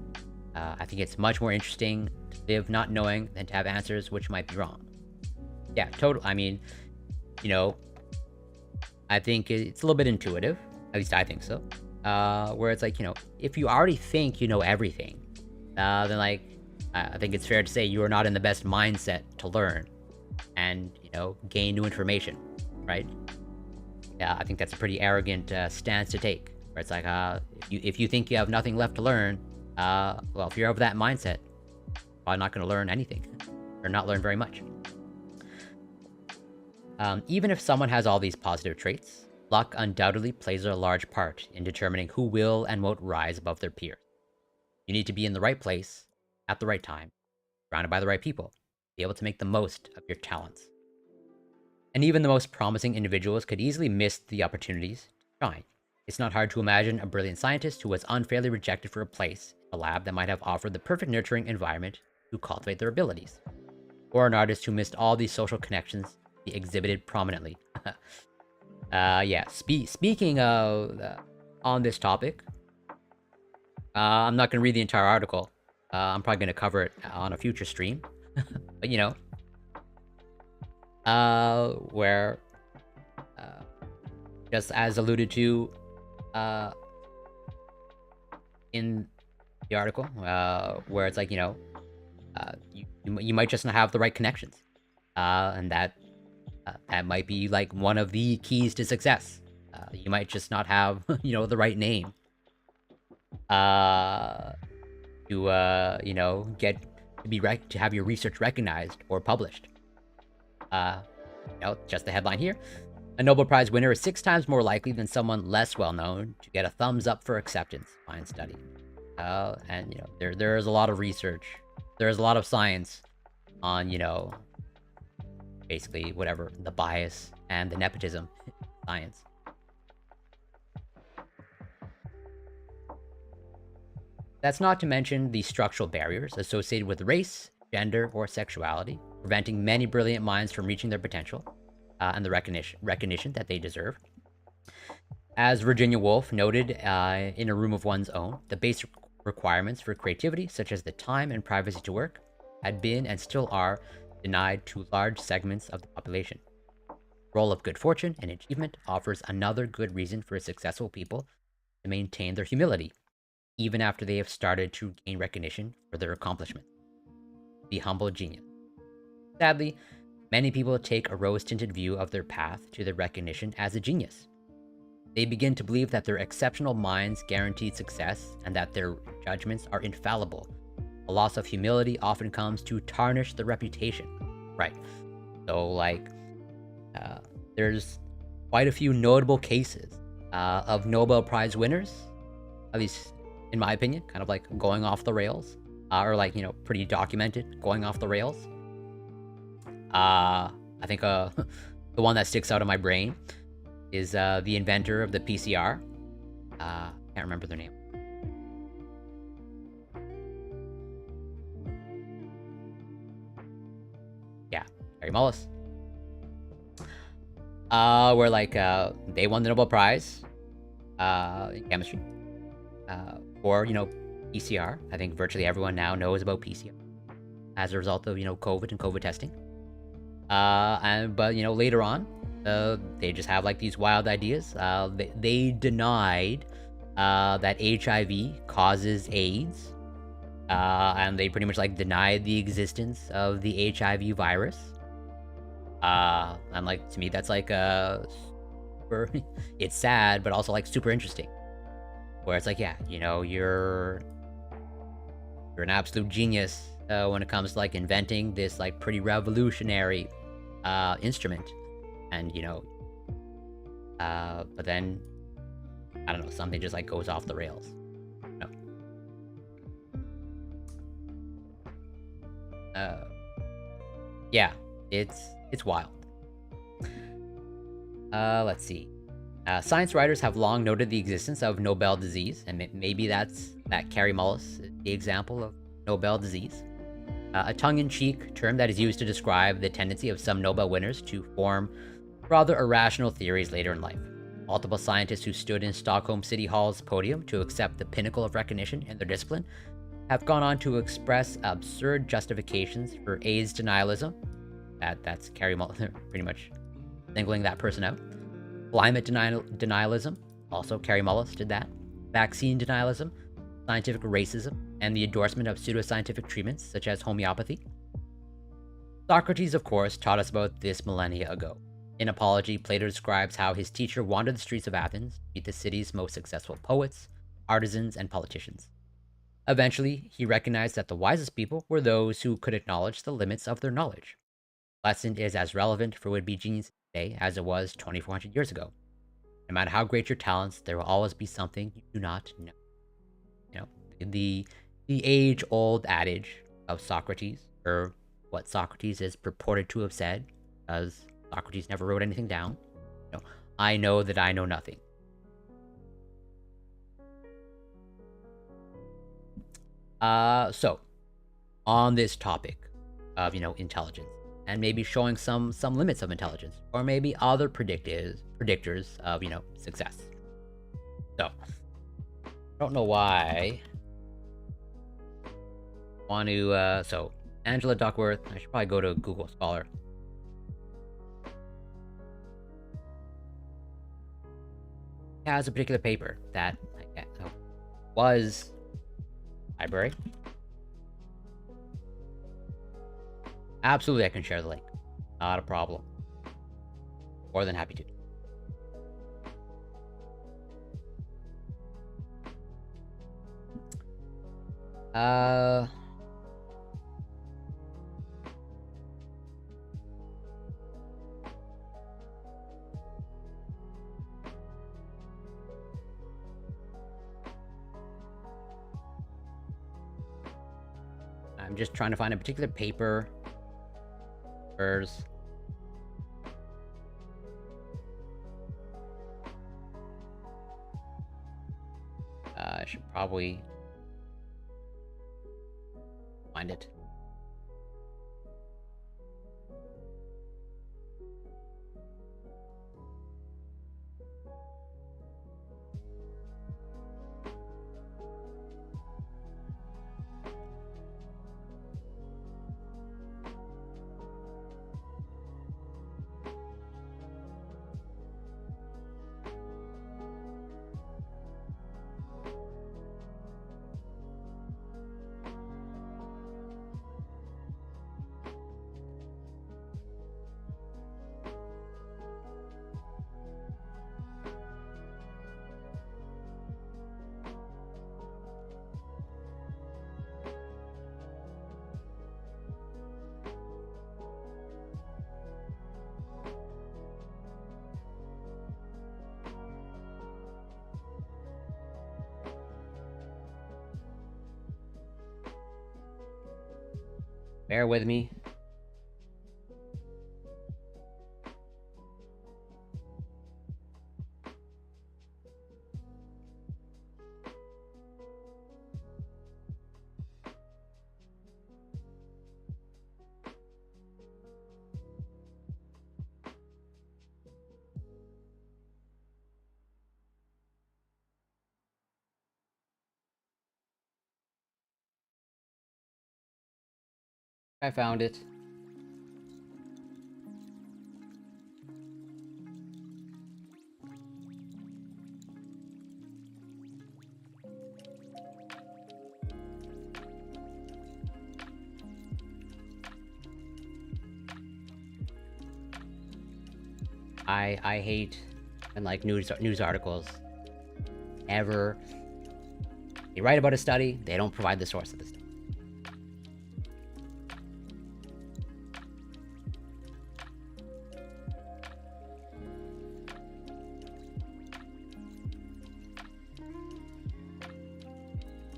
I think it's much more interesting to live not knowing than to have answers which might be wrong. Yeah, totally. I mean, I think it's a little bit intuitive. At least I think so. Where it's like, if you already think you know everything, then like, I think it's fair to say you are not in the best mindset to learn and, gain new information, right? Yeah, I think that's a pretty arrogant stance to take. Where it's like, if you think you have nothing left to learn, well, if you're of that mindset, you're probably not going to learn anything, or not learn very much. Even if someone has all these positive traits, luck undoubtedly plays a large part in determining who will and won't rise above their peers. You need to be in the right place, at the right time, surrounded by the right people, be able to make the most of your talents. And even the most promising individuals could easily miss the opportunities to shine. It's not hard to imagine a brilliant scientist who was unfairly rejected for a place in a lab that might have offered the perfect nurturing environment to cultivate their abilities. Or an artist who missed all these social connections to be exhibited prominently. Yeah, speaking of, on this topic, I'm not going to read the entire article. I'm probably going to cover it on a future stream. But, where, just as alluded to in the article, where it's like, you might just not have the right connections. And that might be like one of the keys to success. You might just not have, the right name. To to have your research recognized or published. Just the headline here. A Nobel Prize winner is 6 times more likely than someone less well-known to get a thumbs up for acceptance. Fine study. And, there is a lot of research. There's a lot of science on, basically whatever, the bias and the nepotism science. That's not to mention the structural barriers associated with race, gender, or sexuality, preventing many brilliant minds from reaching their potential and the recognition that they deserve. As Virginia Woolf noted in A Room of One's Own, the basic requirements for creativity, such as the time and privacy to work, had been and still are denied to large segments of the population. The role of good fortune and achievement offers another good reason for successful people to maintain their humility, even after they have started to gain recognition for their accomplishments. The humble genius. Sadly, many people take a rose-tinted view of their path to their recognition as a genius. They begin to believe that their exceptional minds guarantee success and that their judgments are infallible. A loss of humility often comes to tarnish the reputation. Right. So, like, there's quite a few notable cases of Nobel Prize winners, at least in my opinion, kind of like going off the rails, or like, pretty documented going off the rails. I think the one that sticks out of my brain is the inventor of the PCR. Can't remember their name. Yeah, Harry Mullis. Where like they won the Nobel Prize in chemistry for PCR. I think virtually everyone now knows about PCR as a result of COVID and COVID testing. But later on, they just have like these wild ideas. They denied that HIV causes AIDS, and they pretty much like denied the existence of the HIV virus. And like to me, that's like super. It's sad, but also like super interesting. where it's like, yeah, you're an absolute genius when it comes to like inventing this like pretty revolutionary instrument, and but then I don't know, something just like goes off the rails. No. Yeah, it's wild. Let's see. Science writers have long noted the existence of Nobel disease, and maybe that Carrie Mullis is the example of Nobel disease. A tongue-in-cheek term that is used to describe the tendency of some Nobel winners to form rather irrational theories later in life. Multiple scientists who stood in Stockholm City Hall's podium to accept the pinnacle of recognition in their discipline have gone on to express absurd justifications for AIDS denialism. That's Carrie Mullis pretty much singling that person out. Climate denialism, also Carrie Mullis did that. Vaccine denialism, scientific racism, and the endorsement of pseudoscientific treatments such as homeopathy. Socrates, of course, taught us about this millennia ago. In Apology, Plato describes how his teacher wandered the streets of Athens to meet the city's most successful poets, artisans, and politicians. Eventually, he recognized that the wisest people were those who could acknowledge the limits of their knowledge. The lesson is as relevant for would-be geniuses today as it was 2,400 years ago. No matter how great your talents, there will always be something you do not know. The age-old adage of Socrates, or what Socrates is purported to have said, because Socrates never wrote anything down. I know that I know nothing. So, on this topic of, intelligence, and maybe showing some limits of intelligence, or maybe other predictors of, success. So, I don't know why. So, Angela Duckworth, I should probably go to Google Scholar. Has a particular paper that was library. Absolutely, I can share the link. Not a problem. More than happy to. I'm just trying to find a particular paper. I should probably find it. Bear with me. I found it. I hate and like news articles ever They write about a study, they don't provide the source of the study.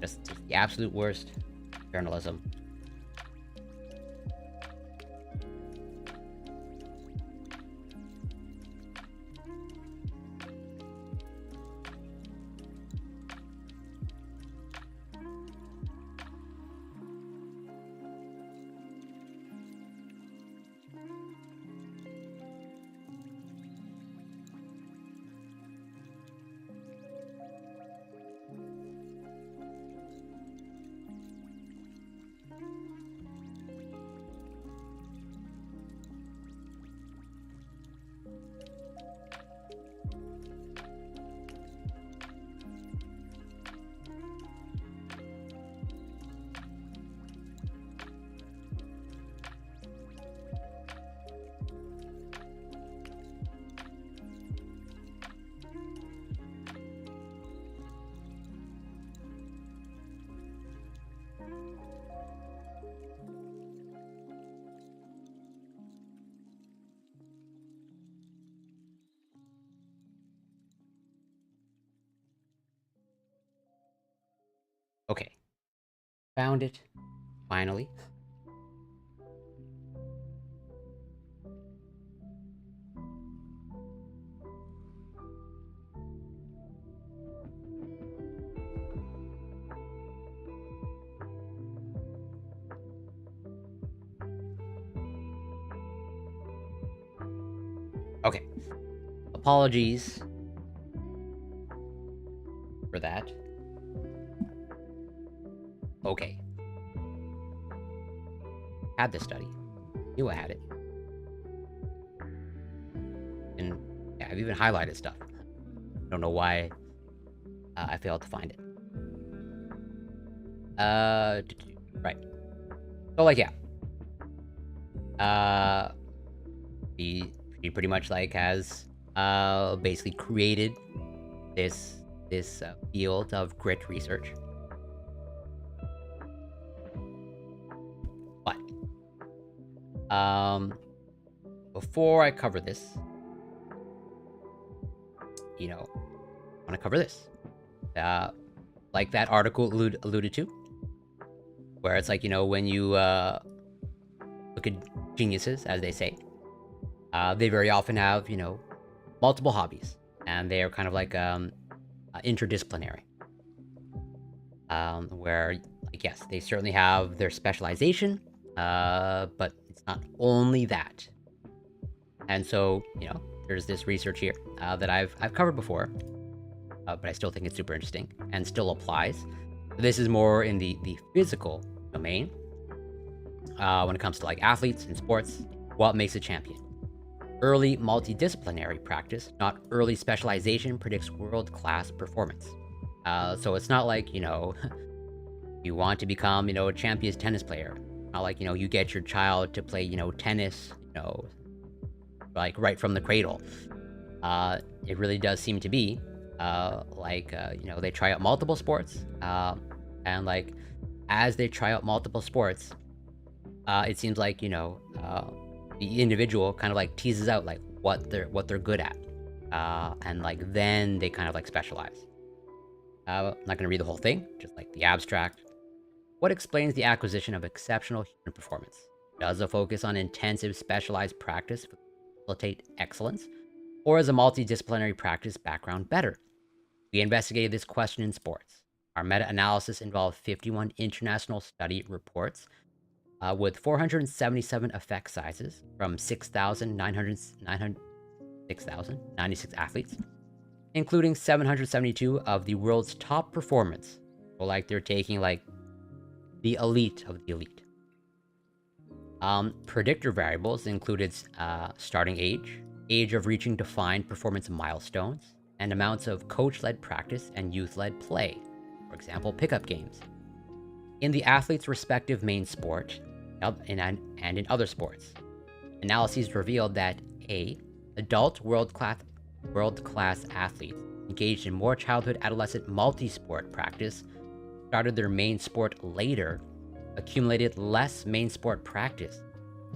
Just the absolute worst journalism. Okay, found it, finally. Okay, apologies for that. Okay. Had this study. Knew I had it. And yeah, I've even highlighted stuff. Don't know why I failed to find it. Right. So like, yeah. He pretty much like has basically created this field of grit research. But before I cover this, you know, I want to cover this. Like that article alluded to, where it's like, you know, when you look at geniuses, as they say, they very often have, you know, multiple hobbies, and they are kind of like interdisciplinary. Where, like, yes, they certainly have their specialization, but it's not only that. And so, you know, there's this research here that I've covered before, but I still think it's super interesting and still applies. This is more in the physical domain. When it comes to like athletes and sports, what makes a champion? Early multidisciplinary practice, not early specialization, predicts world-class performance. So it's not like, you know, you want to become, you know, a champion tennis player. Not like, you know, you get your child to play, you know, tennis, you know, like right from the cradle. It really does seem to be you know, they try out multiple sports, and like as they try out multiple sports, it seems like, you know, the individual kind of like teases out like what they're good at, and like then they kind of like specialize. I'm not gonna read the whole thing, just like the abstract. What explains the acquisition of exceptional human performance? Does a focus on intensive specialized practice facilitate excellence, or is a multidisciplinary practice background better? We investigated this question in sports. Our meta-analysis involved 51 international study reports with 477 effect sizes from 6,996 athletes, including 772 of the world's top performance. So like they're taking like the elite of the elite. Predictor variables included starting age of reaching defined performance milestones, and amounts of coach-led practice and youth-led play, for example, pickup games, in the athlete's respective main sport and in other sports. Analyses revealed that adult world-class athletes engaged in more childhood adolescent multi-sport practice started their main sport later accumulated less main sport practice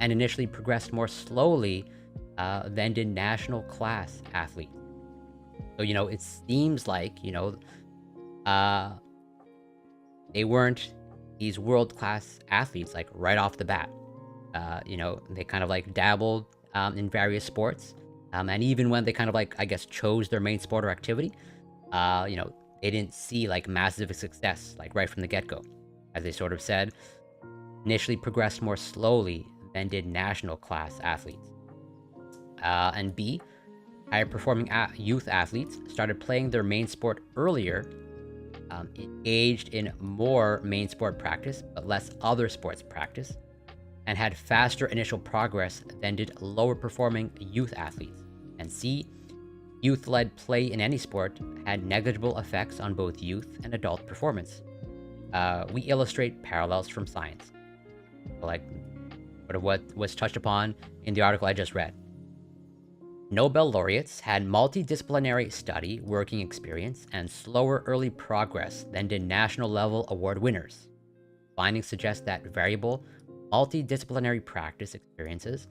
and initially progressed more slowly than did national class athletes. So, it seems like, uh, they weren't these world-class athletes, like, right off the bat. They kind of, like, dabbled in various sports. And even when they kind of, like, I guess, chose their main sport or activity, they didn't see, like, massive success, like, right from the get-go. As they sort of said, initially progressed more slowly than did national class athletes. And B, higher-performing youth athletes started playing their main sport earlier, engaged in more main sport practice, but less other sports practice, and had faster initial progress than did lower-performing youth athletes. And C, youth-led play in any sport had negligible effects on both youth and adult performance. We illustrate parallels from science, like what was touched upon in the article I just read. Nobel laureates had multidisciplinary study, working experience, and slower early progress than did national level award winners. Findings suggest that variable, multidisciplinary practice experiences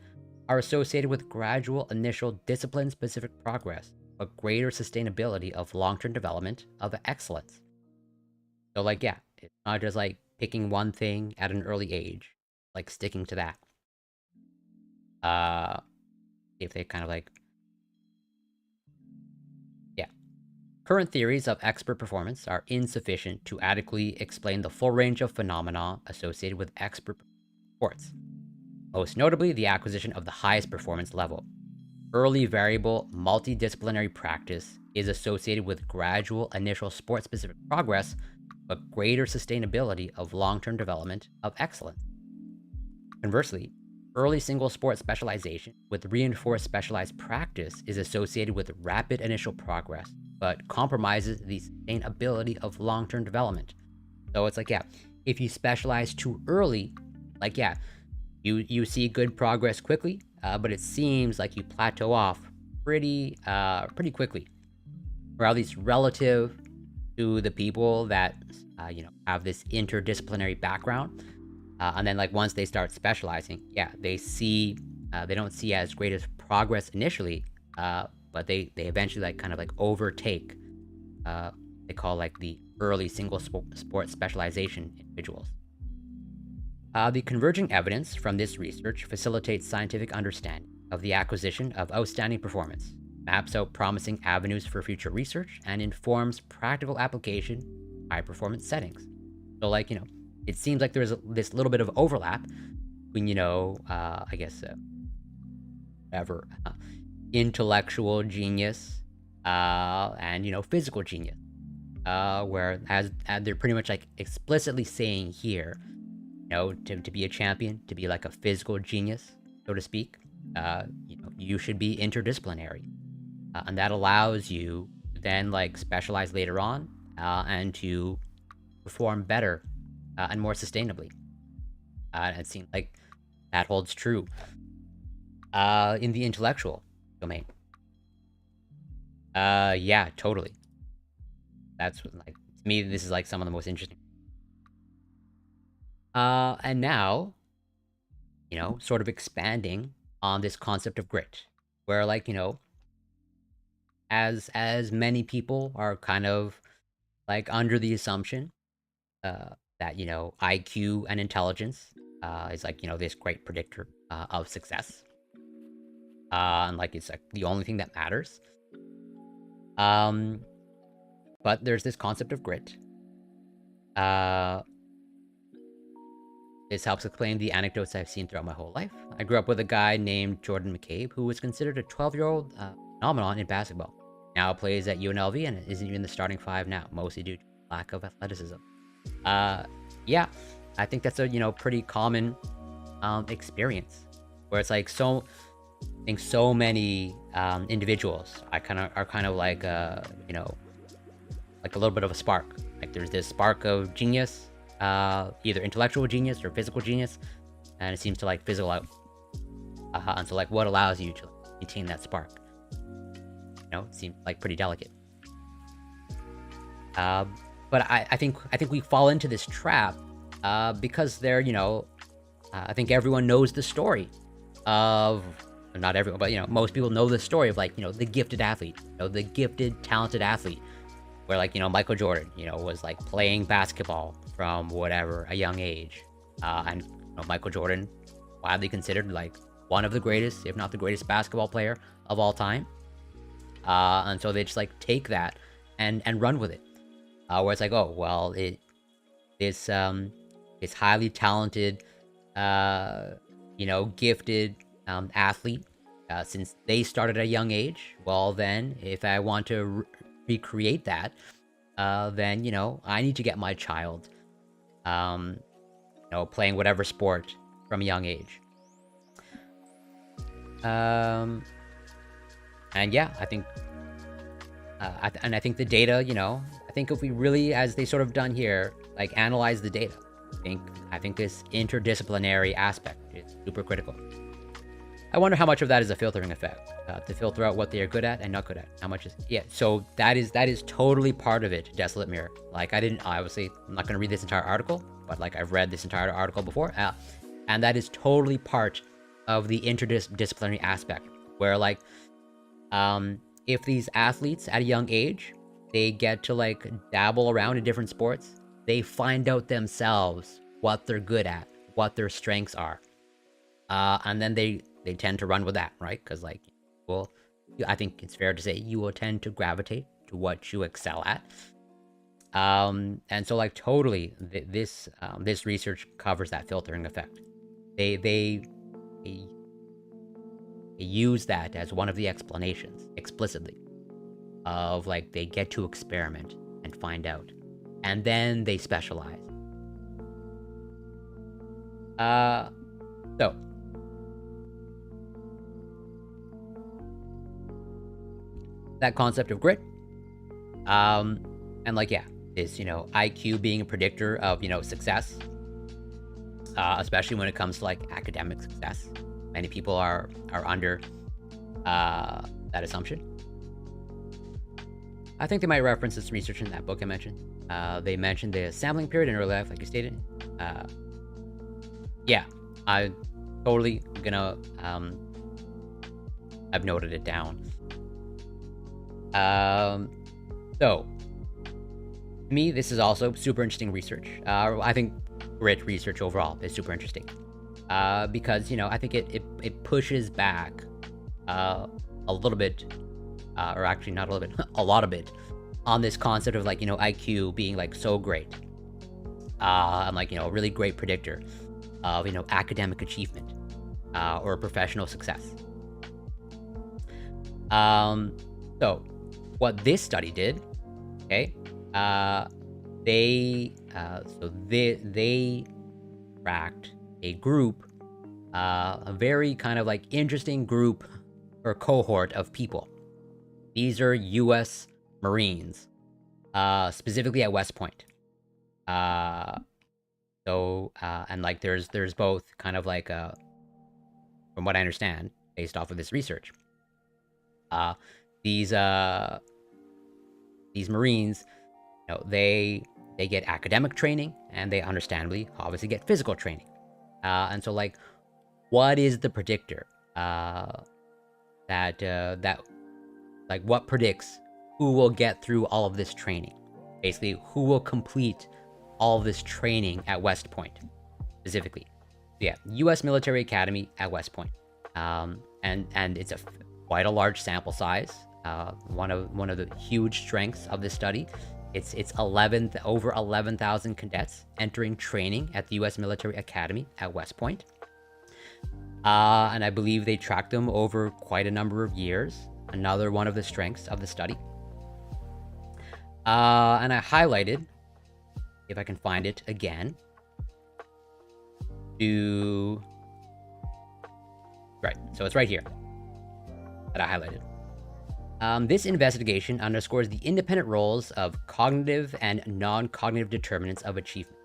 are associated with gradual initial discipline-specific progress, but greater sustainability of long-term development of excellence. So, like, yeah, it's not just like picking one thing at an early age, like sticking to that. If they kind of like, yeah. Current theories of expert performance are insufficient to adequately explain the full range of phenomena associated with expert sports. Most notably, the acquisition of the highest performance level. Early variable multidisciplinary practice is associated with gradual initial sport-specific progress, but greater sustainability of long-term development of excellence. Conversely, early single sport specialization with reinforced specialized practice is associated with rapid initial progress, but compromises the sustainability of long-term development. So it's like, yeah, if you specialize too early, like, yeah, you see good progress quickly, but it seems like you plateau off pretty quickly, or at least relative to the people that have this interdisciplinary background. And then, like, once they start specializing, yeah, they don't see as great as progress initially, but they eventually, like, kind of like overtake, they call, like, the early single sport specialization individuals. The converging evidence from this research facilitates scientific understanding of the acquisition of outstanding performance, maps out promising avenues for future research, and informs practical application in high-performance settings. So, like, it seems like there's this little bit of overlap between, I guess, whatever, intellectual genius, and, physical genius. Where as they're pretty much, like, explicitly saying here, to be a champion, to be like a physical genius, so to speak, you should be interdisciplinary. And that allows you to then, like, specialize later on, and to perform better and more sustainably. And it seems like that holds true in the intellectual domain. Yeah, totally. That's like, to me, this is like some of the most interesting. And now, sort of expanding on this concept of grit, where, like, as many people are kind of like under the assumption that IQ and intelligence is, like, this great predictor of success, and, like, it's like the only thing that matters. But there's this concept of grit. This helps explain the anecdotes I've seen throughout my whole life. I grew up with a guy named Jordan McCabe, who was considered a 12-year-old phenomenon in basketball. Now plays at UNLV and isn't even in the starting five now, mostly due to lack of athleticism. Yeah, I think that's a pretty common experience, where it's like I think so many individuals are kind of like like a little bit of a spark. Like, there's this spark of genius, either intellectual genius or physical genius, and it seems to, like, fizzle out. And so, like, what allows you to maintain that spark? It seems like pretty delicate. but I think we fall into this trap because they're, I think everyone knows the story of, not everyone, but most people know the story of, like, the gifted athlete, the gifted, talented athlete, where, like, Michael Jordan, was like playing basketball from whatever a young age, and Michael Jordan, widely considered like one of the greatest, if not the greatest, basketball player of all time, and so they just like take that and run with it, where it's like, oh well, this highly talented, gifted athlete, since they started at a young age, well then, if I want to recreate that, then I need to get my child, playing whatever sport from a young age. And yeah, I think, I think the data, I think if we really, as they sort of done here, like analyze the data, I think this interdisciplinary aspect is super critical. I wonder how much of that is a filtering effect, to filter out what they are good at and not good at. How much is, yeah, so that is totally part of it, Desolate Mirror. Like, obviously, I'm not going to read this entire article, but like, I've read this entire article before, and that is totally part of the interdisciplinary aspect, where like, if these athletes at a young age, they get to like dabble around in different sports, they find out themselves what they're good at, what their strengths are, and then they tend to run with that, right? Because like, well, I think it's fair to say you will tend to gravitate to what you excel at. And so like, totally, this research covers that filtering effect. They use that as one of the explanations, explicitly, of like, they get to experiment and find out, and then they specialize. So that concept of grit, and like, yeah, is IQ being a predictor of success, especially when it comes to like academic success. Many people are under that assumption. I think they might reference this research in that book I mentioned. They mentioned the sampling period in early life, like you stated. Yeah, I totally gonna, I've noted it down. So, to me, this is also super interesting research. I think grit research overall is super interesting, because I think it pushes back a little bit, or actually not a little bit, a lot of it, on this concept of like IQ being like so great, and like a really great predictor of academic achievement, or professional success. So what this study did, okay, they tracked a group, a very kind of like interesting group or cohort of people. These are U.S. Marines, specifically at West Point. And like, there's both kind of like, from what I understand, based off of this research, these Marines, they get academic training, and they understandably, obviously, get physical training. And so like, what is the predictor, that like, what predicts who will get through all of this training? Basically, who will complete all of this training at West Point, specifically. Yeah, U.S. Military Academy at West Point. And it's quite a large sample size. One of the huge strengths of this study, it's over 11,000 cadets entering training at the U.S. Military Academy at West Point. And I believe they tracked them over quite a number of years. Another one of the strengths of the study. And I highlighted, if I can find it again, right, so it's right here that I highlighted. This investigation underscores the independent roles of cognitive and non-cognitive determinants of achievement.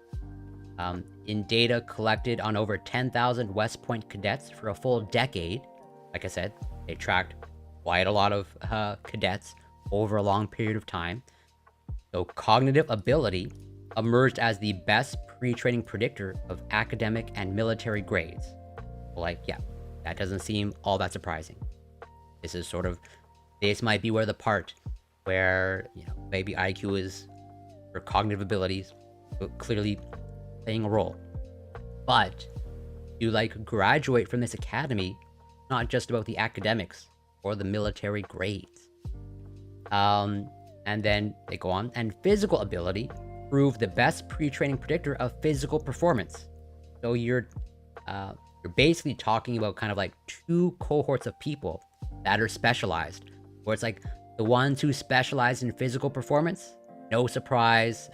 In data collected on over 10,000 West Point cadets for a full decade, like I said, they tracked quite a lot of cadets over a long period of time. So cognitive ability emerged as the best pre-training predictor of academic and military grades. Like, yeah, that doesn't seem all that surprising. This might be where the part where, maybe IQ is, or cognitive abilities, clearly playing a role. But you graduate from this academy, not just about the academics or the military grades. And then they go on, and physical ability proved the best pre-training predictor of physical performance. So you're basically talking about kind of like two cohorts of people that are specialized, where it's like the ones who specialize in physical performance, no surprise,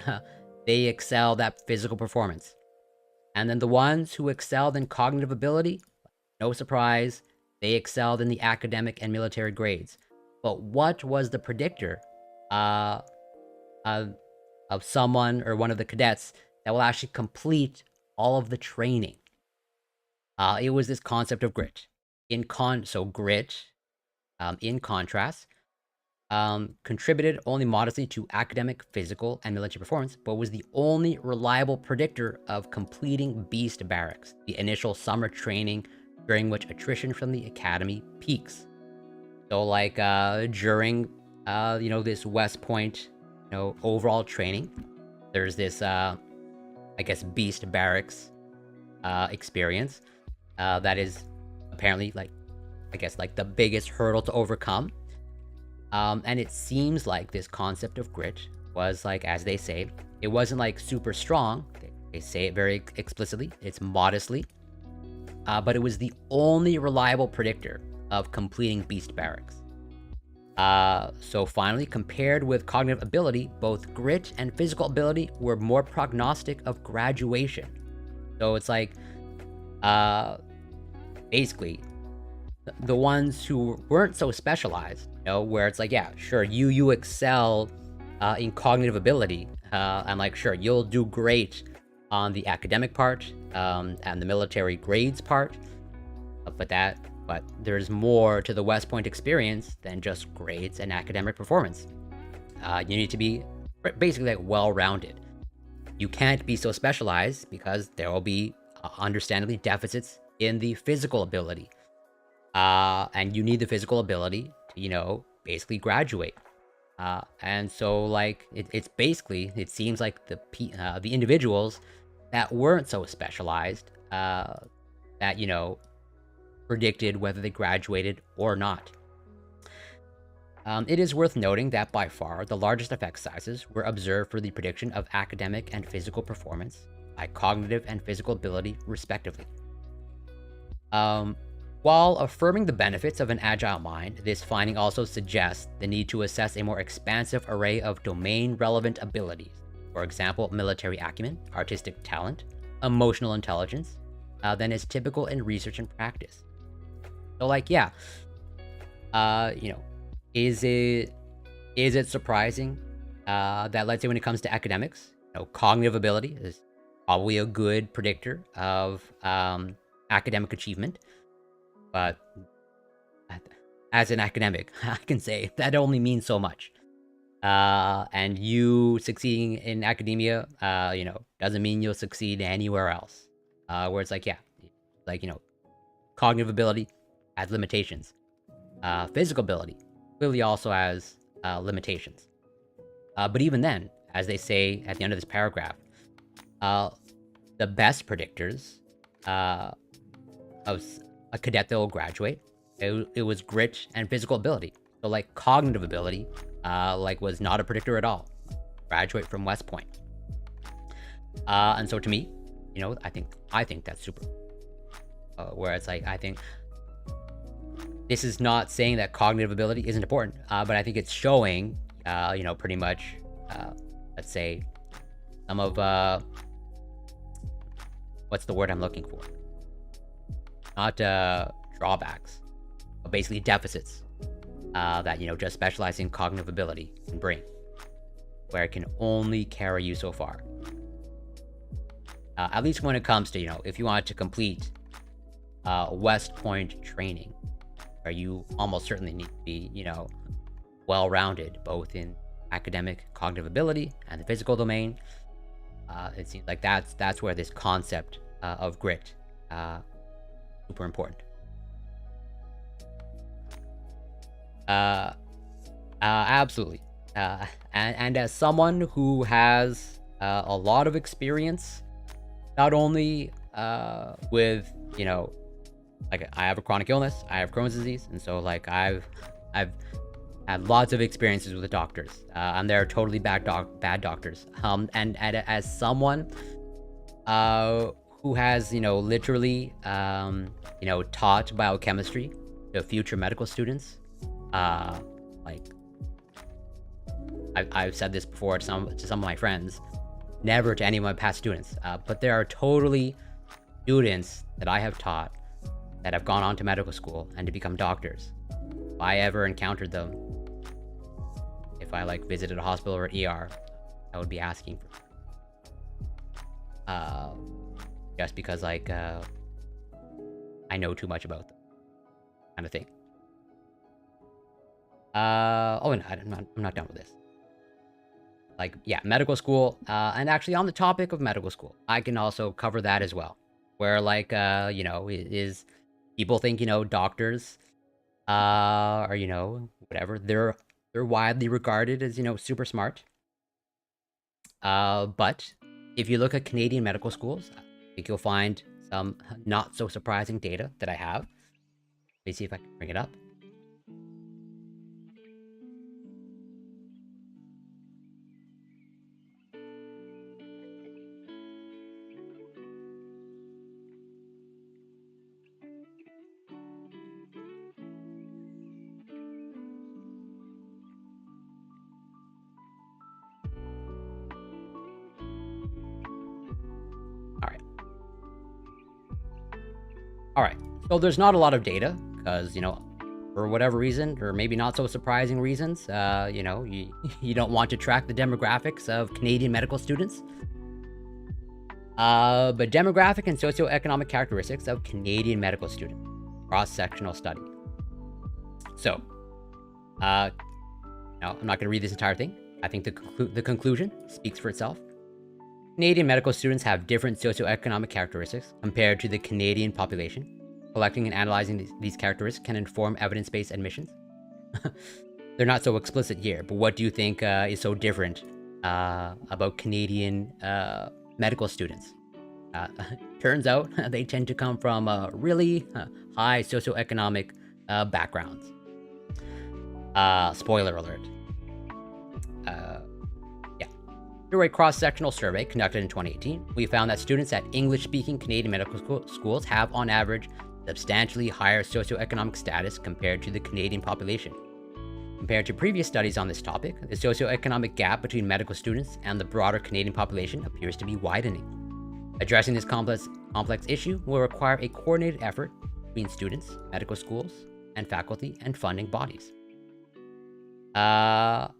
they excelled at physical performance. And then the ones who excelled in cognitive ability, no surprise, they excelled in the academic and military grades. But what was the predictor of someone or one of the cadets that will actually complete all of the training? It was this concept of grit. Grit, in contrast, contributed only modestly to academic, physical, and military performance, but was the only reliable predictor of completing beast barracks, the initial summer training during which attrition from the academy peaks. So during this West Point overall training, there's this beast barracks experience that is apparently the biggest hurdle to overcome. And it seems like this concept of grit was as they say, it wasn't super strong. They say it very explicitly. It's modestly, but it was the only reliable predictor of completing beast barracks. So finally, compared with cognitive ability, both grit and physical ability were more prognostic of graduation. So it's basically the ones who weren't so specialized, where it's sure, you excel in cognitive ability, and sure, you'll do great on the academic part, and the military grades part, but there's more to the West Point experience than just grades and academic performance. You need to be basically well-rounded. You can't be so specialized because there will be understandably deficits in the physical ability. And you need the physical ability to, basically graduate. And so it seems like the individuals that weren't so specialized, that, predicted whether they graduated or not. It is worth noting that by far the largest effect sizes were observed for the prediction of academic and physical performance by cognitive and physical ability, respectively. While affirming the benefits of an agile mind, this finding also suggests the need to assess a more expansive array of domain-relevant abilities. For example, military acumen, artistic talent, emotional intelligence, than is typical in research and practice. So is it surprising that, let's say, when it comes to academics, cognitive ability is probably a good predictor of academic achievement, but as an academic, I can say that only means so much. And you succeeding in academia, doesn't mean you'll succeed anywhere else. Where it's cognitive ability has limitations. Physical ability clearly also has limitations. But even then, as they say at the end of this paragraph, the best predictors of a cadet that will graduate, it was grit and physical ability. So cognitive ability was not a predictor at all. Graduate from West Point. And so to me, I think that's super. Where it's I think this is not saying that cognitive ability isn't important, but I think it's showing, pretty much, let's say, some of, what's the word I'm looking for? Not drawbacks, but basically deficits that, just specializing cognitive ability can bring, where it can only carry you so far. At least when it comes to, if you want to complete West Point training, where you almost certainly need to be, well-rounded, both in academic cognitive ability, and the physical domain. It seems like that's where this concept of grit super important. Absolutely. And as someone who has a lot of experience, not only with, like I have a chronic illness, I have Crohn's disease, and so like I've had lots of experiences with the doctors, and they're totally bad doctors. And as someone who has literally taught biochemistry to future medical students, like I've said this before to some of my friends, never to any of my past students, but there are totally students that I have taught that have gone on to medical school and to become doctors. If I ever encountered them, if I like visited a hospital or ER, I would be asking for just because like I know too much about them, kind of thing. Oh, and I'm not done with this. Like, yeah, medical school, and actually on the topic of medical school, I can also cover that as well, where like is people think doctors are whatever, they're widely regarded as super smart, but if you look at Canadian medical schools, I think you'll find some not so surprising data that I have. Let me see if I can bring it up. All right, so there's not a lot of data because, for whatever reason, or maybe not so surprising reasons, you don't want to track the demographics of Canadian medical students. But demographic and socioeconomic characteristics of Canadian medical students, cross-sectional study. So, now I'm not going to read this entire thing. I think the conclusion speaks for itself. Canadian medical students have different socioeconomic characteristics compared to the Canadian population. Collecting and analyzing these characteristics can inform evidence-based admissions. They're not so explicit here, but what do you think is so different about Canadian medical students? Turns out they tend to come from really high socioeconomic backgrounds. Spoiler alert. Through a cross-sectional survey conducted in 2018, we found that students at English-speaking Canadian medical schools have, on average, substantially higher socioeconomic status compared to the Canadian population. Compared to previous studies on this topic, the socioeconomic gap between medical students and the broader Canadian population appears to be widening. Addressing this complex issue will require a coordinated effort between students, medical schools, and faculty and funding bodies. And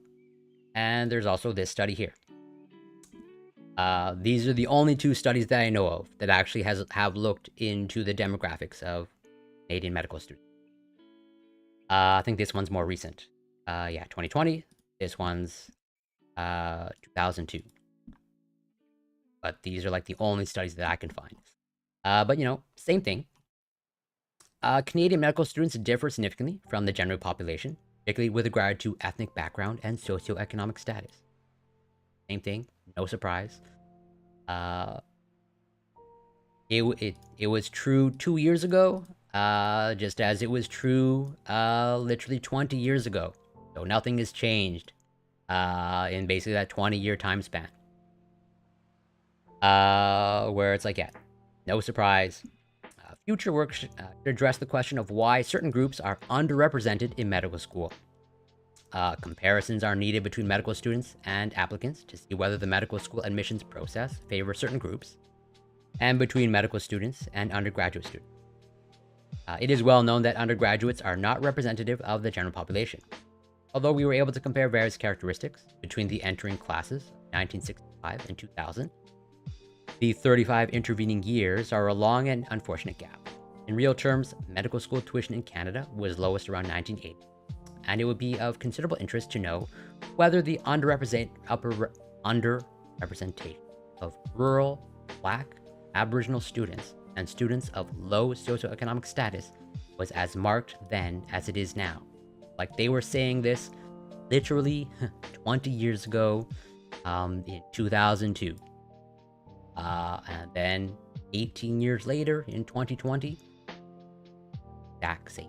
there's also this study here. These are the only two studies that I know of that actually have looked into the demographics of Canadian medical students. I think this one's more recent. 2020. This one's 2002. But these are like the only studies that I can find. But same thing. Canadian medical students differ significantly from the general population, particularly with regard to ethnic background and socioeconomic status. Same thing, no surprise. It was true 2 years ago, just as it was true literally 20 years ago. So nothing has changed in basically that 20-year time span. Where it's like, no surprise. Future work should address the question of why certain groups are underrepresented in medical school. Comparisons are needed between medical students and applicants to see whether the medical school admissions process favors certain groups, and between medical students and undergraduate students. It is well known that undergraduates are not representative of the general population. Although we were able to compare various characteristics between the entering classes of 1965 and 2000, the 35 intervening years are a long and unfortunate gap. In real terms, medical school tuition in Canada was lowest around 1980. and it would be of considerable interest to know whether the underrepresentation of rural, Black, Aboriginal students and students of low socioeconomic status was as marked then as it is now. Like, they were saying this literally 20 years ago, in 2002. And then 18 years later, in 2020, exact same.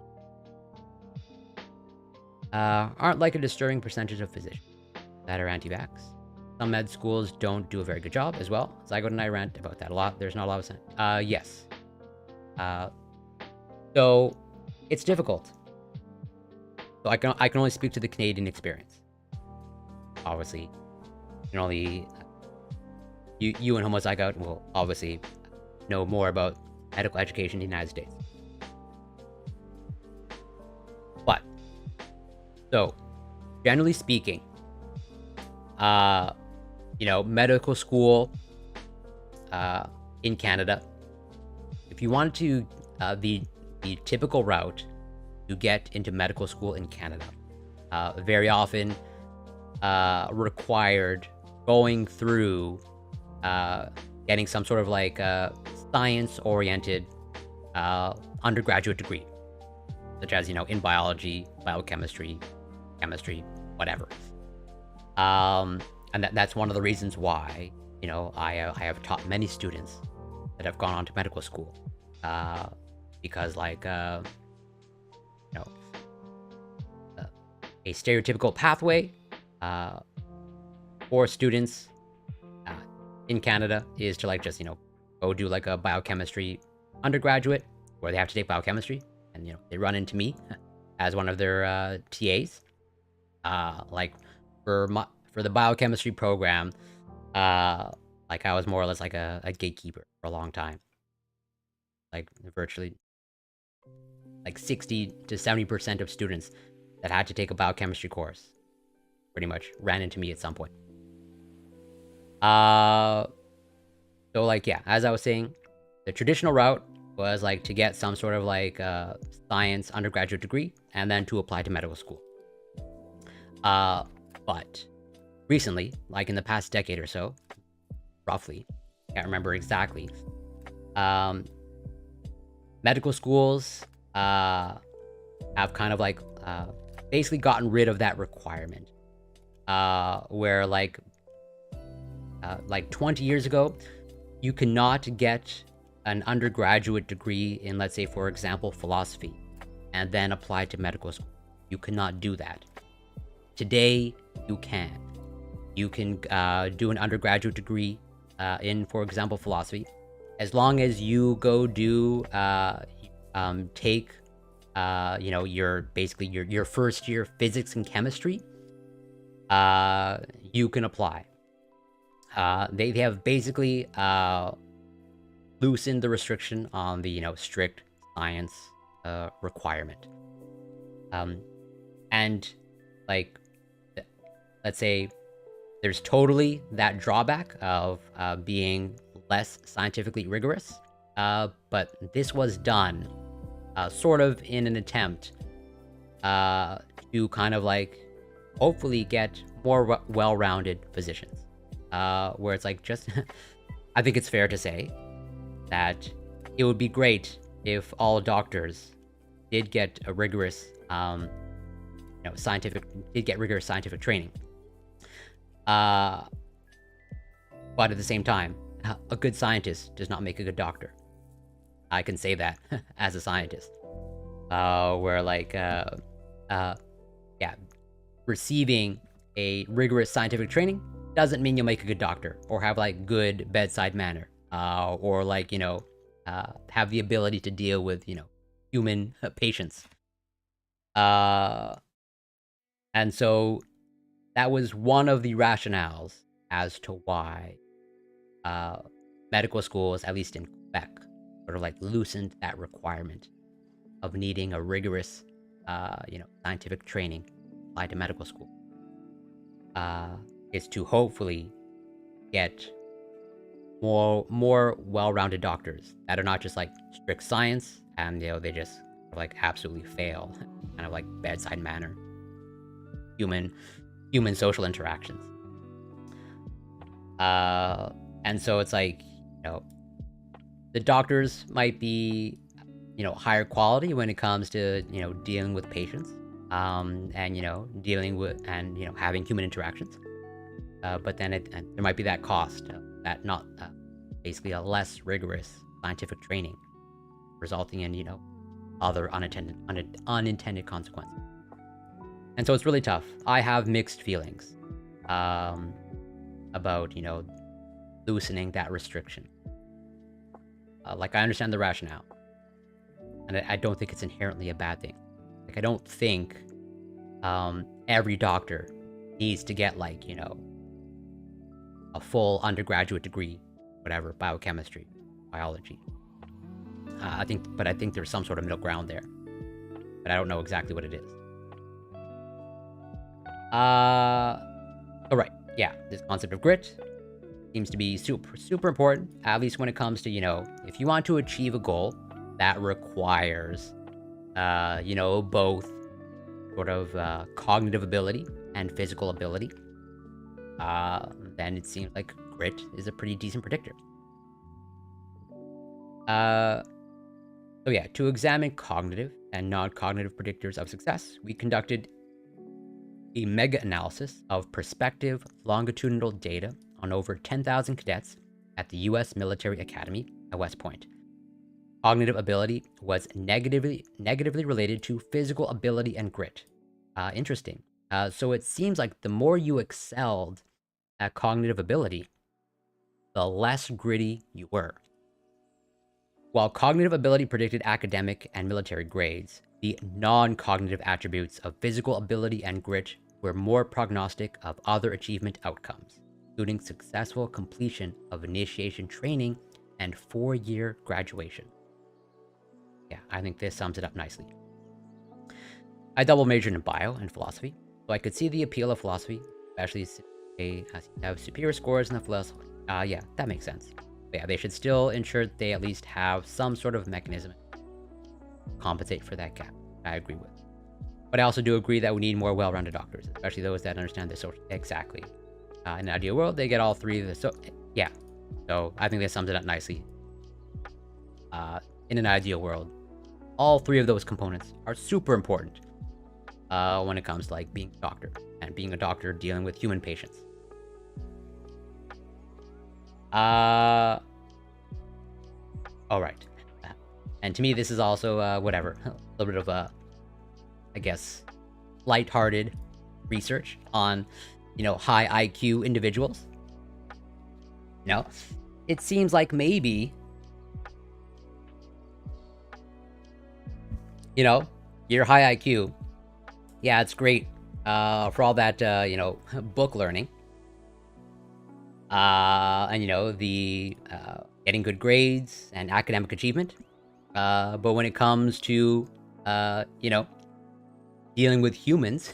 Aren't like a disturbing percentage of physicians that are anti-vax. Some med schools don't do a very good job as well. Zygote and I rant about that a lot. There's not a lot of sense. Yes. So it's difficult. So I can only speak to the Canadian experience. Obviously, you can only you and homozygote will obviously know more about medical education in the United States. But so generally speaking, medical school in Canada, if you wanted to, the typical route to get into medical school in Canada, very often required going through getting some sort of like science-oriented undergraduate degree, such as, in biology, biochemistry, chemistry, whatever. And that's one of the reasons why, I have taught many students that have gone on to medical school, because like, a stereotypical pathway for students in Canada is to like just, go do like a biochemistry undergraduate where they have to take biochemistry, and, they run into me as one of their TAs. Like for the biochemistry program, like I was more or less like a gatekeeper for a long time. Like virtually like 60 to 70% of students that had to take a biochemistry course pretty much ran into me at some point. So like, yeah, as I was saying, the traditional route was like to get some sort of like science undergraduate degree and then to apply to medical school. But recently, like in the past decade or so, roughly, can't remember exactly, medical schools have kind of like basically gotten rid of that requirement, where like 20 years ago, you cannot get an undergraduate degree in, let's say, for example, philosophy, and then apply to medical school. You cannot do that. Today, you can. You can do an undergraduate degree in, for example, philosophy, as long as you go do take your first year physics and chemistry. You can apply. They have basically loosened the restriction on the strict science requirement. And like, let's say there's totally that drawback of being less scientifically rigorous, but this was done sort of in an attempt to kind of like hopefully get more well-rounded physicians, where it's like just I think it's fair to say that it would be great if all doctors did get a rigorous rigorous scientific training, but at the same time, a good scientist does not make a good doctor. I can say that as a scientist, where like receiving a rigorous scientific training doesn't mean you'll make a good doctor or have like good bedside manner, or like have the ability to deal with human patients. And so that was one of the rationales as to why medical schools, at least in Quebec, sort of like loosened that requirement of needing a rigorous scientific training applied to medical school. Is to hopefully get more well-rounded doctors that are not just like strict science and they just like absolutely fail kind of like bedside manner. human social interactions. And so it's like, the doctors might be, higher quality when it comes to, dealing with patients, and, dealing with, and, having human interactions. But then there might be that cost, that not, basically a less rigorous scientific training, resulting in, other unintended consequences. And so it's really tough. I have mixed feelings about, loosening that restriction. Like, I understand the rationale, and I don't think it's inherently a bad thing. Like, I don't think every doctor needs to get, like, a full undergraduate degree, whatever, biochemistry, biology. I think there's some sort of middle ground there, but I don't know exactly what it is. All right, yeah, this concept of grit seems to be super important, at least when it comes to, if you want to achieve a goal that requires, both sort of cognitive ability and physical ability, then it seems like grit is a pretty decent predictor. So yeah, to examine cognitive and non-cognitive predictors of success, we conducted a mega-analysis of prospective longitudinal data on over 10,000 cadets at the U.S. Military Academy at West Point. Cognitive ability was negatively related to physical ability and grit. Interesting. So it seems like the more you excelled at cognitive ability, the less gritty you were. While cognitive ability predicted academic and military grades, the non-cognitive attributes of physical ability and grit were more prognostic of other achievement outcomes, including successful completion of initiation training and 4-year graduation. Yeah, I think this sums it up nicely. I double majored in bio and philosophy, so I could see the appeal of philosophy, especially since they have superior scores in the philosophy. Yeah, that makes sense. But yeah, they should still ensure that they at least have some sort of mechanism to compensate for that gap. I agree with. But I also do agree that we need more well-rounded doctors, especially those that understand the social. Exactly. In an ideal world, they get all three of the. Yeah. So I think that sums it up nicely. In an ideal world, all three of those components are super important when it comes to, like, being a doctor and being a doctor dealing with human patients. All right. And to me, this is also whatever, a little bit of I guess, lighthearted research on, high IQ individuals. It seems like maybe, your high IQ, yeah, it's great for all that, book learning. And, the getting good grades and academic achievement. But when it comes to, dealing with humans,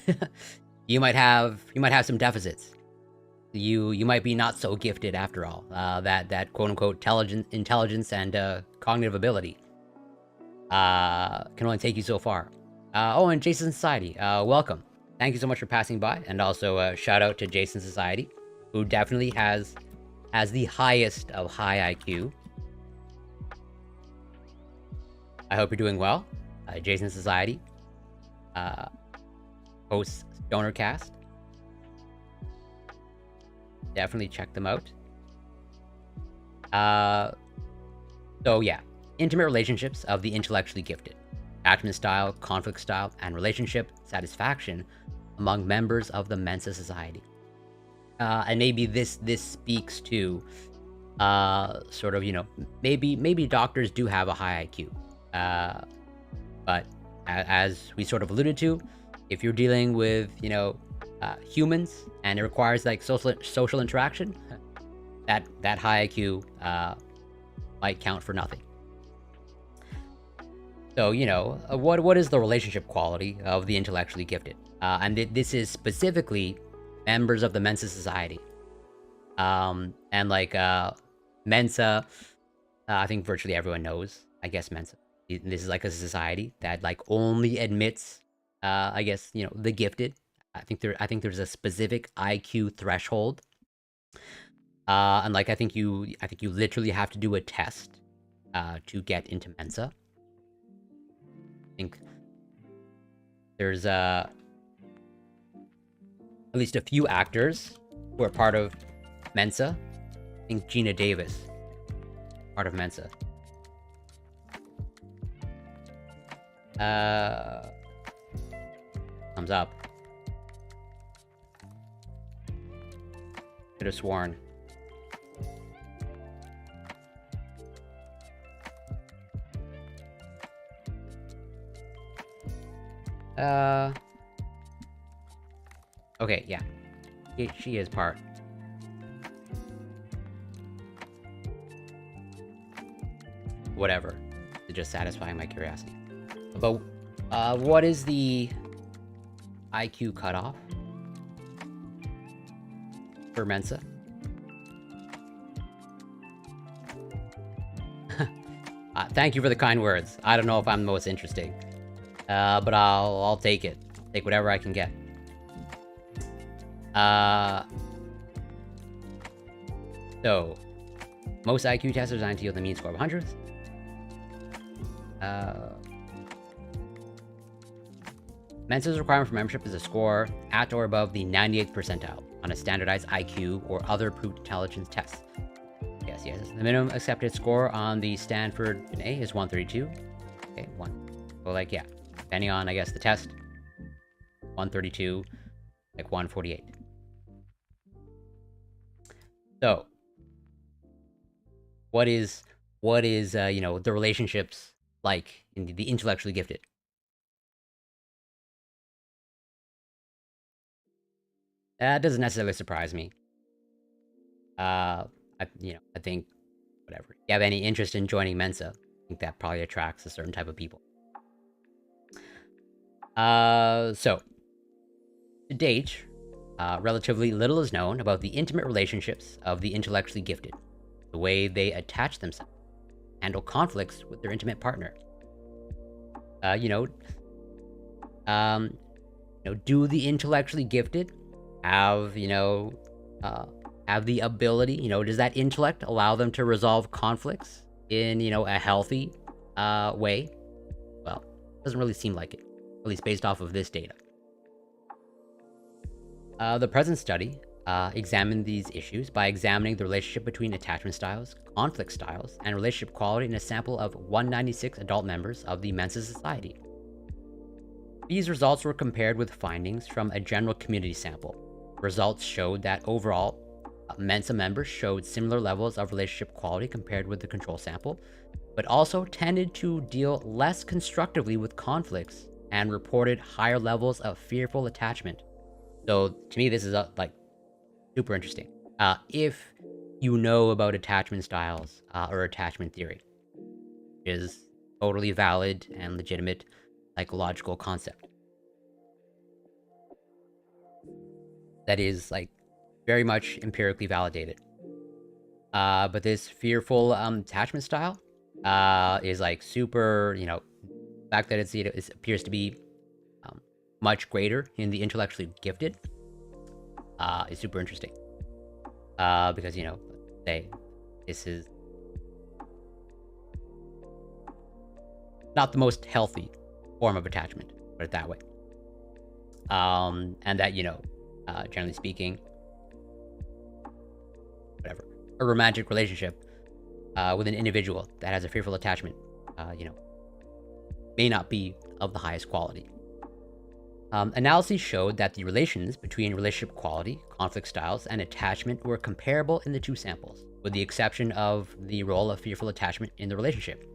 you might have some deficits. You might be not so gifted after all. That quote unquote intelligence and cognitive ability can only take you so far. Oh, and Jason Society, welcome. Thank you so much for passing by, and also shout out to Jason Society, who definitely has the highest of high IQ. I hope you're doing well. Jason Society hosts Stonercast. Definitely check them out. So yeah, intimate relationships of the intellectually gifted, attachment style, conflict style, and relationship satisfaction among members of the Mensa Society. And maybe this speaks to sort of, maybe doctors do have a high IQ. But as we sort of alluded to, if you're dealing with, humans and it requires, like, social interaction, that high IQ might count for nothing. So, what is the relationship quality of the intellectually gifted? And this is specifically members of the Mensa Society. And like Mensa, I think virtually everyone knows, I guess, Mensa. This is like a society that, like, only admits, I guess, the gifted I think there's a specific IQ threshold. And like I think you literally have to do a test to get into Mensa. I think there's at least a few actors who are part of Mensa. I think Gina Davis, part of Mensa. Thumbs up. Could have sworn. Okay, yeah. She is part. Whatever. To just satisfy my curiosity. But, what is the IQ cutoff for Mensa? Thank you for the kind words. I don't know if I'm the most interesting. But I'll take it. Take whatever I can get. So, most IQ tests are designed to yield the mean score of 100. Mensa's requirement for membership is a score at or above the 98th percentile on a standardized IQ or other approved intelligence test. Yes. The minimum accepted score on the Stanford A is 132. Okay, 1. Well, like, yeah. Depending on, I guess, the test. 132, like 148. So, what is the relationships like in the intellectually gifted? That doesn't necessarily surprise me. I think whatever. If you have any interest in joining Mensa, I think that probably attracts a certain type of people. So to date, relatively little is known about the intimate relationships of the intellectually gifted, the way they attach themselves, handle conflicts with their intimate partner. Do the intellectually gifted have have the ability? Does that intellect allow them to resolve conflicts in a healthy way? Well, it doesn't really seem like it, at least based off of this data. The present study examined these issues by examining the relationship between attachment styles, conflict styles, and relationship quality in a sample of 196 adult members of the Mensa Society. These results were compared with findings from a general community sample. Results showed that overall, Mensa members showed similar levels of relationship quality compared with the control sample, but also tended to deal less constructively with conflicts and reported higher levels of fearful attachment. So to me, this is super interesting. If you know about attachment styles or attachment theory, is totally valid and legitimate psychological concept that is very much empirically validated. But this fearful attachment style is super, the fact that it appears to be much greater in the intellectually gifted is super interesting. Because, say this is not the most healthy form of attachment, put it that way. And that, generally speaking, whatever, a romantic relationship with an individual that has a fearful attachment, may not be of the highest quality. Analyses showed that the relations between relationship quality, conflict styles, and attachment were comparable in the two samples, with the exception of the role of fearful attachment in the relationship.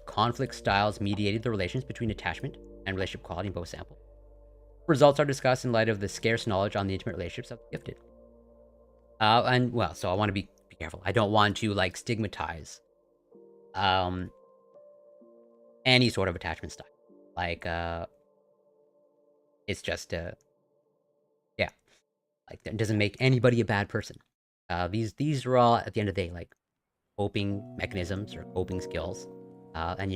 Conflict styles mediated the relations between attachment and relationship quality in both samples. Results are discussed in light of the scarce knowledge on the intimate relationships of the gifted. So I want to be careful. I don't want to stigmatize any sort of attachment style. It's just it doesn't make anybody a bad person. These are all, at the end of the day, coping mechanisms or coping skills. And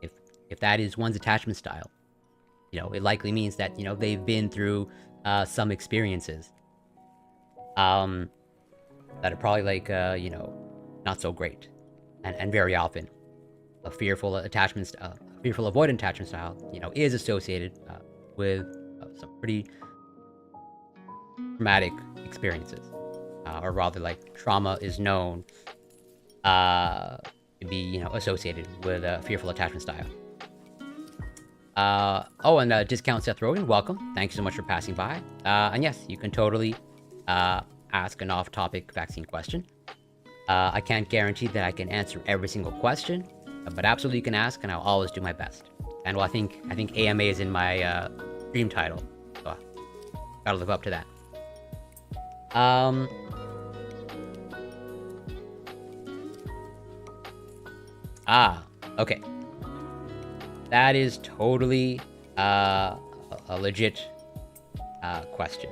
if that is one's attachment style, it likely means that, they've been through some experiences that are probably like, not so great. And very often, a fearful avoidant attachment style, is associated with some pretty traumatic experiences. Or rather, like, trauma is known to be, associated with a fearful attachment style. Discount Seth Rogen, welcome. Thank you so much for passing by. And yes, you can totally ask an off-topic vaccine question. I can't guarantee that I can answer every single question, but absolutely you can ask, and I'll always do my best. And well, I think AMA is in my stream title, so gotta live up to that. Okay. That is totally a legit question.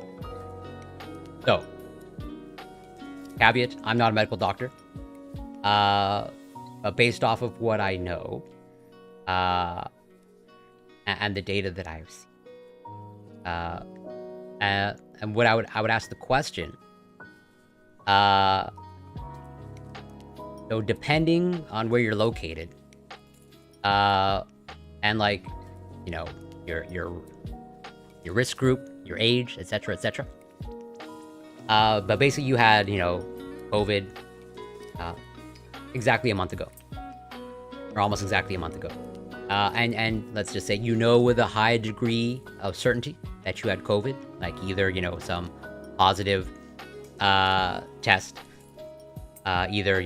So, caveat, I'm not a medical doctor. But based off of what I know, and the data that I've seen, and what I would ask the question, so depending on where you're located, and like, your risk group, your age, etc., etc. But basically you had, COVID exactly a month ago, or almost exactly a month ago. And let's just say, with a high degree of certainty that you had COVID, like either, some positive test, either,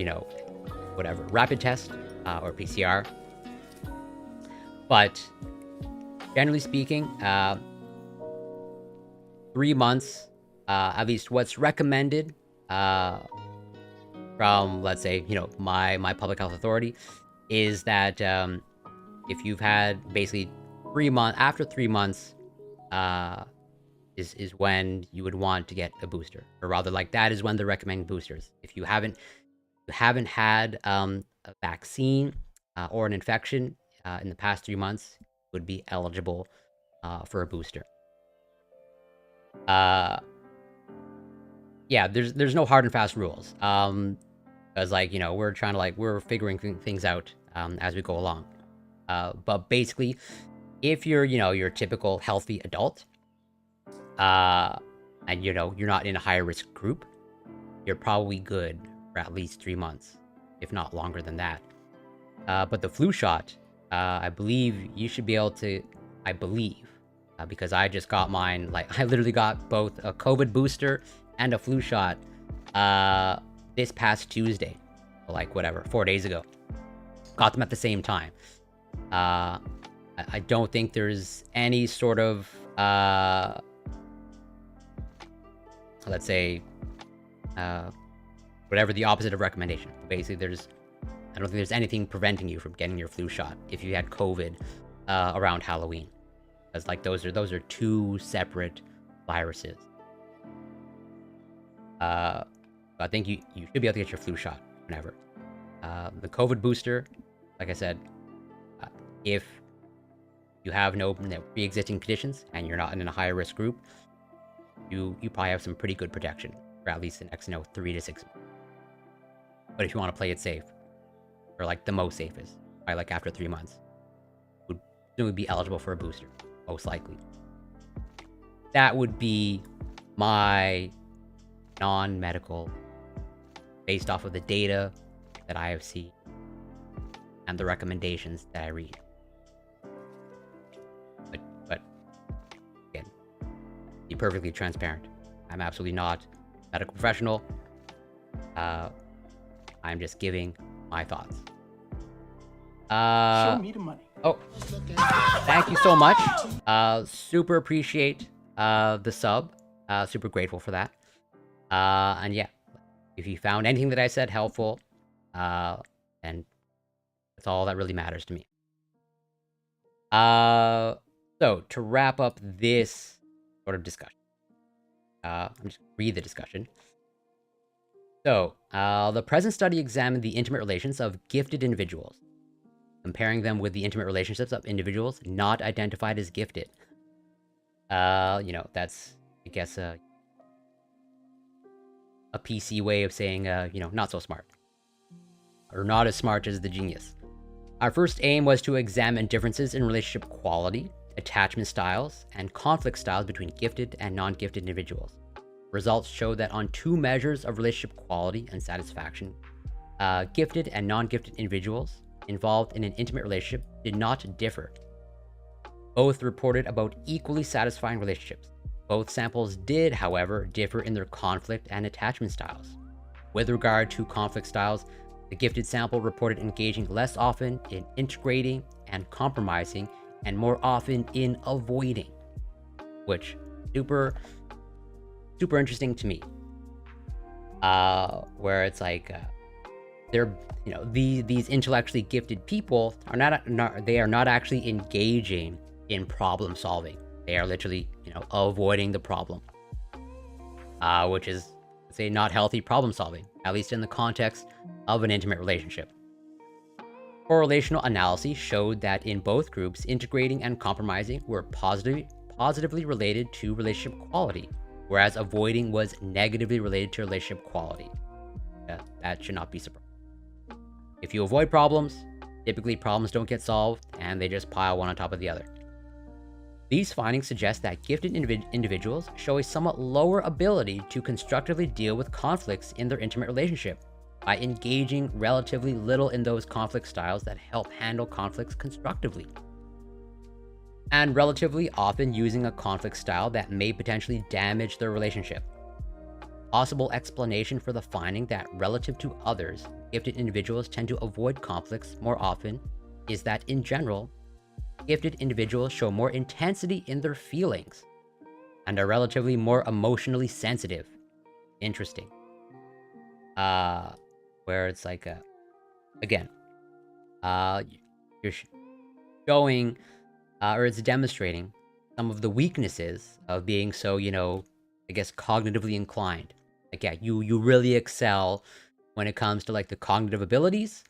whatever, rapid test or PCR. But generally speaking, 3 months, at least what's recommended from, let's say, my public health authority, is that if you've had basically 3 months, after 3 months, is when you would want to get a booster, or rather, like, that is when they're recommending boosters. If you haven't had a vaccine or an infection in the past 3 months, would be eligible for a booster. Yeah, there's no hard and fast rules. Because, like, we're trying to, like, we're figuring things out as we go along. But basically, if you're, your typical healthy adult, and, you're not in a higher risk group, you're probably good for at least 3 months, if not longer than that. But the flu shot, I believe you should be able to, because I just got mine, like, I literally got both a COVID booster and a flu shot this past Tuesday, like, whatever, 4 days ago. Got them at the same time. I don't think there's any sort of, let's say, whatever the opposite of recommendation. Basically, I don't think there's anything preventing you from getting your flu shot if you had COVID around Halloween. Because, like, those are two separate viruses. I think you should be able to get your flu shot whenever. The COVID booster, like I said, if you have no pre-existing conditions and you're not in a higher risk group, you probably have some pretty good protection for at least the next 3 to 6 months. But if you want to play it safe, or like the most safest, probably like after 3 months, would be eligible for a booster, most likely. That would be my non-medical, based off of the data that I have seen and the recommendations that I read. But again, be perfectly transparent. I'm absolutely not a medical professional. I'm just giving my thoughts. Show me the money. Oh, thank you so much. Super appreciate the sub. Super grateful for that. And yeah, if you found anything that I said helpful, then that's all that really matters to me. So to wrap up this sort of discussion, I'm just gonna read the discussion. So, the present study examined the intimate relations of gifted individuals, comparing them with the intimate relationships of individuals not identified as gifted. That's, I guess, a PC way of saying, not so smart. Or not as smart as the genius. Our first aim was to examine differences in relationship quality, attachment styles, and conflict styles between gifted and non-gifted individuals. Results show that on 2 measures of relationship quality and satisfaction, gifted and non-gifted individuals involved in an intimate relationship did not differ. Both reported about equally satisfying relationships. Both samples did, however, differ in their conflict and attachment styles. With regard to conflict styles, the gifted sample reported engaging less often in integrating and compromising and more often in avoiding, which super interesting to me. Where it's like they're these intellectually gifted people are not actually engaging in problem solving. They are literally avoiding the problem, which is, say, not healthy problem solving, at least in the context of an intimate relationship. Correlational analyses showed that in both groups, integrating and compromising were positively related to relationship quality, whereas avoiding was negatively related to relationship quality. That should not be surprising. If you avoid problems, typically problems don't get solved, and they just pile one on top of the other. These findings suggest that gifted individuals show a somewhat lower ability to constructively deal with conflicts in their intimate relationship by engaging relatively little in those conflict styles that help handle conflicts constructively, and relatively often using a conflict style that may potentially damage their relationship. Possible explanation for the finding that relative to others, gifted individuals tend to avoid conflicts more often is that, in general, gifted individuals show more intensity in their feelings and are relatively more emotionally sensitive. Interesting. Where it's like, again, you're showing, or it's demonstrating some of the weaknesses of being so, I guess, cognitively inclined. Like, yeah, you really excel when it comes to, like, the cognitive abilities,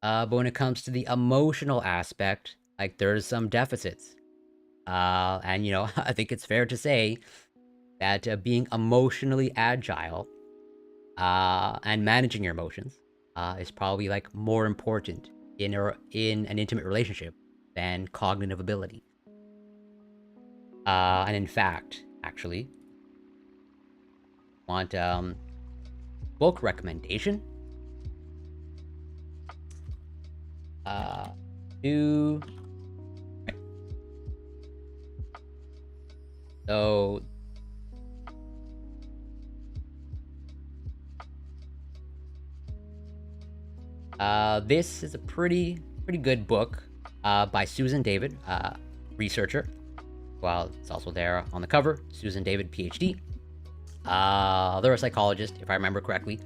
but when it comes to the emotional aspect, like, there's some deficits. And, I think it's fair to say that being emotionally agile and managing your emotions is probably, like, more important in an intimate relationship than cognitive ability. And in fact, actually, want book recommendation? Do so. This is a pretty good book by Susan David, researcher. Well, it's also there on the cover, Susan David, PhD. They're a psychologist, if I remember correctly.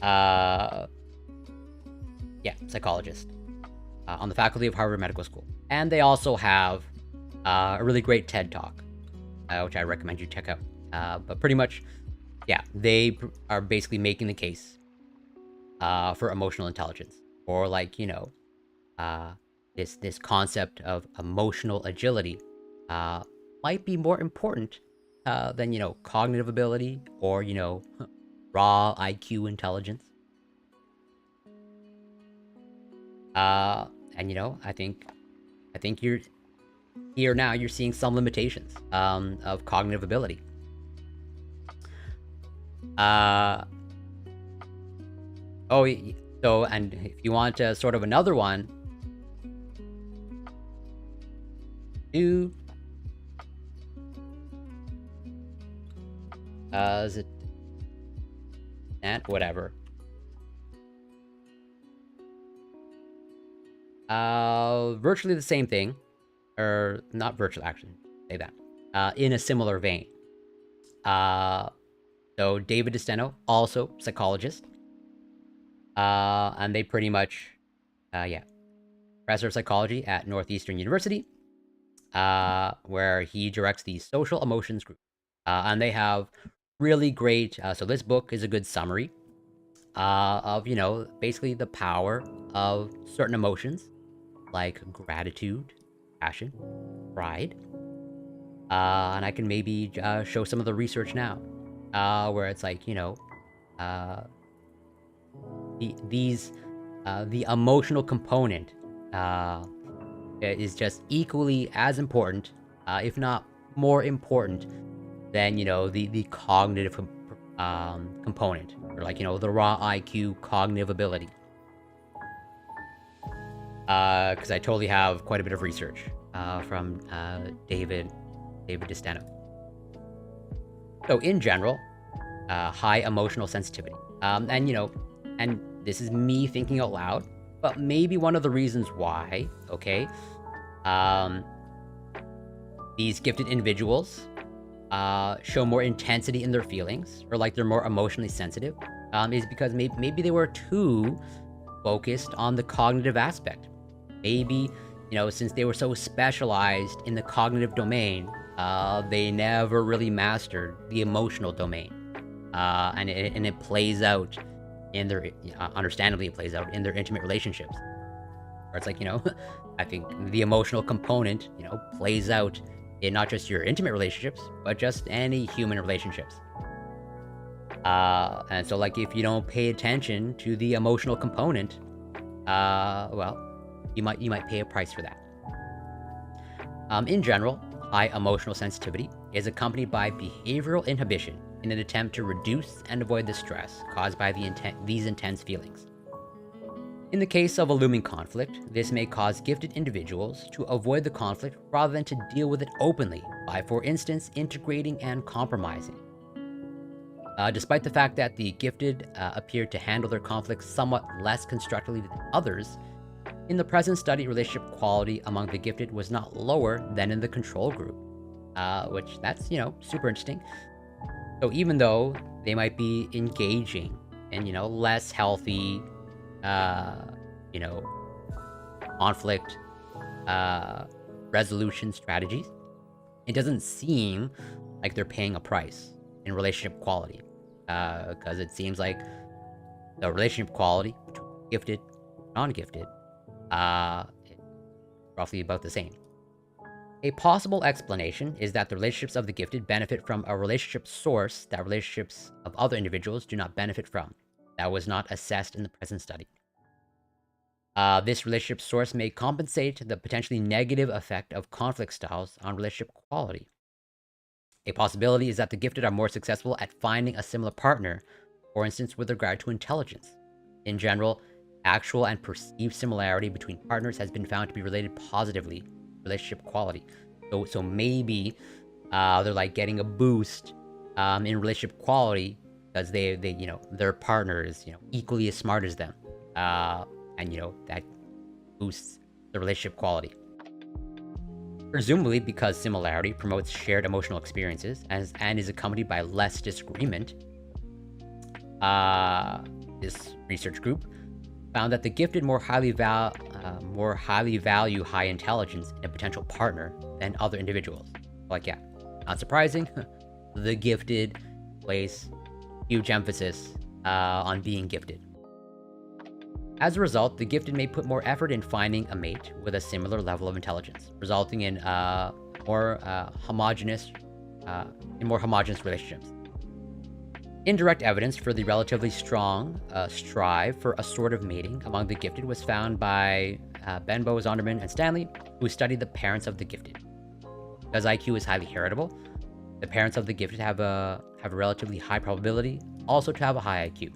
Yeah, psychologist on the faculty of Harvard Medical School. And they also have a really great TED Talk, which I recommend you check out. But pretty much, yeah, they are basically making the case for emotional intelligence, or, like, this concept of emotional agility might be more important than cognitive ability or raw IQ intelligence. And I think you're here now. You're seeing some limitations of cognitive ability. So, and if you want sort of another one, is it that whatever? Virtually the same thing, or not virtually, actually, say that. In a similar vein. So David DeSteno, also psychologist. And they pretty much, professor of psychology at Northeastern University, where he directs the social emotions group. And they have really great, so this book is a good summary of, basically the power of certain emotions like gratitude, passion, pride, And I can maybe show some of the research now, where it's like, uh, the emotional component is just equally as important, if not more important, than the cognitive component, or like the raw IQ cognitive ability. Because I totally have quite a bit of research from David DeSteno. So in general, high emotional sensitivity, and this is me thinking out loud, but maybe one of the reasons why, okay, um, these gifted individuals show more intensity in their feelings, or like they're more emotionally sensitive, is because maybe they were too focused on the cognitive aspect. Maybe, since they were so specialized in the cognitive domain, they never really mastered the emotional domain. And it plays out in their, understandably, it plays out in their intimate relationships. Where it's like, I think the emotional component, plays out in not just your intimate relationships, but just any human relationships. And so, like, if you don't pay attention to the emotional component, well, you might pay a price for that. In general, high emotional sensitivity is accompanied by behavioral inhibition in an attempt to reduce and avoid the stress caused by these intense feelings. In the case of a looming conflict, this may cause gifted individuals to avoid the conflict rather than to deal with it openly by, for instance, integrating and compromising. Despite the fact that the gifted appear to handle their conflicts somewhat less constructively than others, in the present study, relationship quality among the gifted was not lower than in the control group, which that's, super interesting. So even though they might be engaging in, less healthy, conflict resolution strategies, it doesn't seem like they're paying a price in relationship quality, because it seems like the relationship quality between gifted and non-gifted roughly about the same. A possible explanation is that the relationships of the gifted benefit from a relationship source that relationships of other individuals do not benefit from. That was not assessed in the present study. This relationship source may compensate the potentially negative effect of conflict styles on relationship quality. A possibility is that the gifted are more successful at finding a similar partner, for instance, with regard to intelligence. In general, actual and perceived similarity between partners has been found to be related positively to relationship quality. So maybe they're like getting a boost in relationship quality because their partner is equally as smart as them, and that boosts the relationship quality. Presumably because similarity promotes shared emotional experiences and is accompanied by less disagreement, this research group found that the gifted more highly value high intelligence in a potential partner than other individuals. Like, yeah, not surprising. The gifted place huge emphasis on being gifted. As a result, the gifted may put more effort in finding a mate with a similar level of intelligence, resulting in more homogeneous relationships. Indirect evidence for the relatively strong strive for assortative mating among the gifted was found by Benbow, Zondervan, and Stanley, who studied the parents of the gifted. Because IQ is highly heritable, the parents of the gifted have a relatively high probability also to have a high IQ.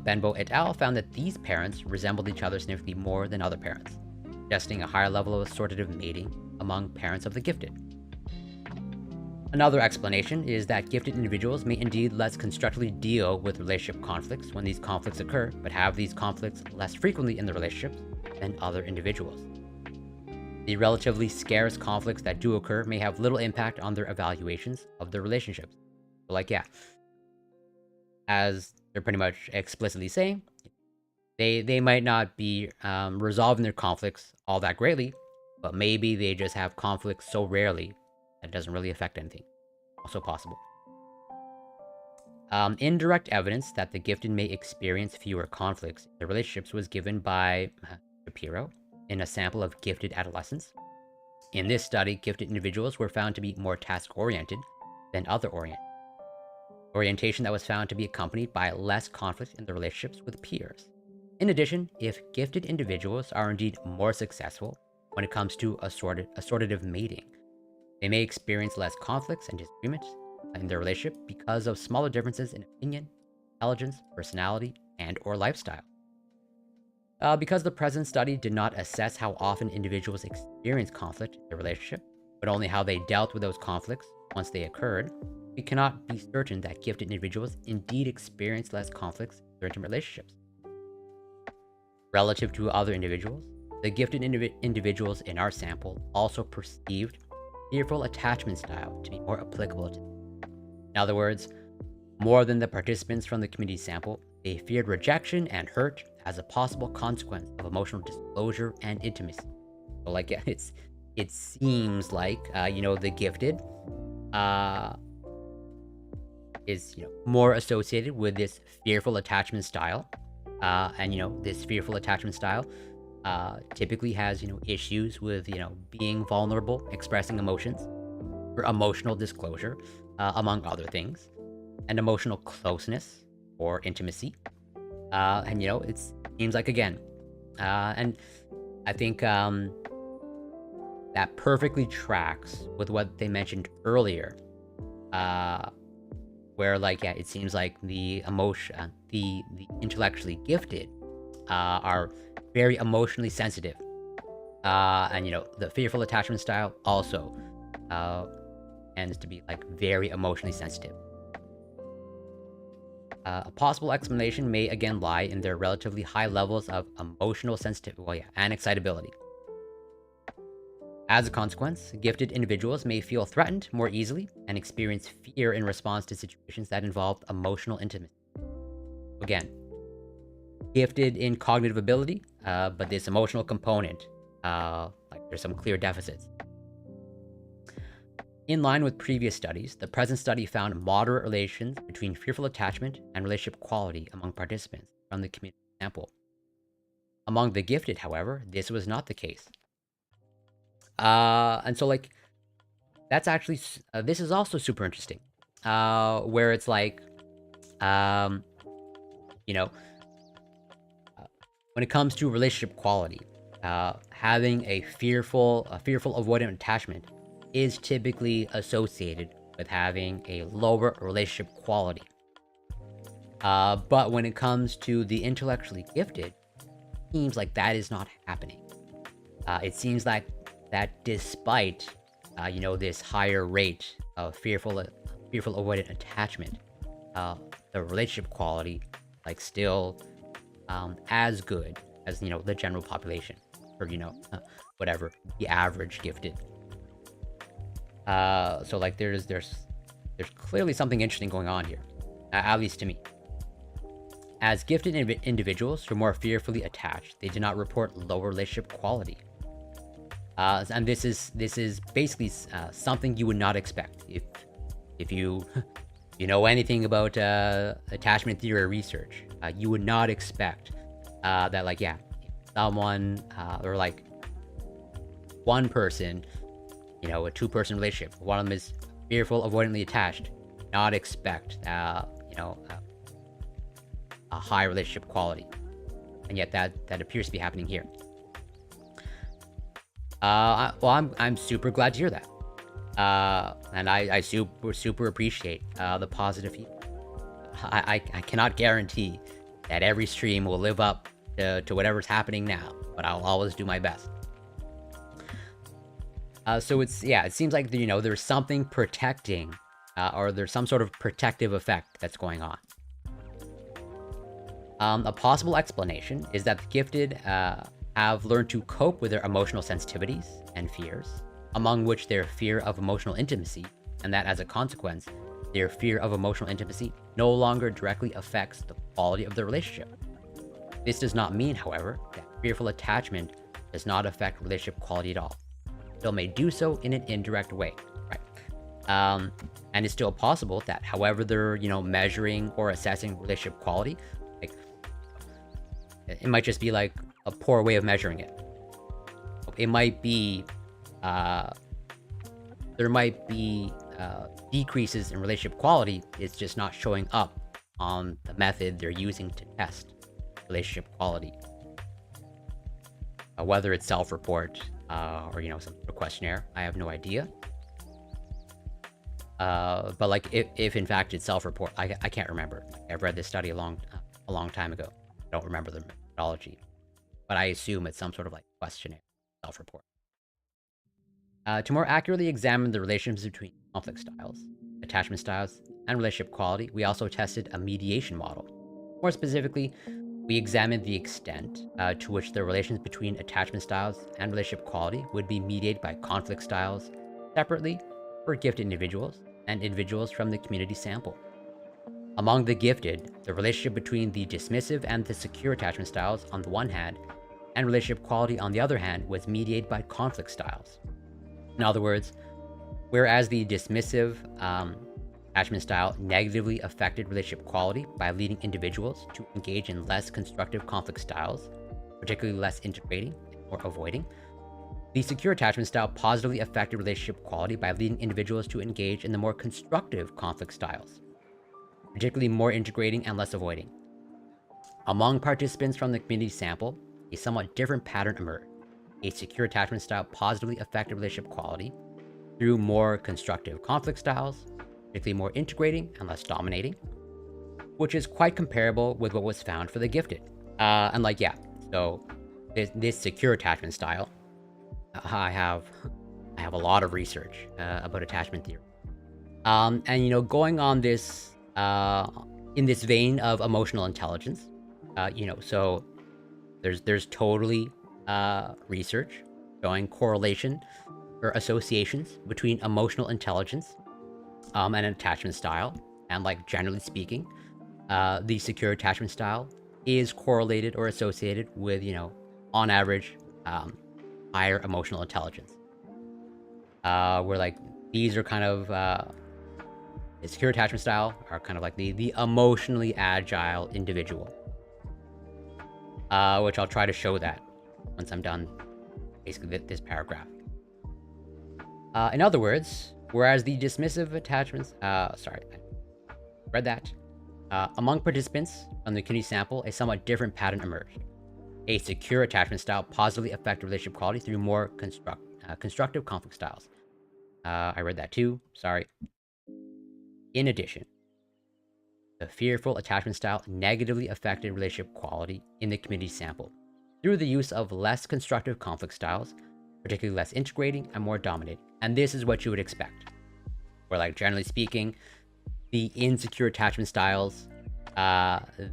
Benbow et al. Found that these parents resembled each other significantly more than other parents, suggesting a higher level of assortative mating among parents of the gifted. Another explanation is that gifted individuals may indeed less constructively deal with relationship conflicts when these conflicts occur, but have these conflicts less frequently in the relationships than other individuals. The relatively scarce conflicts that do occur may have little impact on their evaluations of their relationships. So, like, yeah, as they're pretty much explicitly saying, they might not be resolving their conflicts all that greatly, but maybe they just have conflicts so rarely that it doesn't really affect anything. Also possible. Indirect evidence that the gifted may experience fewer conflicts in their relationships was given by Shapiro in a sample of gifted adolescents. In this study, gifted individuals were found to be more task-oriented than other orientation that was found to be accompanied by less conflict in their relationships with peers. In addition, if gifted individuals are indeed more successful when it comes to assortative mating, they may experience less conflicts and disagreements in their relationship because of smaller differences in opinion, intelligence, personality, and/or lifestyle. Because the present study did not assess how often individuals experience conflict in their relationship, but only how they dealt with those conflicts once they occurred, we cannot be certain that gifted individuals indeed experience less conflicts in their intimate relationships. Relative to other individuals, the gifted individuals in our sample also perceived fearful attachment style to be more applicable to them. In other words, more than the participants from the community sample, they feared rejection and hurt as a possible consequence of emotional disclosure and intimacy. So, like, yeah, it seems like the gifted is more associated with this fearful attachment style, and this fearful attachment style typically has issues with being vulnerable, expressing emotions, or emotional disclosure, among other things, and emotional closeness or intimacy. And it seems like, again, and I think that perfectly tracks with what they mentioned earlier, where it seems like the intellectually gifted are very emotionally sensitive, and the fearful attachment style also tends to be very emotionally sensitive. A possible explanation may again lie in their relatively high levels of emotional sensitivity and excitability. As a consequence, gifted individuals may feel threatened more easily and experience fear in response to situations that involve emotional intimacy. Again, gifted in cognitive ability, but this emotional component, there's some clear deficits. In line with previous studies, the present study found moderate relations between fearful attachment and relationship quality among participants from the community sample. Among the gifted, however, this was not the case. And so, that's actually, this is also super interesting, where it's when it comes to relationship quality, having a fearful avoidant attachment is typically associated with having a lower relationship quality. But when it comes to the intellectually gifted, it seems like that is not happening. It seems like that despite, this higher rate of fearful avoidant attachment, the relationship quality, still as good as, the general population, or, whatever, the average gifted. So there's clearly something interesting going on here, at least to me. As gifted individuals who are more fearfully attached, they do not report lower relationship quality. And this is basically something you would not expect if you know anything about attachment theory research. You would not expect that someone or one person, a two-person relationship, one of them is fearful, avoidantly attached, not expect a high relationship quality, and yet that appears to be happening here. I'm super glad to hear that, and I super appreciate the positive feedback. I cannot guarantee that every stream will live up to whatever's happening now, but I'll always do my best. So it seems like there's something protecting, or there's some sort of protective effect that's going on. A possible explanation is that the gifted have learned to cope with their emotional sensitivities and fears, among which their fear of emotional intimacy, and that as a consequence, their fear of emotional intimacy no longer directly affects the quality of the relationship. This does not mean, however, that fearful attachment does not affect relationship quality at all. Still may do so in an indirect way, right? And it's still possible that however they're, measuring or assessing relationship quality, it might just be a poor way of measuring it. It might be there might be decreases in relationship quality. It's just not showing up on the method they're using to test relationship quality. Whether it's self-report or some sort of questionnaire, I have no idea. But like if in fact it's self-report, I can't remember. I've read this study a long time ago. I don't remember the methodology, but I assume it's some sort of like questionnaire, self-report. To more accurately examine the relationships between conflict styles, attachment styles, and relationship quality, we also tested a mediation model. More specifically, we examined the extent to which the relations between attachment styles and relationship quality would be mediated by conflict styles separately for gifted individuals and individuals from the community sample. Among the gifted, the relationship between the dismissive and the secure attachment styles on the one hand, and relationship quality on the other hand, was mediated by conflict styles. In other words, whereas the dismissive attachment style negatively affected relationship quality by leading individuals to engage in less constructive conflict styles, particularly less integrating or avoiding, the secure attachment style positively affected relationship quality by leading individuals to engage in the more constructive conflict styles, particularly more integrating and less avoiding. Among participants from the community sample, a somewhat different pattern emerged. A secure attachment style positively affected relationship quality through more constructive conflict styles, particularly more integrating and less dominating, which is quite comparable with what was found for the gifted. So this secure attachment style, I have a lot of research about attachment theory, and going on this in this vein of emotional intelligence, so there's totally research showing correlation or associations between emotional intelligence and an attachment style. And like generally speaking, the secure attachment style is correlated or associated with, on average, higher emotional intelligence. Where like these are kind of the secure attachment style are kind of like the emotionally agile individual, which I'll try to show that once I'm done basically this paragraph. In other words, whereas the dismissive attachments, read that. Among participants on the community sample, a somewhat different pattern emerged. A secure attachment style positively affected relationship quality through more constructive conflict styles. I read that too, sorry. In addition, the fearful attachment style negatively affected relationship quality in the community sample through the use of less constructive conflict styles, particularly less integrating and more dominating. And this is what you would expect. Where, like, generally speaking, the insecure attachment styles,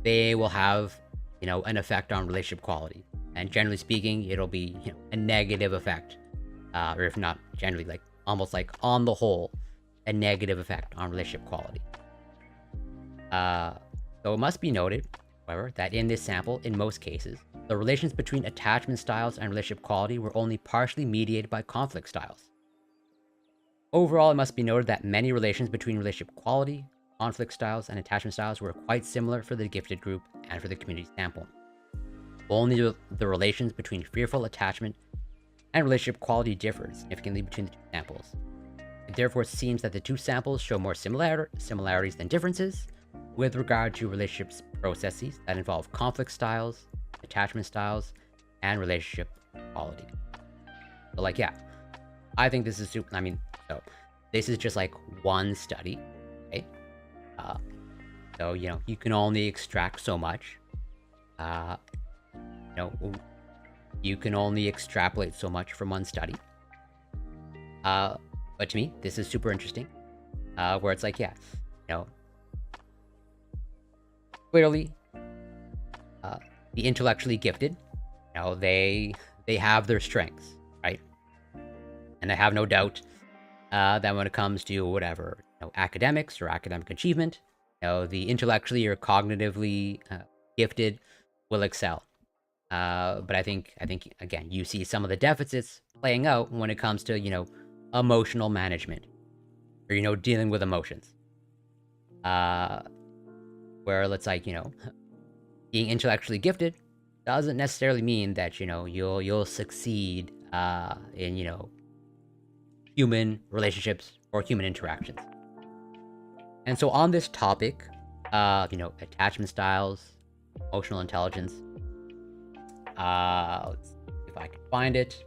they will have, an effect on relationship quality. And generally speaking, it'll be, a negative effect. Or if not generally, like, almost like on the whole, a negative effect on relationship quality. So it must be noted, however, that in this sample, in most cases, the relations between attachment styles and relationship quality were only partially mediated by conflict styles. Overall, it must be noted that many relations between relationship quality, conflict styles, and attachment styles were quite similar for the gifted group and for the community sample. Only the relations between fearful attachment and relationship quality differed significantly between the two samples. It therefore seems that the two samples show more similarities than differences with regard to relationships processes that involve conflict styles, attachment styles, and relationship quality. So, like, yeah, I think this is super. So this is just like one study, okay? So you can only extract so much. You can only extrapolate so much from one study. But to me, this is super interesting. Where it's like, clearly, the intellectually gifted, they have their strengths, right? And I have no doubt that when it comes to whatever, academics or academic achievement, the intellectually or cognitively gifted will excel. But I think again, you see some of the deficits playing out when it comes to emotional management, or dealing with emotions. Where it's like being intellectually gifted doesn't necessarily mean that you'll succeed in human relationships or human interactions. And so on this topic, attachment styles, emotional intelligence, let's see if I can find it.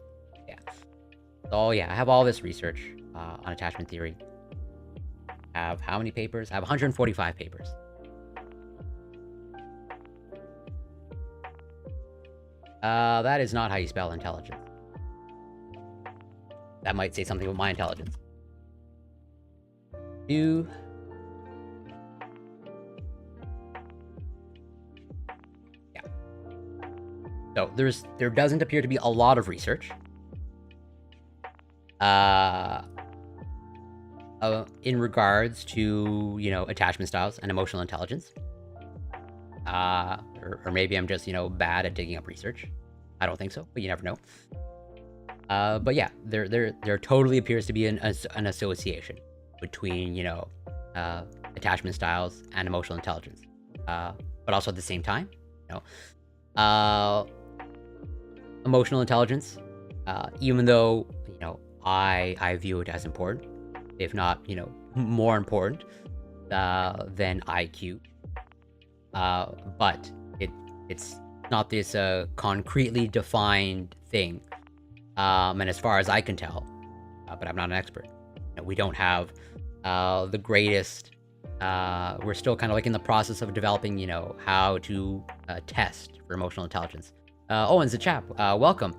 Yeah. So yeah, I have all this research on attachment theory. I have how many papers? I have 145 papers. That is not how you spell intelligence. That might say something about my intelligence. Yeah. So there doesn't appear to be a lot of research in regards to attachment styles and emotional intelligence. Or maybe I'm just bad at digging up research. I don't think so, but you never know. But yeah, there totally appears to be an association between attachment styles and emotional intelligence. But also at the same time, emotional intelligence, even though I view it as important, if not more important than IQ. But it's not this concretely defined thing. And as far as I can tell, but I'm not an expert, we don't have the greatest. We're still kind of like in the process of developing, how to test for emotional intelligence. Owen's a chap. Welcome.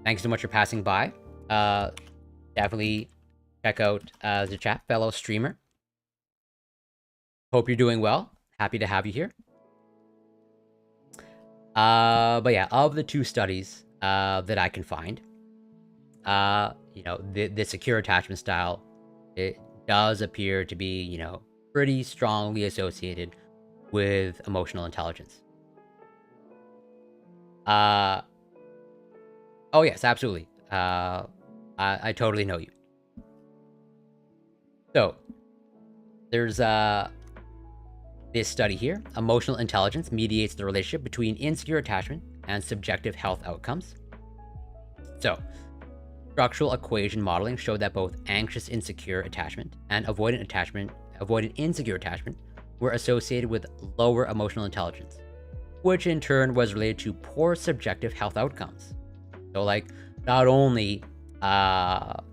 Thanks so much for passing by. Definitely check out the chap, fellow streamer. Hope you're doing well. Happy to have you here. But yeah, of the two studies that I can find, the secure attachment style, it does appear to be, pretty strongly associated with emotional intelligence. Oh yes, absolutely. I totally know you. So there's this study here. Emotional intelligence mediates the relationship between insecure attachment and subjective health outcomes. So structural equation modeling showed that both anxious insecure attachment and avoidant insecure attachment were associated with lower emotional intelligence, which in turn was related to poor subjective health outcomes. So like, not only was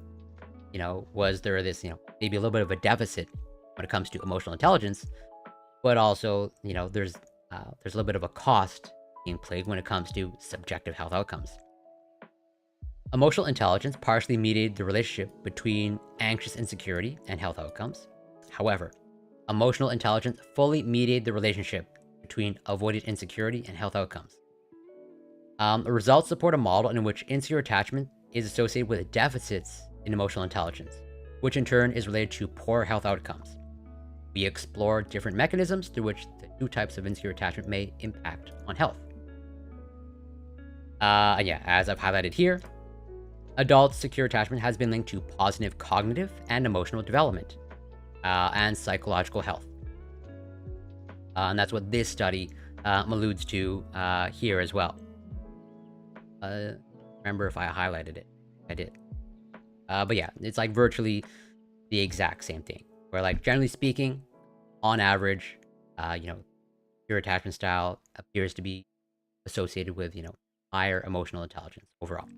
there this maybe a little bit of a deficit when it comes to emotional intelligence, but also there's a little bit of a cost being played when it comes to subjective health outcomes. Emotional intelligence partially mediated the relationship between anxious insecurity and health outcomes. However, emotional intelligence fully mediated the relationship between avoided insecurity and health outcomes. The results support a model in which insecure attachment is associated with deficits in emotional intelligence, which in turn is related to poor health outcomes. We explore different mechanisms through which the two types of insecure attachment may impact on health. And yeah, as I've highlighted here, adult secure attachment has been linked to positive cognitive and emotional development and psychological health. And that's what this study alludes to here as well. Remember if I highlighted it? I did. But yeah, it's like virtually the exact same thing. Where like generally speaking, on average, your attachment style appears to be associated with higher emotional intelligence overall.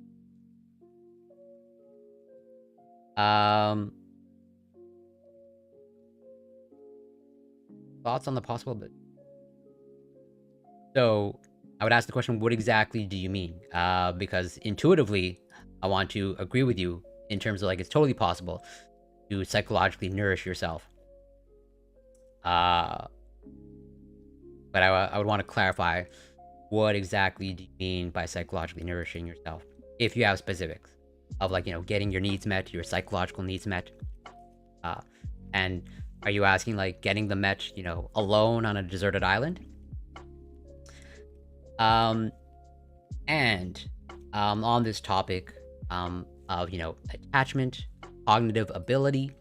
Thoughts on the possible bit? So I would ask the question, what exactly do you mean? Because intuitively, I want to agree with you in terms of like it's totally possible to psychologically nourish yourself. But I would want to clarify, what exactly do you mean by psychologically nourishing yourself? If you have specifics of like, getting your needs met, your psychological needs met. And are you asking like getting them met, alone on a deserted island? And on this topic of, attachment, cognitive ability,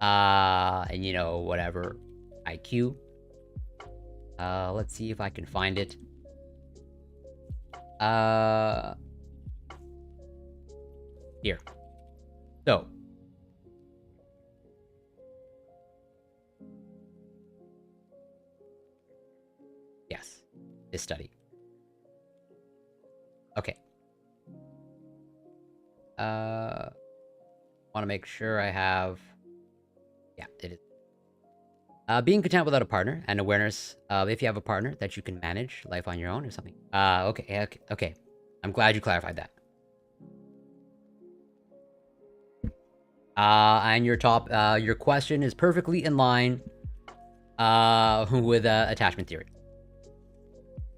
and, whatever, IQ. Let's see if I can find it. Here. So, this study. Okay. Want to make sure I have. Yeah, it is. Being content without a partner and awareness of if you have a partner that you can manage life on your own or something. Okay. I'm glad you clarified that. And your question is perfectly in line with attachment theory.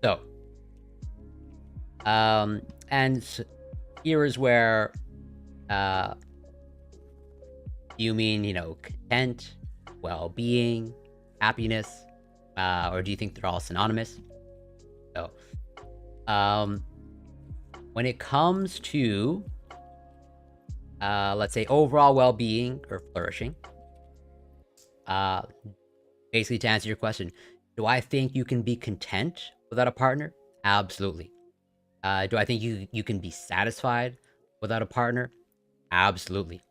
So, and here is where you mean, content, well-being, happiness, or do you think they're all synonymous? So, when it comes to, let's say, overall well-being or flourishing, basically to answer your question, do I think you can be content without a partner? Absolutely. Do I think you can be satisfied without a partner? Absolutely.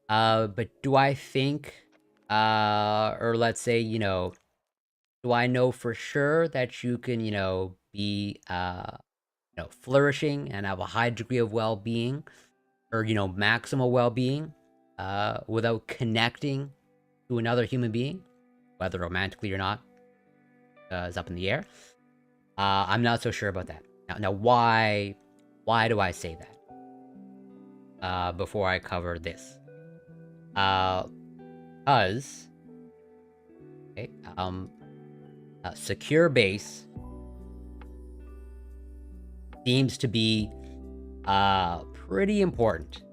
But do I think, or let's say, do I know for sure that you can, be, flourishing and have a high degree of well-being, or maximal well-being, without connecting to another human being, whether romantically or not, is up in the air. I'm not so sure about that. Now, why do I say that? Before I cover this, because okay, secure base seems to be pretty important.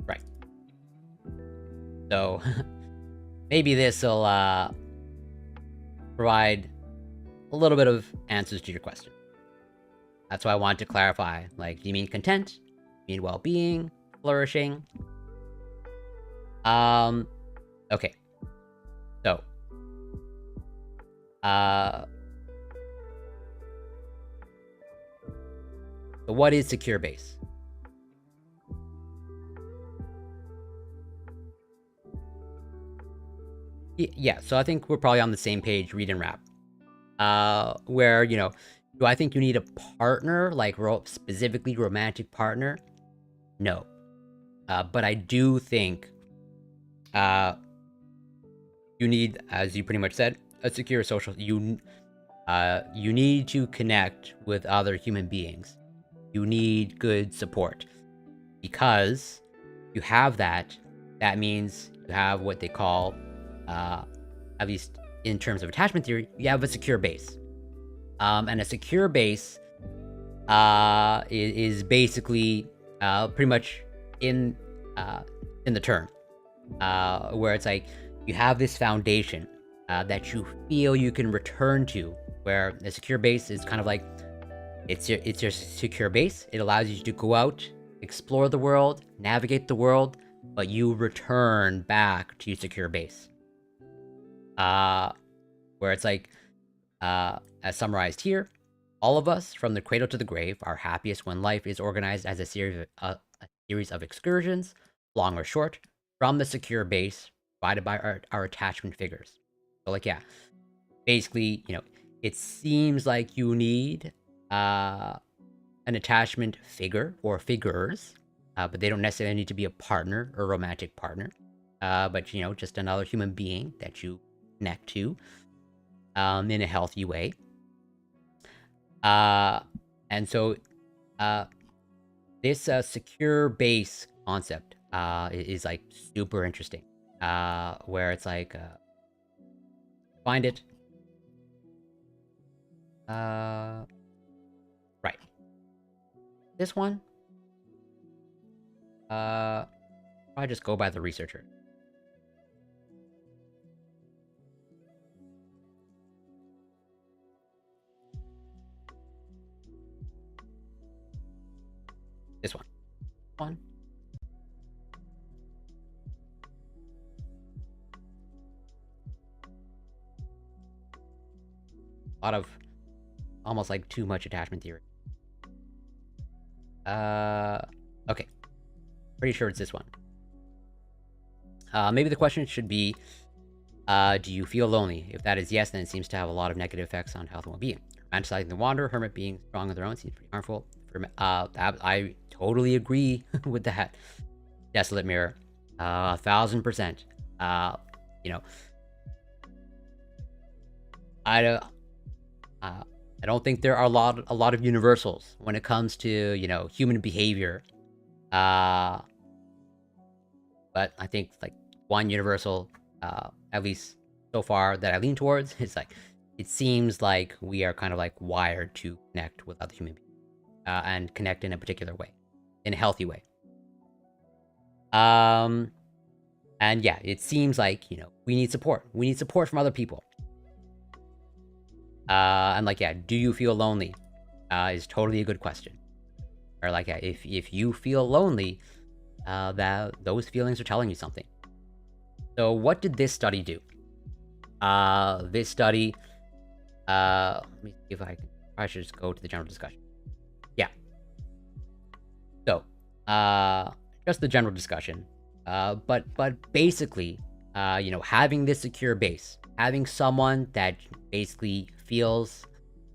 Right. So maybe this will provide a little bit of answers to your question. That's why I want to clarify. Like, do you mean content? Do you mean well-being, flourishing? Okay. So, so what is secure base? Yeah, so I think we're probably on the same page, read and wrap. Where, do I think you need a partner, like specifically romantic partner? No. But I do think you need, as you pretty much said, a secure social. You need to connect with other human beings. You need good support, because you have that. That means you have what they call, at least in terms of attachment theory, you have a secure base. And a secure base is basically pretty much in the term, where it's like you have this foundation that you feel you can return to, where the secure base is kind of like it's your secure base. It allows you to go out, explore the world, navigate the world, but you return back to your secure base. Where it's like, as summarized here, all of us, from the cradle to the grave, are happiest when life is organized as a series of excursions, long or short, from the secure base provided by our attachment figures. So, like, yeah, basically, it seems like you need an attachment figure or figures, but they don't necessarily need to be a partner or romantic partner, but just another human being that you connect to in a healthy way. And so this secure base concept is like super interesting, where it's like, find it. Right. This one, I just go by the researcher. This one. A lot of, almost like too much attachment theory. Okay. Pretty sure it's this one. Maybe the question should be, do you feel lonely? If that is yes, then it seems to have a lot of negative effects on health and well-being. Romanticizing the wanderer, hermit being strong on their own seems pretty harmful. I totally agree with that. Desolate mirror, 1000%. You know, I don't think there are a lot of universals when it comes to human behavior. But I think like one universal, at least so far, that I lean towards is like it seems like we are kind of like wired to connect with other human beings and connect in a particular way, in a healthy way. And yeah, it seems like we need support. We need support from other people. And like, yeah, do you feel lonely? Is totally a good question. Or like, yeah, if you feel lonely, that those feelings are telling you something. So what did this study do? This study, let me see if I can. I should just go to the general discussion. Yeah. So, just the general discussion. But basically, having this secure base, having someone that basically feels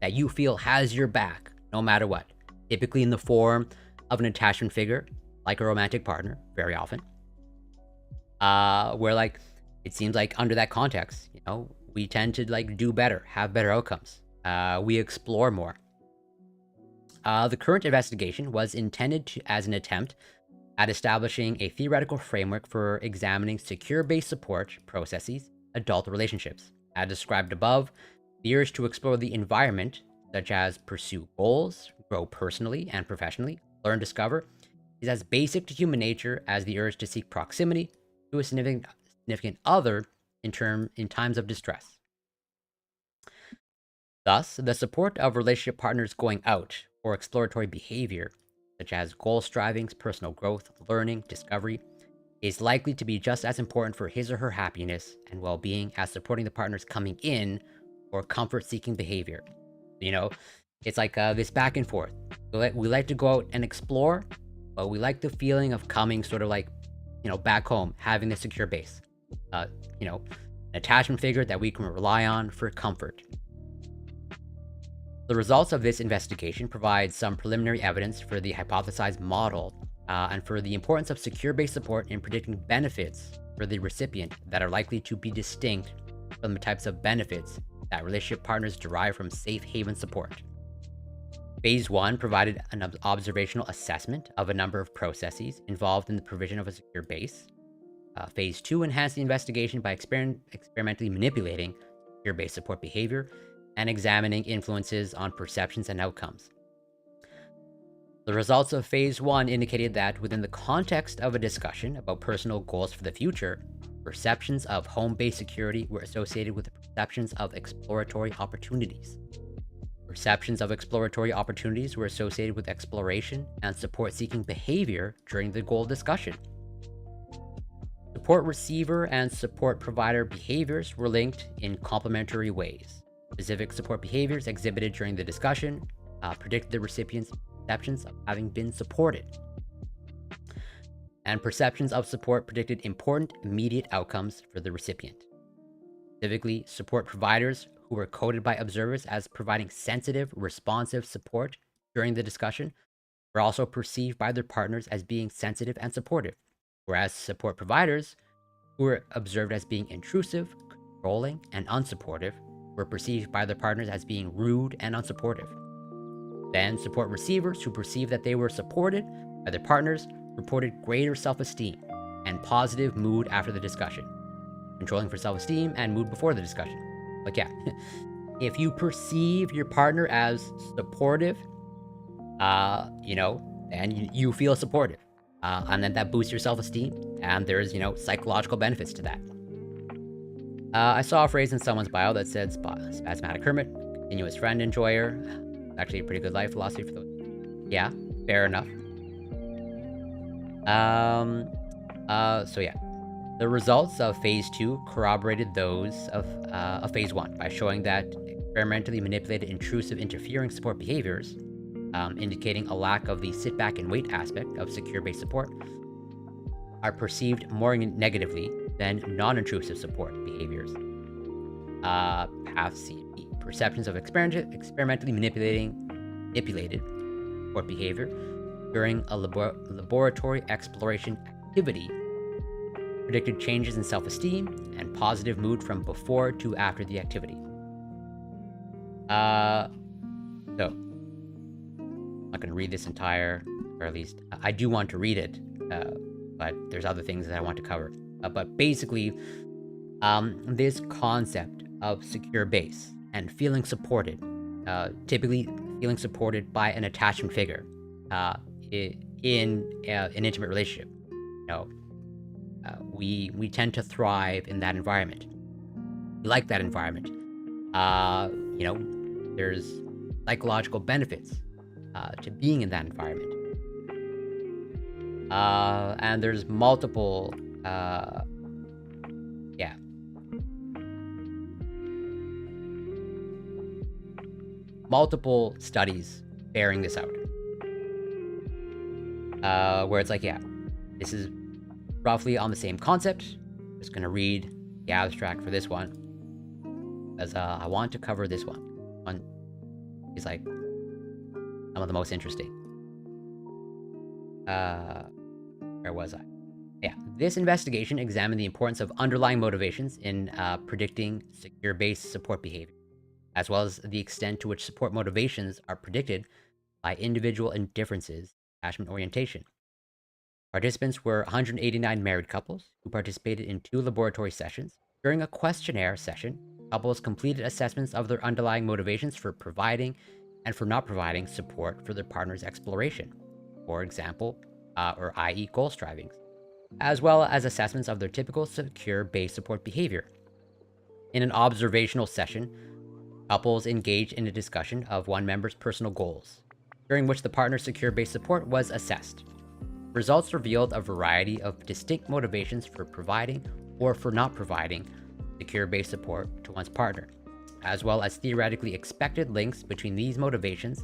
that you feel has your back no matter what, typically in the form of an attachment figure, like a romantic partner, very often. Where like it seems like under that context, we tend to like do better, have better outcomes. We explore more. The current investigation was intended as an attempt at establishing a theoretical framework for examining secure-based support processes, adult relationships. As described above, the urge to explore the environment, such as pursue goals, grow personally and professionally, learn, discover, is as basic to human nature as the urge to seek proximity to a significant other in times of distress. Thus, the support of relationship partners going out for exploratory behavior, such as goal strivings, personal growth, learning, discovery, is likely to be just as important for his or her happiness and well-being as supporting the partners coming in for comfort-seeking behavior. It's like this back and forth. We like to go out and explore, but we like the feeling of coming sort of like, back home, having the secure base. An attachment figure that we can rely on for comfort. The results of this investigation provide some preliminary evidence for the hypothesized model and for the importance of secure-based support in predicting benefits for the recipient that are likely to be distinct from the types of benefits that relationship partners derive from safe haven support. Phase 1 provided an observational assessment of a number of processes involved in the provision of a secure base. Phase 2 enhanced the investigation by experimentally manipulating secure-based support behavior and examining influences on perceptions and outcomes. The results of Phase 1 indicated that within the context of a discussion about personal goals for the future, perceptions of home-based security were associated with perceptions of exploratory opportunities. Perceptions of exploratory opportunities were associated with exploration and support-seeking behavior during the goal discussion. Support receiver and support provider behaviors were linked in complementary ways. Specific support behaviors exhibited during the discussion predicted the recipient's perceptions of having been supported. And perceptions of support predicted important immediate outcomes for the recipient. Specifically, support providers who were coded by observers as providing sensitive, responsive support during the discussion were also perceived by their partners as being sensitive and supportive, whereas support providers who were observed as being intrusive, controlling, and unsupportive were perceived by their partners as being rude and unsupportive. Then, support receivers who perceived that they were supported by their partners reported greater self-esteem and positive mood after the discussion, controlling for self-esteem and mood before the discussion. Like, yeah, if you perceive your partner as supportive, then you feel supportive. And then that boosts your self-esteem, and there's, psychological benefits to that. I saw a phrase in someone's bio that said spasmatic hermit, continuous friend enjoyer. Actually a pretty good life philosophy for those. Yeah, fair enough. So yeah. The results of Phase 2 corroborated those of Phase 1 by showing that experimentally manipulated intrusive interfering support behaviors indicating a lack of the sit back and wait aspect of secure-based support, are perceived more negatively than non-intrusive support behaviors. Path C, perceptions of experimentally manipulated support behavior during a laboratory exploration activity predicted changes in self-esteem and positive mood from before to after the activity. So I'm not going to read this entire, or at least I do want to read it, but there's other things that I want to cover. But basically, this concept of secure base and feeling supported, typically feeling supported by an attachment figure in an intimate relationship. We tend to thrive in that environment. We like that environment. There's psychological benefits to being in that environment. And there's multiple, multiple studies bearing this out. Where it's like, this is roughly on the same concept. Just gonna read the abstract for this one, as I want to cover this one. One is like some of the most interesting. Where was I? This investigation examined the importance of underlying motivations in predicting secure-based support behavior, as well as the extent to which support motivations are predicted by individual differences in attachment orientation. Participants were 189 married couples who participated in 2 laboratory sessions. During a questionnaire session, couples completed assessments of their underlying motivations for providing and for not providing support for their partner's exploration, for example, or i.e. goal strivings, as well as assessments of their typical secure-based support behavior. In an observational session, couples engaged in a discussion of one member's personal goals, during which the partner's secure-based support was assessed. Results revealed a variety of distinct motivations for providing or for not providing secure-based support to one's partner, as well as theoretically expected links between these motivations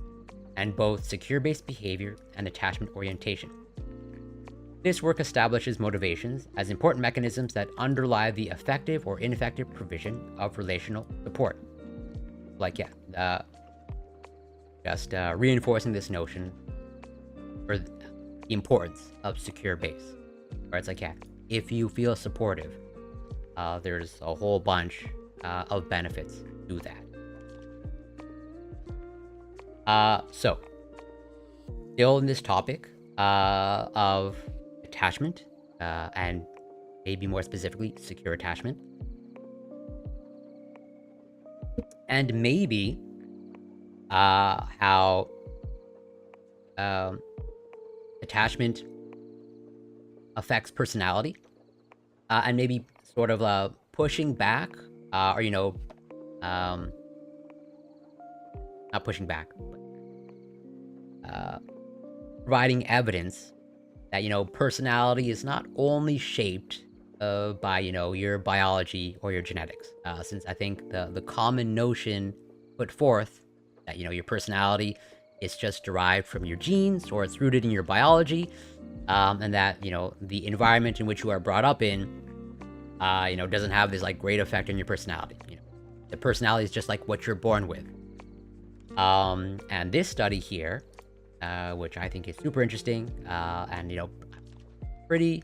and both secure-based behavior and attachment orientation. This work establishes motivations as important mechanisms that underlie the effective or ineffective provision of relational support. Just reinforcing this notion or the importance of secure base, where it's like, if you feel supportive, there's a whole bunch of benefits to that. So still in this topic of attachment, and maybe more specifically secure attachment, and maybe how attachment affects personality, and maybe sort of pushing back, or not pushing back, but providing evidence that personality is not only shaped by your biology or your genetics, since I think the common notion put forth that your personality is just derived from your genes or it's rooted in your biology, and that the environment in which you are brought up in doesn't have this great effect on your personality. The personality is just like what you're born with. And this study here, which I think is super interesting, and pretty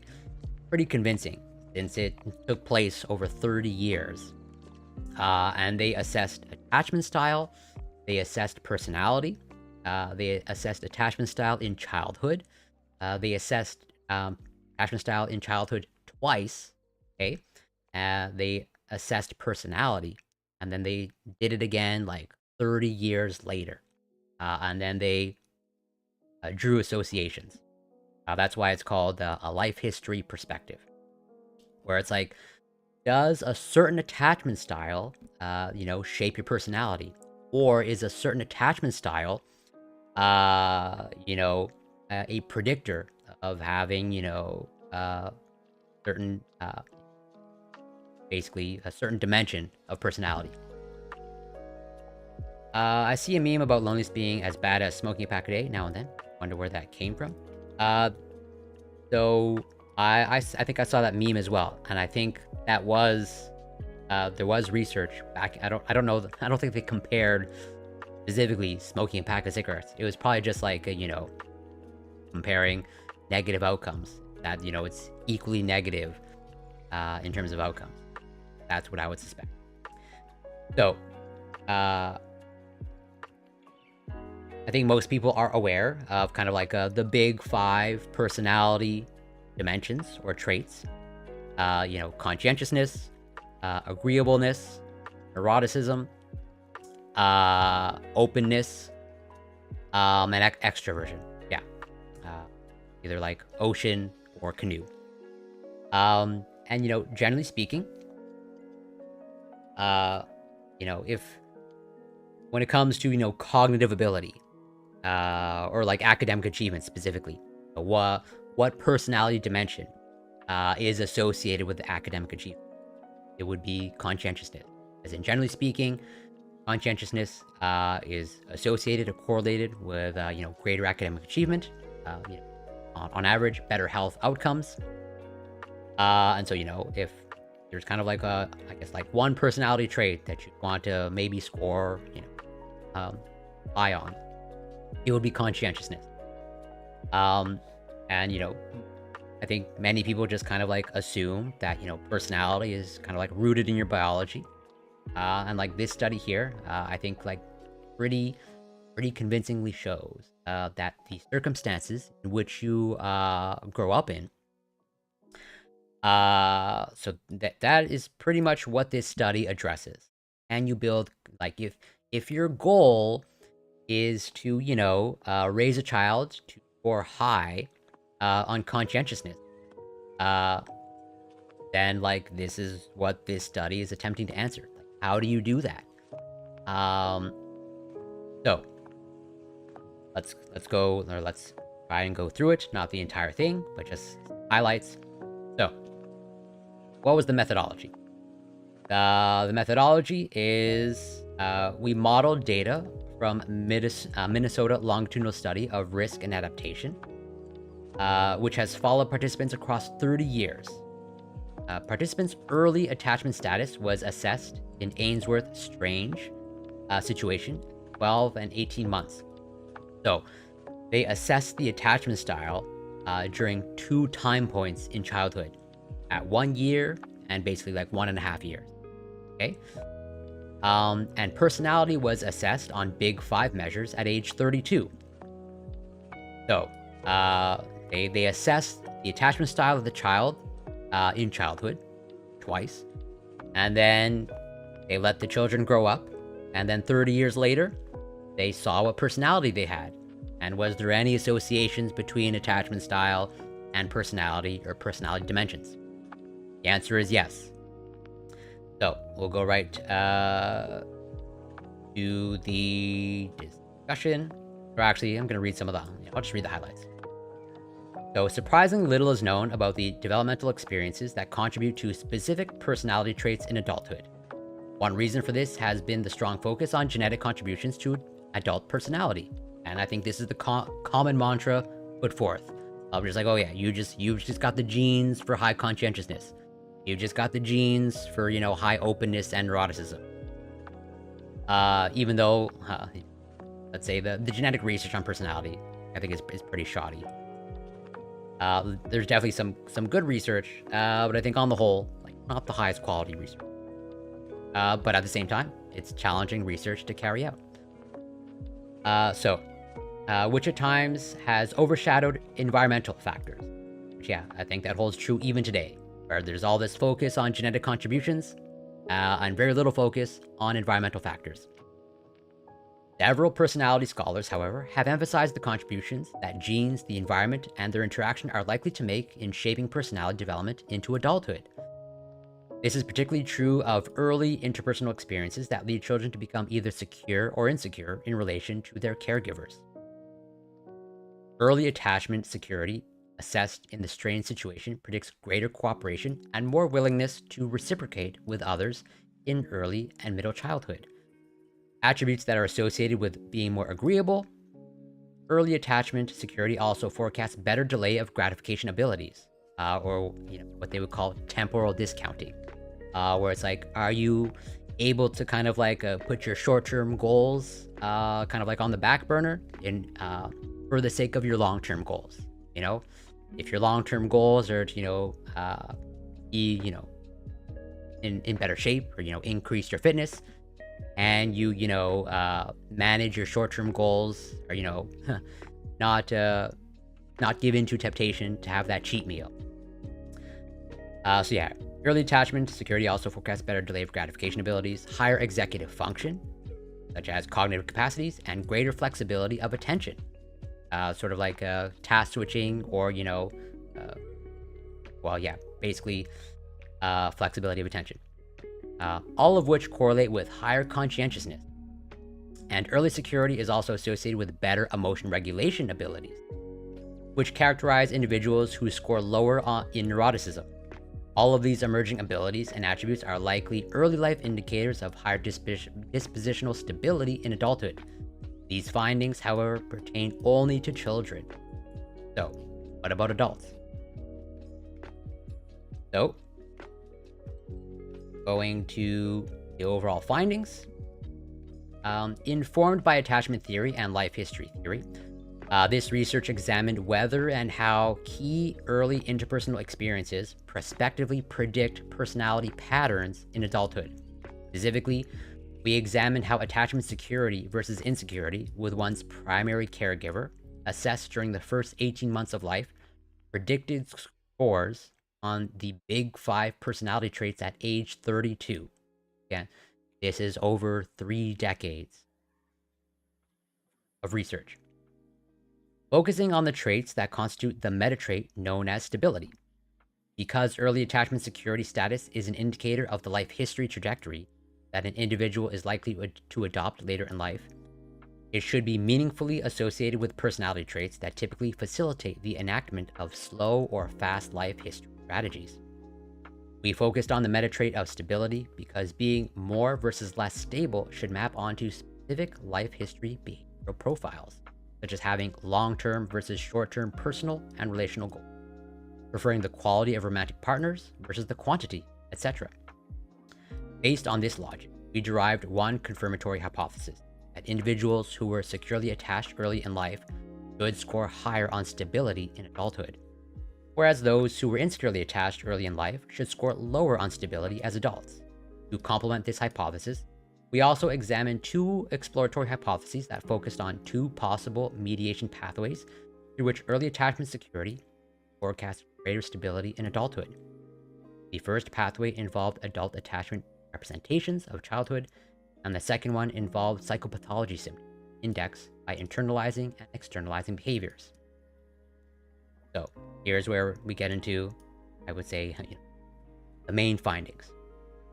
convincing, since it took place over 30 years. And they assessed attachment style, they assessed personality, they assessed attachment style in childhood, they assessed attachment style in childhood twice, okay? They assessed personality, and then they did it again 30 years later. And then they drew associations. That's why it's called a life history perspective, where it's like, does a certain attachment style, shape your personality? Or is a certain attachment style, a predictor of having, certain, basically a certain dimension of personality? I see a meme about loneliness being as bad as smoking a pack a day now and then. Wonder where that came from. Uh, so I think I saw that meme as well, and I think that was there was research back. I don't know. I don't think they compared specifically smoking a pack of cigarettes. It was probably just like comparing negative outcomes. That it's equally negative in terms of outcomes. That's what I would suspect. So, I think most people are aware of kind of like the big 5 personality dimensions or traits. Conscientiousness, agreeableness, neuroticism, openness, and extroversion. Yeah, either like ocean or canoe. And generally speaking, if when it comes to cognitive ability, or like academic achievement specifically, what personality dimension is associated with academic achievement? It would be conscientiousness. As in, generally speaking, conscientiousness is associated or correlated with greater academic achievement, on average, better health outcomes. And so if there's kind of like I guess like one personality trait that you want to maybe score high on, it would be conscientiousness. And I think many people just kind of like assume that personality is kind of like rooted in your biology. And like this study here, I think like pretty convincingly shows that the circumstances in which you grow up in, so that is pretty much what this study addresses. And you build, like, if your goal is to raise a child to score high on conscientiousness, then like this is what this study is attempting to answer. Like, how do you do that? So let's go, or let's try and go through it. Not the entire thing, but just highlights. So, what was the methodology? The methodology is we modeled data from Minnesota longitudinal study of risk and adaptation, which has followed participants across 30 years. Participants' early attachment status was assessed in Ainsworth Strange situation, 12 and 18 months. So they assessed the attachment style during 2 time points in childhood, at 1 year and basically like 1.5 years. Okay. And personality was assessed on Big 5 measures at age 32. So they assessed the attachment style of the child in childhood twice, and then they let the children grow up, and then 30 years later they saw what personality they had, and was there any associations between attachment style and personality or personality dimensions. The answer is yes. So we'll go right to the discussion. Or actually, I'm going to read some of the... I'll just read the highlights. So surprisingly little is known about the developmental experiences that contribute to specific personality traits in adulthood. One reason for this has been the strong focus on genetic contributions to adult personality. And I think this is the common mantra put forth. Of just like, oh yeah, you've just got the genes for high conscientiousness. You've just got the genes for, high openness and neuroticism. Even though, let's say the genetic research on personality, I think is pretty shoddy. There's definitely some good research, but I think on the whole, like, not the highest quality research. But at the same time, it's challenging research to carry out. Which at times has overshadowed environmental factors. Which, yeah, I think that holds true even today, where there's all this focus on genetic contributions, and very little focus on environmental factors. Several personality scholars, however, have emphasized the contributions that genes, the environment, and their interaction are likely to make in shaping personality development into adulthood. This is particularly true of early interpersonal experiences that lead children to become either secure or insecure in relation to their caregivers. Early attachment security assessed in the strained situation predicts greater cooperation and more willingness to reciprocate with others in early and middle childhood. Attributes that are associated with being more agreeable. Early attachment security also forecasts better delay of gratification abilities, or what they would call temporal discounting, where it's like, are you able to kind of like put your short-term goals kind of like on the back burner for the sake of your long-term goals? If your long-term goals are to be in better shape, or increase your fitness, and manage your short-term goals, or not not give in to temptation to have that cheat meal. So yeah, early attachment security also forecasts better delay of gratification abilities, higher executive function, such as cognitive capacities, and greater flexibility of attention, sort of like task switching, or basically flexibility of attention. All of which correlate with higher conscientiousness. And early security is also associated with better emotion regulation abilities, which characterize individuals who score lower in neuroticism. All of these emerging abilities and attributes are likely early life indicators of higher dispositional stability in adulthood. These findings, however, pertain only to children. So, what about adults? So, going to the overall findings. Informed by attachment theory and life history theory, this research examined whether and how key early interpersonal experiences prospectively predict personality patterns in adulthood. Specifically, we examined how attachment security versus insecurity with one's primary caregiver, assessed during the first 18 months of life, predicted scores on the big 5 personality traits at age 32. Again, this is over 3 decades of research, focusing on the traits that constitute the meta trait known as stability. Because early attachment security status is an indicator of the life history trajectory that an individual is likely to adopt later in life, it should be meaningfully associated with personality traits that typically facilitate the enactment of slow or fast life history strategies. We focused on the meta trait of stability because being more versus less stable should map onto specific life history behavioral profiles, such as having long-term versus short-term personal and relational goals, preferring the quality of romantic partners versus the quantity, etc. Based on this logic, we derived one confirmatory hypothesis that individuals who were securely attached early in life should score higher on stability in adulthood, whereas those who were insecurely attached early in life should score lower on stability as adults. To complement this hypothesis, we also examined 2 exploratory hypotheses that focused on 2 possible mediation pathways through which early attachment security forecast greater stability in adulthood. The first pathway involved adult attachment representations of childhood, and the second one involved psychopathology symptoms indexed by internalizing and externalizing behaviors. So here's where we get into, I would say, the main findings.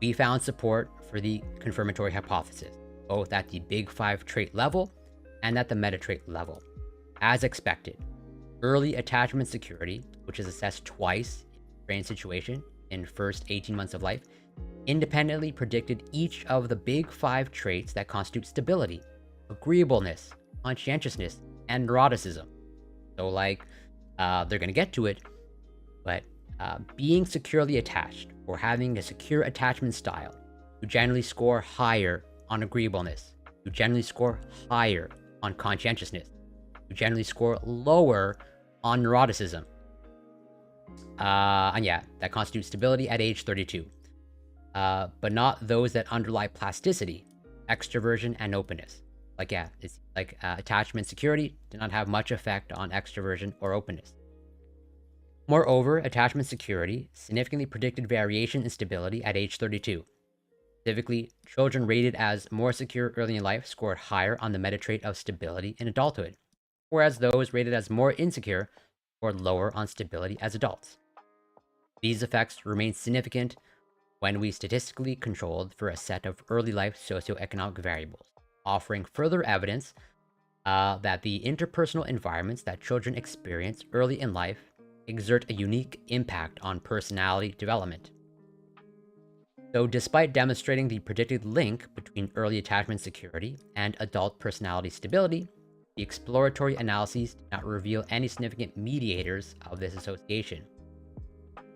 We found support for the confirmatory hypothesis, both at the Big 5 trait level and at the meta trait level. As expected, early attachment security, which is assessed twice in a strained situation in first 18 months of life, independently predicted each of the Big 5 traits that constitute stability, agreeableness, conscientiousness, and neuroticism. So they're going to get to it, but being securely attached or having a secure attachment style, you generally score higher on agreeableness, you generally score higher on conscientiousness, you generally score lower on neuroticism. And yeah, that constitutes stability at age 32. But not those that underlie plasticity, extroversion, and openness. It's attachment security did not have much effect on extroversion or openness. Moreover, attachment security significantly predicted variation in stability at age 32. Specifically, children rated as more secure early in life scored higher on the meta trait of stability in adulthood, whereas those rated as more insecure scored lower on stability as adults. These effects remain significant when we statistically controlled for a set of early life socioeconomic variables, offering further evidence that the interpersonal environments that children experience early in life exert a unique impact on personality development. So, despite demonstrating the predicted link between early attachment security and adult personality stability, the exploratory analyses did not reveal any significant mediators of this association.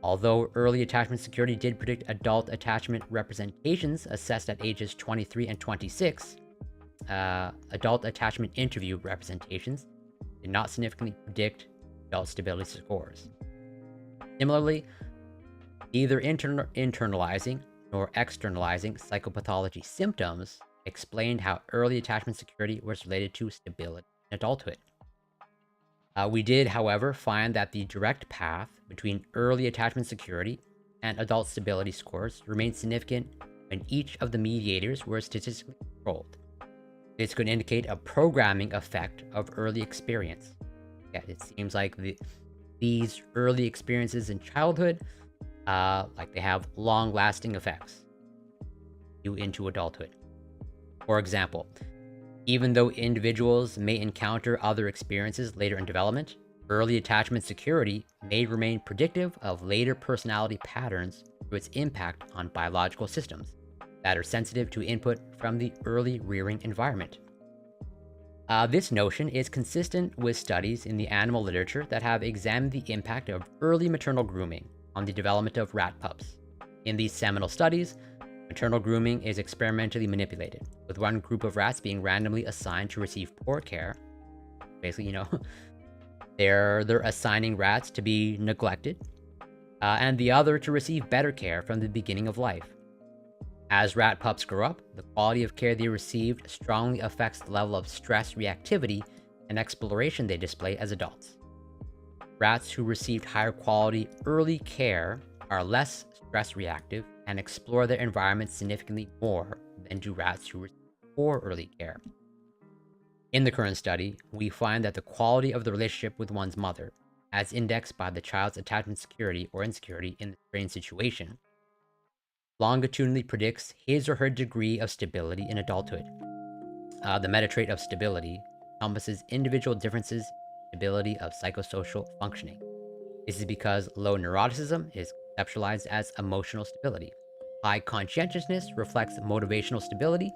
Although early attachment security did predict adult attachment representations assessed at ages 23 and 26, adult attachment interview representations did not significantly predict adult stability scores. Similarly, neither internalizing nor externalizing psychopathology symptoms explained how early attachment security was related to stability in adulthood. We did, however, find that the direct path between early attachment security and adult stability scores remained significant when each of the mediators were statistically controlled. This could indicate a programming effect of early experience. Yeah, it seems like these early experiences in childhood, like they have long-lasting effects into adulthood. For example, even though individuals may encounter other experiences later in development, early attachment security may remain predictive of later personality patterns through its impact on biological systems that are sensitive to input from the early rearing environment. This notion is consistent with studies in the animal literature that have examined the impact of early maternal grooming on the development of rat pups. In these seminal studies, maternal grooming is experimentally manipulated, with one group of rats being randomly assigned to receive poor care. Basically, they're assigning rats to be neglected, and the other to receive better care from the beginning of life. As rat pups grow up, the quality of care they received strongly affects the level of stress reactivity and exploration they display as adults. Rats who received higher quality early care are less stress reactive and explore their environment significantly more than do rats who receive poor early care. In the current study, we find that the quality of the relationship with one's mother, as indexed by the child's attachment security or insecurity in the strained situation, longitudinally predicts his or her degree of stability in adulthood. The meta trait of stability encompasses individual differences in stability of psychosocial functioning. This is because low neuroticism is conceptualized as emotional stability. High conscientiousness reflects motivational stability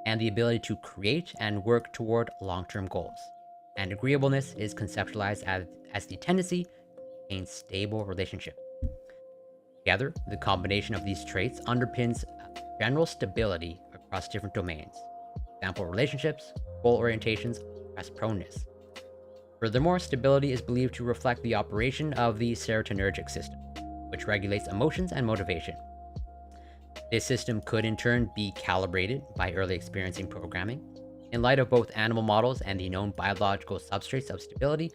and the ability to create and work toward long-term goals. And agreeableness is conceptualized as the tendency to maintain stable relationships. Together, the combination of these traits underpins general stability across different domains. Example, relationships, goal orientations, stress proneness. Furthermore, stability is believed to reflect the operation of the serotonergic system, which regulates emotions and motivation. This system could in turn be calibrated by early experiencing programming. In light of both animal models and the known biological substrates of stability,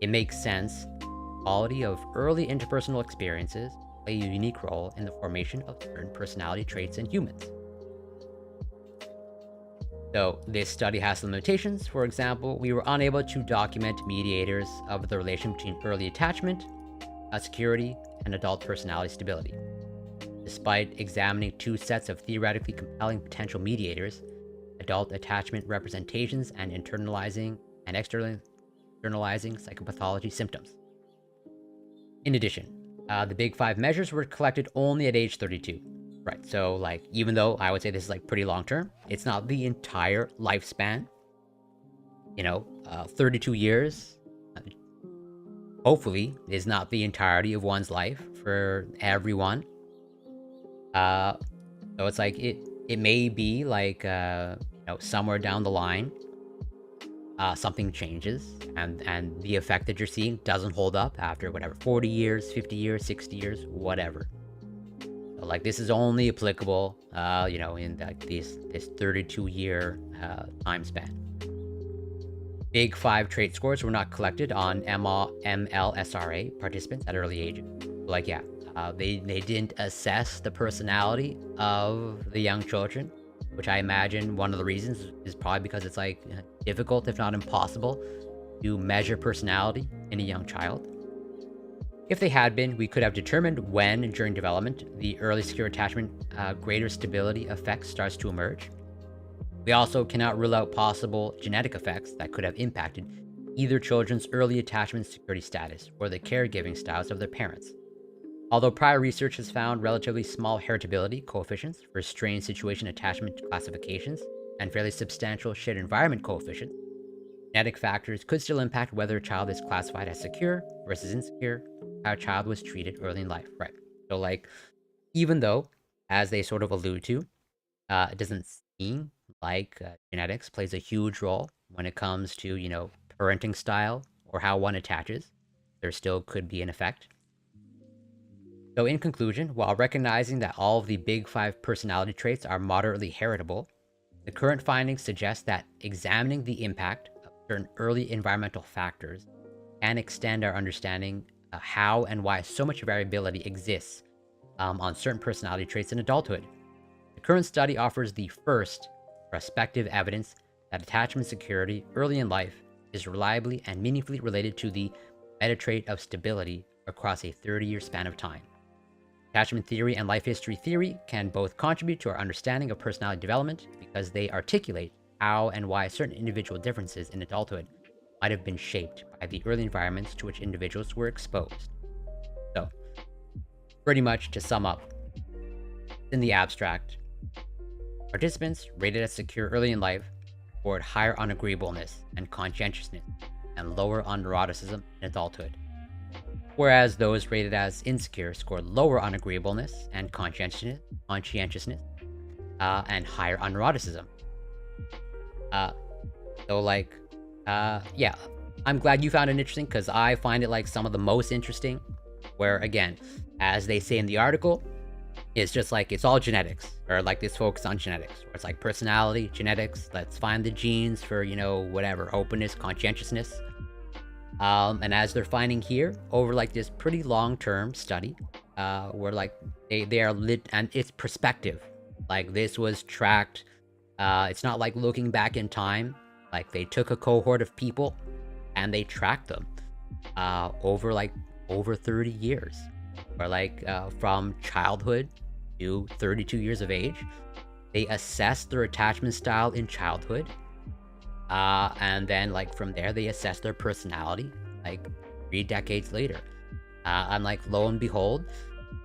it makes sense the quality of early interpersonal experiences play a unique role in the formation of certain personality traits in humans. So this study has some limitations. For example, we were unable to document mediators of the relation between early attachment, security, and adult personality stability. Despite examining two sets of theoretically compelling potential mediators, adult attachment representations and internalizing and externalizing psychopathology symptoms. In addition, the big five measures were collected only at age 32. Right, so like, even though I would say this is like pretty long term, it's not the entire lifespan. 32 years, hopefully, is not the entirety of one's life for everyone. So it's like, it may be like, somewhere down the line, something changes and the effect that you're seeing doesn't hold up after whatever, 40 years, 50 years, 60 years, whatever. So like, this is only applicable, in this 32-year time span. Big five trait scores were not collected on MLSRA participants at early ages. Like, yeah, they didn't assess the personality of the young children, which I imagine one of the reasons is probably because it's like difficult, if not impossible, to measure personality in a young child. If they had been, we could have determined when during development the early secure attachment greater stability effect starts to emerge. We also cannot rule out possible genetic effects that could have impacted either children's early attachment security status or the caregiving styles of their parents. Although prior research has found relatively small heritability coefficients for strain situation attachment classifications and fairly substantial shared environment coefficients, genetic factors could still impact whether a child is classified as secure versus insecure, how a child was treated early in life. Right. So, like, even though, as they sort of allude to, it doesn't seem like genetics plays a huge role when it comes to, parenting style or how one attaches, there still could be an effect. So, in conclusion, while recognizing that all of the big five personality traits are moderately heritable, the current findings suggest that examining the impact of certain early environmental factors can extend our understanding of how and why so much variability exists on certain personality traits in adulthood. The current study offers the first prospective evidence that attachment security early in life is reliably and meaningfully related to the meta trait of stability across a 30-year span of time. Attachment theory and life history theory can both contribute to our understanding of personality development because they articulate how and why certain individual differences in adulthood might have been shaped by the early environments to which individuals were exposed. So, pretty much to sum up, in the abstract, participants rated as secure early in life scored higher on agreeableness and conscientiousness and lower on neuroticism in adulthood, whereas those rated as insecure scored lower on agreeableness and conscientiousness and higher on neuroticism. Yeah, I'm glad you found it interesting because I find it like some of the most interesting, where again, as they say in the article, it's just like it's all genetics, or like this focus on genetics, where it's like personality, genetics, let's find the genes for, whatever, openness, conscientiousness. And as they're finding here over like this pretty long-term study, where like they are lit, and it's perspective. Like this was tracked. It's not like looking back in time. Like they took a cohort of people and they tracked them over 30 years, or like from childhood to 32 years of age. They assessed their attachment style in childhood. And then like from there they assess their personality like 3 decades later. And like lo and behold,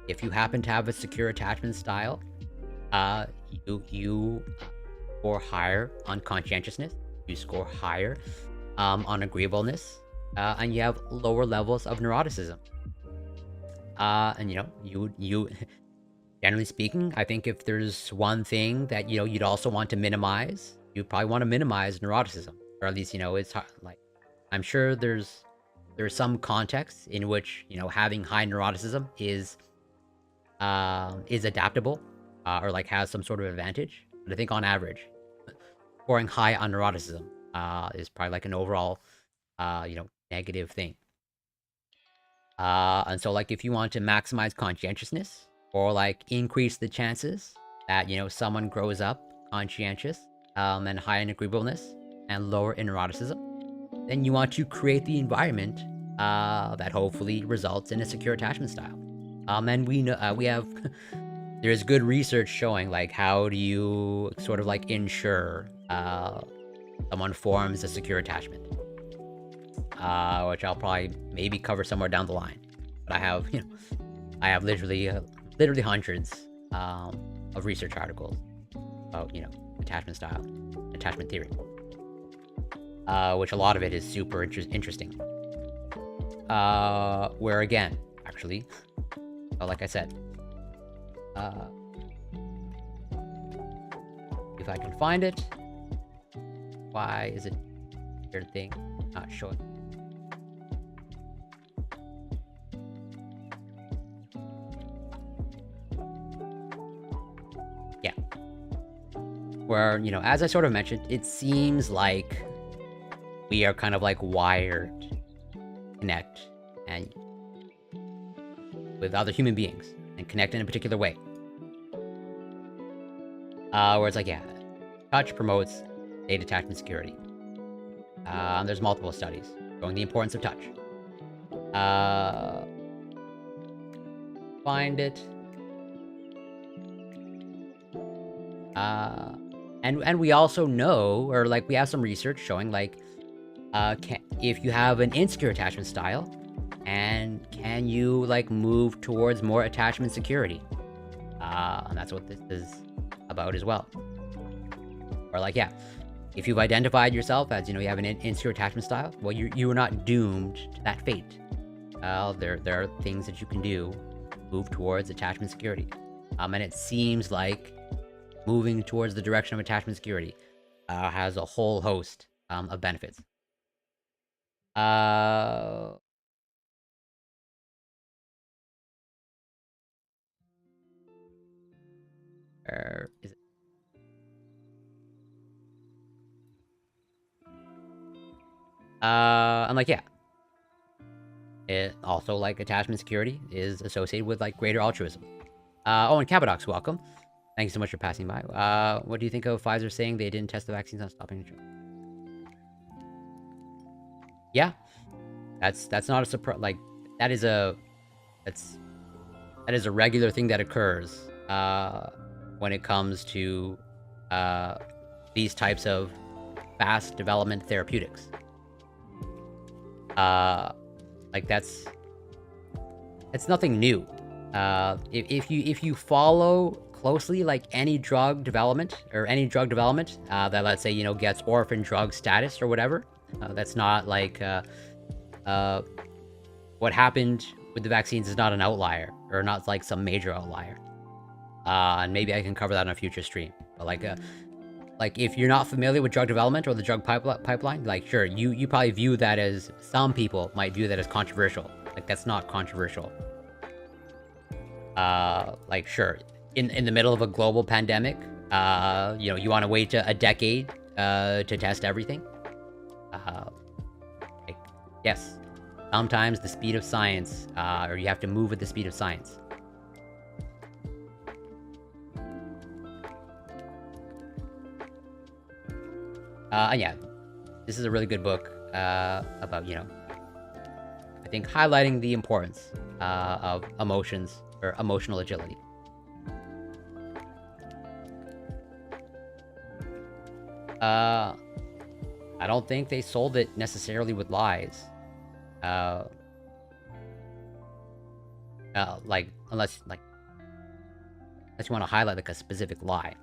if you happen to have a secure attachment style, you score higher on conscientiousness, you score higher on agreeableness, and you have lower levels of neuroticism. And you generally speaking, I think if there's one thing that you'd also want to minimize, you'd probably want to minimize neuroticism, or at least it's hard, like I'm sure there's some contexts in which having high neuroticism is adaptable, or like has some sort of advantage. But I think on average, scoring high on neuroticism is probably like an overall negative thing. And so like if you want to maximize conscientiousness, or like increase the chances that someone grows up conscientious and high in agreeableness and lower in neuroticism, then you want to create the environment that hopefully results in a secure attachment style. And we know we have there's good research showing like how do you sort of like ensure someone forms a secure attachment, which I'll probably maybe cover somewhere down the line. But I have literally hundreds of research articles about attachment style, attachment theory, which a lot of it is super interesting. Where again, actually, like I said, if I can find it, why is it weird thing not showing? Yeah. Where, as I sort of mentioned, it seems like we are kind of like wired to connect and with other human beings and connect in a particular way. Where it's like, yeah, touch promotes state attachment security. There's multiple studies showing the importance of touch. Find it. And we also know, or like we have some research showing like, if you have an insecure attachment style And can you like move towards more attachment security? And that's what this is about as well. Or like, yeah, if you've identified yourself as, you have an insecure attachment style, well, you are not doomed to that fate. There are things that you can do to move towards attachment security. And it seems like moving towards the direction of attachment security has a whole host of benefits. Where is it? I'm like, yeah. It also, like, attachment security is associated with, like, greater altruism. Oh, and Capadox, welcome. Thank you so much for passing by. What do you think of Pfizer saying they didn't test the vaccines on stopping the Yeah, that's not a surprise. Like, that is a regular thing that occurs when it comes to these types of fast development therapeutics. Like that's nothing new. If you follow closely, like any drug development that, let's say, gets orphan drug status or whatever, that's not like what happened with the vaccines is not an outlier, or not like some major outlier. And maybe I can cover that on a future stream. But like if you're not familiar with drug development or the drug pipeline, like sure, you probably view that as, some people might view that as controversial. Like that's not controversial. Like sure, in the middle of a global pandemic, you want to wait a decade to test everything. Like, yes, sometimes the speed of science, or you have to move with the speed of science. And yeah, this is a really good book about, I think highlighting the importance of emotions, or emotional agility. I don't think they sold it necessarily with lies. Like, unless you want to highlight like a specific lie.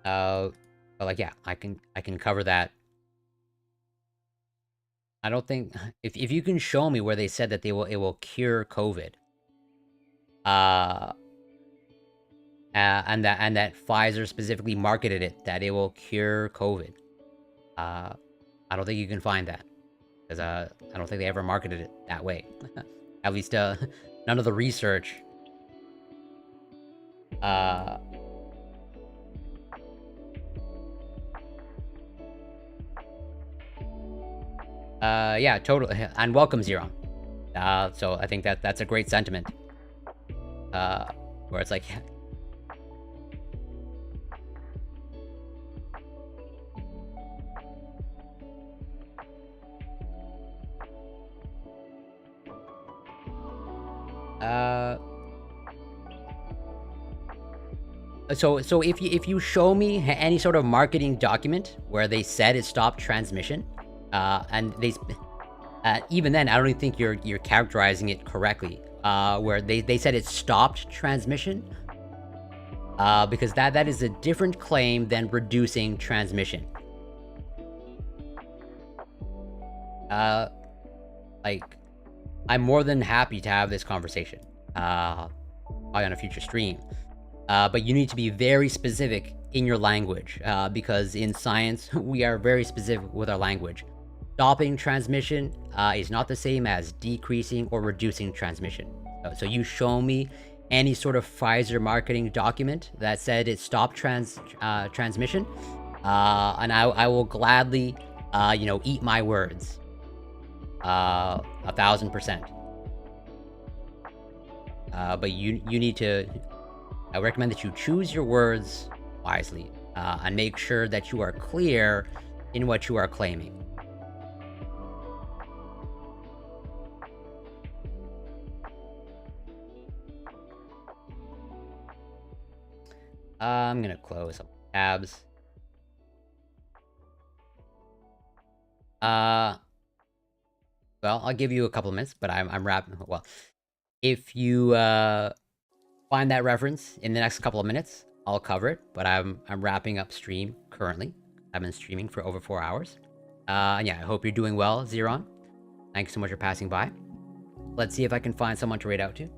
But like, yeah, I can cover that. I don't think, if you can show me where they said that it will cure COVID, and that Pfizer specifically marketed it that it will cure COVID, I don't think you can find that, because I don't think they ever marketed it that way. At least none of the research. Yeah, totally. And welcome, Zeron. So I think that's a great sentiment. Where it's like, so if you show me any sort of marketing document where they said it stopped transmission, and they even then, I don't even think you're characterizing it correctly. Where they said it stopped transmission, because that is a different claim than reducing transmission. Like, I'm more than happy to have this conversation, probably on a future stream. But you need to be very specific in your language, because in science, we are very specific with our language. Stopping transmission is not the same as decreasing or reducing transmission. So you show me any sort of Pfizer marketing document that said it stopped transmission, and I will gladly, eat my words, 1,000%. But you need to. I recommend that you choose your words wisely, and make sure that you are clear in what you are claiming. I'm gonna close some tabs. Well, I'll give you a couple of minutes, but I'm wrapping. Well, if you find that reference in the next couple of minutes, I'll cover it. But I'm wrapping up stream currently. I've been streaming for over 4 hours. And yeah, I hope you're doing well, Zeron. Thanks so much for passing by. Let's see if I can find someone to raid out to.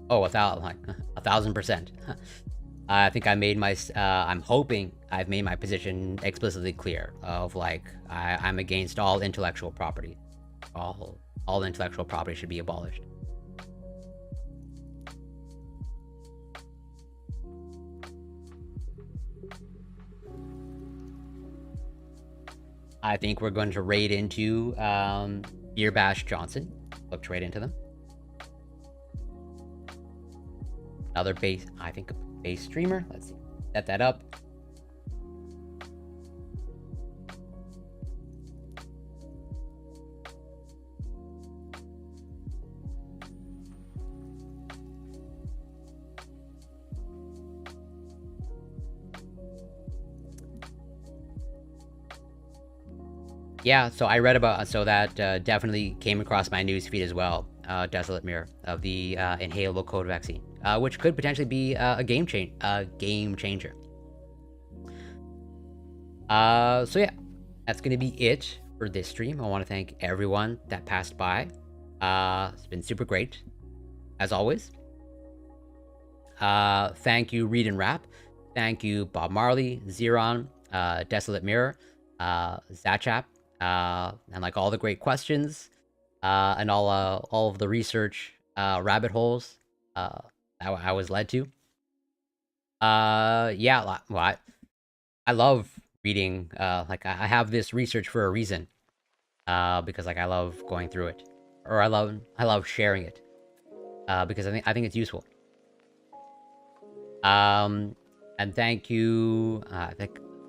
Oh, 1,000%. I think I made my. I'm hoping I've made my position explicitly clear. Of like, I'm against all intellectual property. All intellectual property should be abolished. I think we're going to raid into Beer Bash Johnson. Looked right into them. Another base, I think a base streamer. Let's see. Set that up. Yeah, so I read about, so that definitely came across my newsfeed as well. Desolate Mirror of the inhalable COVID vaccine, which could potentially be a game changer. So yeah, that's gonna be it for this stream. I want to thank everyone that passed by. It's been super great, as always. Thank you, Read and Rap. Thank you, Bob Marley, Zeron, Desolate Mirror, Zachap, and like all the great questions, and all of the research rabbit holes I was led to. Yeah, well, I love reading. Like I have this research for a reason, because like I love going through it, or I love sharing it, because I think it's useful. And thank you.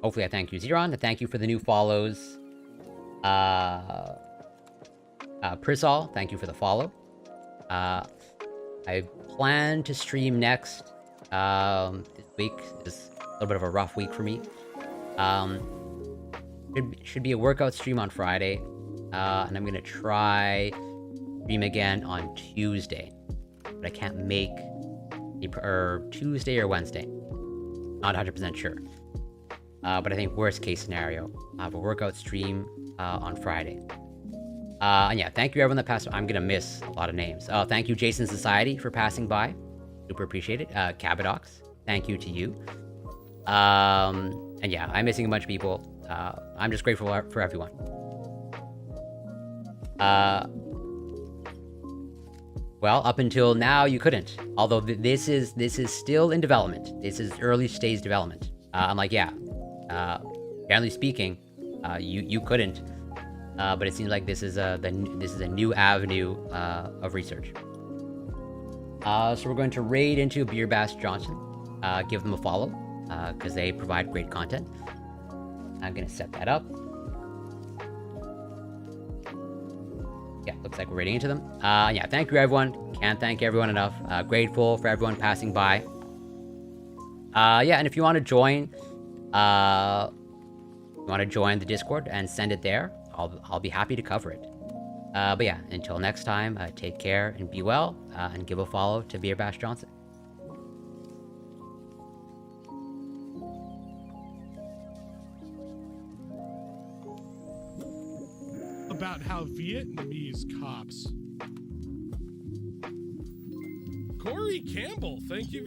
Hopefully I thank you, Zeron, and thank you for the new follows. Prisol, thank you for the follow. I plan to stream next. This week is a little bit of a rough week for me. Should be a workout stream on Friday, and I'm gonna try stream again on Tuesday, but I can't make Tuesday or Wednesday. Not 100% sure. But I think worst case scenario, I have a workout stream on Friday. And yeah, thank you everyone that passed. I'm gonna miss a lot of names. Thank you, Jason Society, for passing by. Super appreciate it. Cabadox, thank you to you. And yeah, I'm missing a bunch of people. I'm just grateful for everyone. Well, up until now, you couldn't. Although this is still in development. This is early stage development. I'm like, yeah. Generally speaking, you couldn't. But it seems like this is a new avenue of research. So we're going to raid into Beer Bash Johnson. Give them a follow, because they provide great content. I'm gonna set that up. Yeah, looks like we're raiding into them. Yeah, thank you everyone. Can't thank everyone enough. Grateful for everyone passing by. Yeah, and if you want to join, the Discord and send it there, I'll be happy to cover it. But yeah, until next time, take care and be well, and give a follow to Beer Bash Johnson. About how Vietnamese cops. Corey Campbell, thank you.